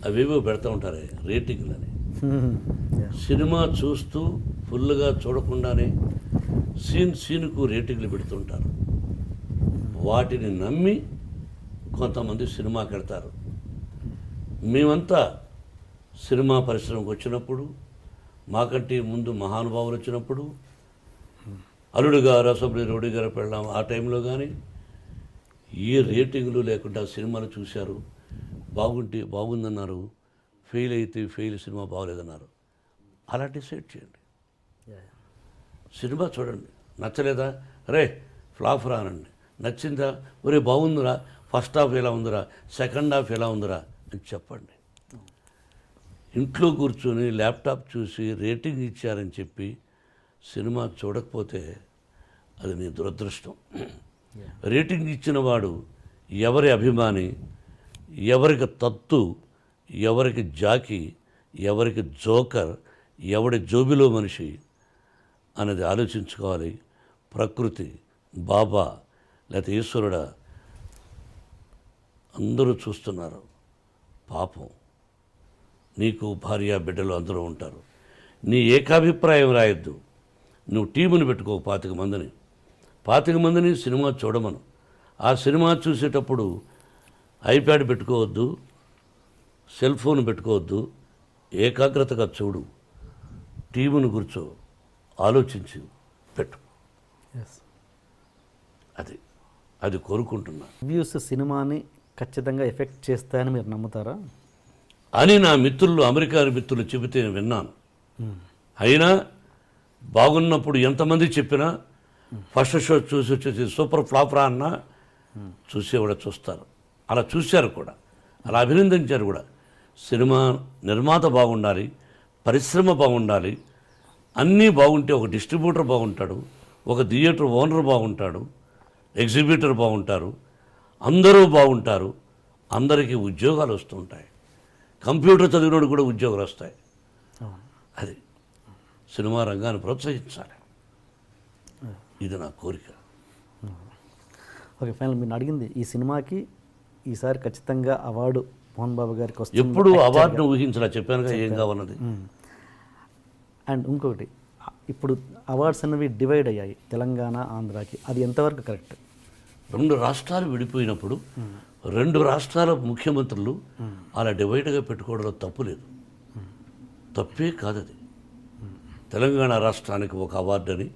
Speaker 2: అవేవో పెడతా ఉంటారే రేటింగ్లని, సినిమా చూస్తూ ఫుల్గా చూడకుండానే సీన్కు రేటింగ్లు పెడుతుంటారు. వాటిని నమ్మి కొంతమంది సినిమాకి వెళ్తారు. మేమంతా సినిమా పరిశ్రమకు వచ్చినప్పుడు మాకంటే ముందు మహానుభావులు వచ్చినప్పుడు అల్లుడు గారు అసెంబ్లీ రోడ్డు గారు పెళ్ళాం ఆ టైంలో కానీ ఏ రేటింగ్లు లేకుండా సినిమాలు చూశారు, బాగుంటే బాగుందన్నారు, ఫెయిల్ అయితే ఫెయిల్, సినిమా బాగలేదన్నారు. అలా డిసైడ్ చేయండి. సినిమా చూడండి, నచ్చలేదా రే ఫ్లాప్ రానండి, నచ్చిందా ఒరే బాగుందిరా, ఫస్ట్ హాఫ్ ఎలా ఉందిరా, సెకండ్ హాఫ్ ఎలా ఉందిరా అని చెప్పండి. ఇంట్లో కూర్చొని ల్యాప్టాప్ చూసి రేటింగ్ ఇచ్చారని చెప్పి సినిమా చూడకపోతే అది నీ దురదృష్టం. రేటింగ్ ఇచ్చిన వాడు ఎవరి అభిమాని, ఎవరికి తత్తు, ఎవరికి జాకి, ఎవరికి జోకర్, ఎవడి జోబిలో మనిషి అనేది ఆలోచించుకోవాలి. ప్రకృతి, బాబా లేకపోతే ఈశ్వరుడా అందరూ చూస్తున్నారు. పాపం నీకు భార్య బిడ్డలు అందరూ ఉంటారు. నీ ఏకాభిప్రాయం రాయొద్దు. నువ్వు టీముని పెట్టుకో 25 మందిని సినిమా చూడమను. ఆ సినిమా చూసేటప్పుడు ఐప్యాడ్ పెట్టుకోవద్దు, సెల్ ఫోన్ పెట్టుకోవద్దు, ఏకాగ్రతగా చూడు. టీముని కూర్చో, ఆలోచించి పెట్టు. అది కోరుకుంటున్నా.
Speaker 1: రివ్యూస్ సినిమాని ఖచ్చితంగా ఎఫెక్ట్ చేస్తాయని మీరు నమ్ముతారా?
Speaker 2: అని నా మిత్రులు, అమెరికా మిత్రులు చెబితే నేను విన్నాను. అయినా బాగున్నప్పుడు ఎంతమంది చెప్పినా ఫస్ట్ షో చూసి వచ్చేసి సూపర్ ఫ్లాప్ రా అన్నా చూసేవాడు చూస్తారు. అలా చూశారు కూడా, అలా అభినందించారు కూడా. సినిమా నిర్మాత బాగుండాలి, పరిశ్రమ బాగుండాలి, అన్నీ బాగుంటే ఒక డిస్ట్రిబ్యూటర్ బాగుంటాడు, ఒక థియేటర్ ఓనర్ బాగుంటాడు, ఎగ్జిబిటర్ బాగుంటారు, అందరూ బాగుంటారు, అందరికీ ఉద్యోగాలు వస్తుంటాయి. కంప్యూటర్ చదివినోడు కూడా ఉద్యోగాలు వస్తాయి. అది సినిమా రంగాన్ని ప్రోత్సహించాలి. ఇది నా కోరిక.
Speaker 1: ఓకే, ఫైనల్ మీరు అడిగింది ఈ సినిమాకి ఈసారి ఖచ్చితంగా అవార్డు మోహన్ బాబు గారికి వస్తుంది.
Speaker 2: ఎప్పుడు అవార్డును ఊహించలా, చెప్పానుగా ఏం కావాలన్నది.
Speaker 1: అండ్ ఇంకొకటి, ఇప్పుడు అవార్డ్స్ అనేవి డివైడ్ అయ్యాయి తెలంగాణ, ఆంధ్రాకి. అది ఎంతవరకు కరెక్ట్?
Speaker 2: 2 రాష్ట్రాలు విడిపోయినప్పుడు 2 రాష్ట్రాల ముఖ్యమంత్రులు అలా డివైడ్గా పెట్టుకోవడంలో తప్పు లేదు, తప్పే కాదు అది. తెలంగాణ రాష్ట్రానికి ఒక అవార్డు అని,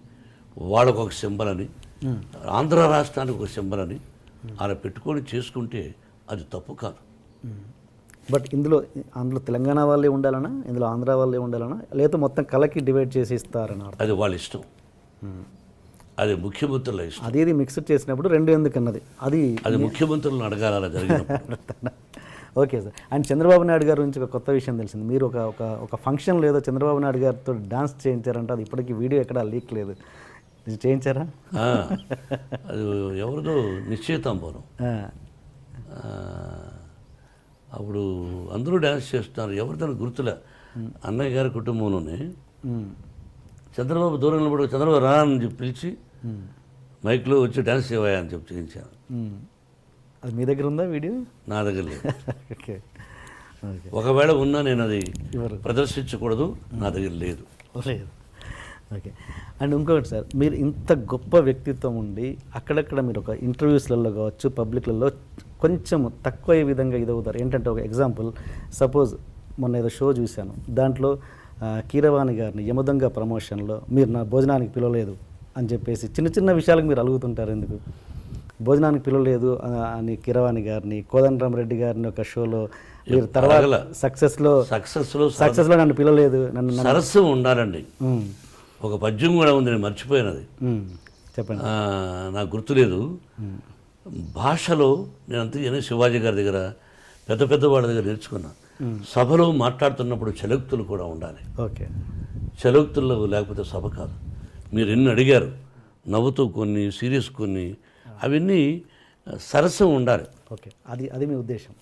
Speaker 2: వాళ్ళకు ఒక సింబల్ అని, ఆంధ్ర రాష్ట్రానికి ఒక సింబల్ అని అలా పెట్టుకొని చేసుకుంటే అది తప్పు కాదు.
Speaker 1: బట్ అందులో తెలంగాణ వాళ్ళే ఉండాలనా, ఇందులో ఆంధ్ర వాళ్ళే ఉండాలనా, లేదా మొత్తం కలకి డివైడ్ చేసి ఇస్తారని?
Speaker 2: అది వాళ్ళ ఇష్టం, అది ముఖ్యమంత్రుల ఇష్టం.
Speaker 1: అది మిక్స్డ్ చేసినప్పుడు 2 ఎందుకు అన్నది అది
Speaker 2: ముఖ్యమంత్రులను అడగాలి అలా జరిగినప్పుడు.
Speaker 1: Okay sir. And Chandrababu Naidu గారి గురించి ఒక కొత్త విషయం తెలిసింది. మీరు ఒక ఫంక్షన్ లేదో చంద్రబాబు నాయుడు గారితో డాన్స్ చేయించారంటే, అది ఇప్పటికీ వీడియో ఎక్కడా లీక్ లేదు. చేయించారా?
Speaker 2: అది ఎవరిదో నిశ్చయితాంబరం. అప్పుడు అందరూ డ్యాన్స్ చేస్తున్నారు, ఎవరిదాన్ని గుర్తులే. అన్నయ్య గారి కుటుంబంలోనే చంద్రబాబు దూరం నిలబడి చంద్రబాబు రా అని చెప్పి పిలిచి మైక్లో వచ్చి డ్యాన్స్ చేయవా అని చెప్పి చేయించాను.
Speaker 1: అది మీ దగ్గర ఉందా వీడియో?
Speaker 2: నా దగ్గర లేదు.
Speaker 1: ఓకే,
Speaker 2: ఒకవేళ ఉన్నా నేను అది ప్రదర్శించకూడదు, నా దగ్గర లేదు.
Speaker 1: ఓకే. అండ్ ఇంకొకటి సార్, మీరు ఇంత గొప్ప వ్యక్తిత్వం ఉండి అక్కడక్కడ మీరు ఒక ఇంటర్వ్యూస్లలో కావచ్చు, పబ్లిక్లలో కొంచెం తక్కువ విధంగా ఇదవుతారు. ఏంటంటే ఒక ఎగ్జాంపుల్, సపోజ్ మొన్న ఏదో షో చూశాను, దాంట్లో కీరవాణి గారిని యమదొంగ ప్రమోషన్లో మీరు నా భోజనానికి పిలవలేదు అని చెప్పేసి చిన్న చిన్న విషయాలకు మీరు అలుగుతుంటారు. ఎందుకు భోజనానికి పిలవలేదు అని కీరవాణి గారిని, కోదండరామరెడ్డి గారిని ఒక షోలో మీరు తర్వాత సక్సెస్లో నన్ను పిలవలేదు, నన్ను
Speaker 2: సరస్సు ఉండాలండి. ఒక పద్యం కూడా ఉంది, నేను మర్చిపోయినది,
Speaker 1: చెప్పండి,
Speaker 2: నాకు గుర్తులేదు. భాషలో నేను అంతే శివాజీ గారి దగ్గర పెద్ద పెద్ద వాళ్ళ దగ్గర నేర్చుకున్నా. సభలో మాట్లాడుతున్నప్పుడు చలోక్తులు కూడా ఉండాలి.
Speaker 1: ఓకే,
Speaker 2: చలోక్తుల్లో లేకపోతే సభ కాదు. మీరు ఎన్ని అడిగారు, నవ్వుతూ కొన్ని, సీరియస్ కొన్ని, అవన్నీ సరసం ఉండాలి.
Speaker 1: ఓకే, అది మీ ఉద్దేశం.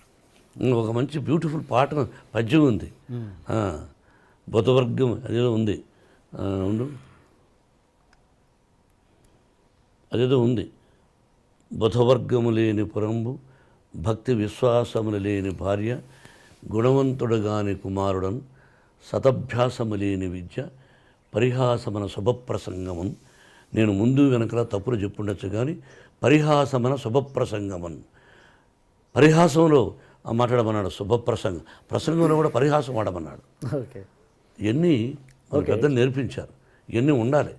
Speaker 2: ఒక మంచి బ్యూటిఫుల్ పాట పద్యం ఉంది, బుధవర్గం అదేదో ఉంది, అదేదో ఉంది. బుధవర్గము లేని పురంబు, భక్తి విశ్వాసములు లేని భార్య, గుణవంతుడుగాని కుమారుడన్, సతభ్యాసము లేని విద్య, పరిహాసమన శుభప్రసంగమన్. నేను ముందు వెనకలా తప్పులు చెప్పుండొచ్చు కానీ పరిహాసమన శుభప్రసంగమన్, పరిహాసంలో మాట్లాడమన్నాడు, ప్రసంగంలో కూడా పరిహాసం వాడమన్నాడు.
Speaker 1: ఓకే,
Speaker 2: ఇవన్నీ మన పెద్దలు నేర్పించారు, ఇవన్నీ ఉండాలి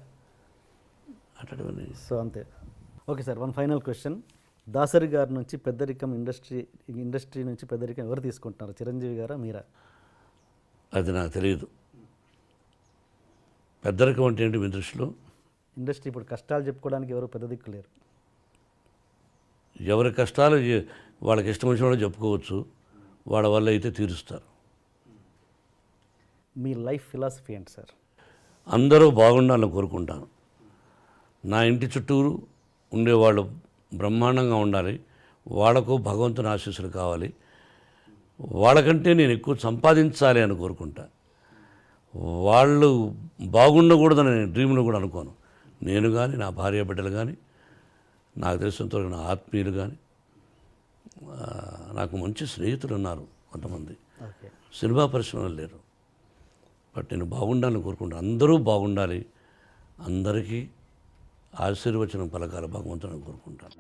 Speaker 2: అటువంటివన్నీ.
Speaker 1: సో అంతే. Okay sir, one final question. Dasari గారి నుంచి పెద్దరికం ఇండస్ట్రీ నుంచి పెద్దరికం ఎవరు తీసుకుంటున్నారు, చిరంజీవి గారా మీరా?
Speaker 2: అది నాకు తెలియదు. పెద్దరికం అంటే ఏంటి మీ దృష్టిలో?
Speaker 1: ఇండస్ట్రీ ఇప్పుడు కష్టాలు చెప్పుకోవడానికి ఎవరు పెద్ద దిక్కు లేరు.
Speaker 2: ఎవరి కష్టాలు వాళ్ళకి ఇష్టం వచ్చిన వాళ్ళు చెప్పుకోవచ్చు, వాళ్ళ వల్ల అయితే తీరుస్తారు.
Speaker 1: మీ లైఫ్ ఫిలాసఫీ ఏంటి సార్?
Speaker 2: అందరూ బాగుండాలని కోరుకుంటాను. నా ఇంటి చుట్టూరు ఉండేవాళ్ళు బ్రహ్మాండంగా ఉండాలి, వాళ్ళకు భగవంతుని ఆశీస్సులు కావాలి, వాళ్ళకంటే నేను ఎక్కువ సంపాదించాలి అని కోరుకుంటా. వాళ్ళు బాగుండకూడదని నేను డ్రీమ్లో కూడా అనుకోను. నేను కానీ, నా భార్య బిడ్డలు కానీ, నాకు తెలిసినంతవరకు నా ఆత్మీయులు కానీ, నాకు మంచి స్నేహితులు ఉన్నారు కొంతమంది,
Speaker 1: ఓకే.
Speaker 2: సినిమా పరిశ్రమలు లేరు. బట్ నేను బాగుండాలని కోరుకుంటాను. అందరూ బాగుండాలి, అందరికీ ఆశీర్వచనం పలకాల భగవంతుని కోరుకుంటాను.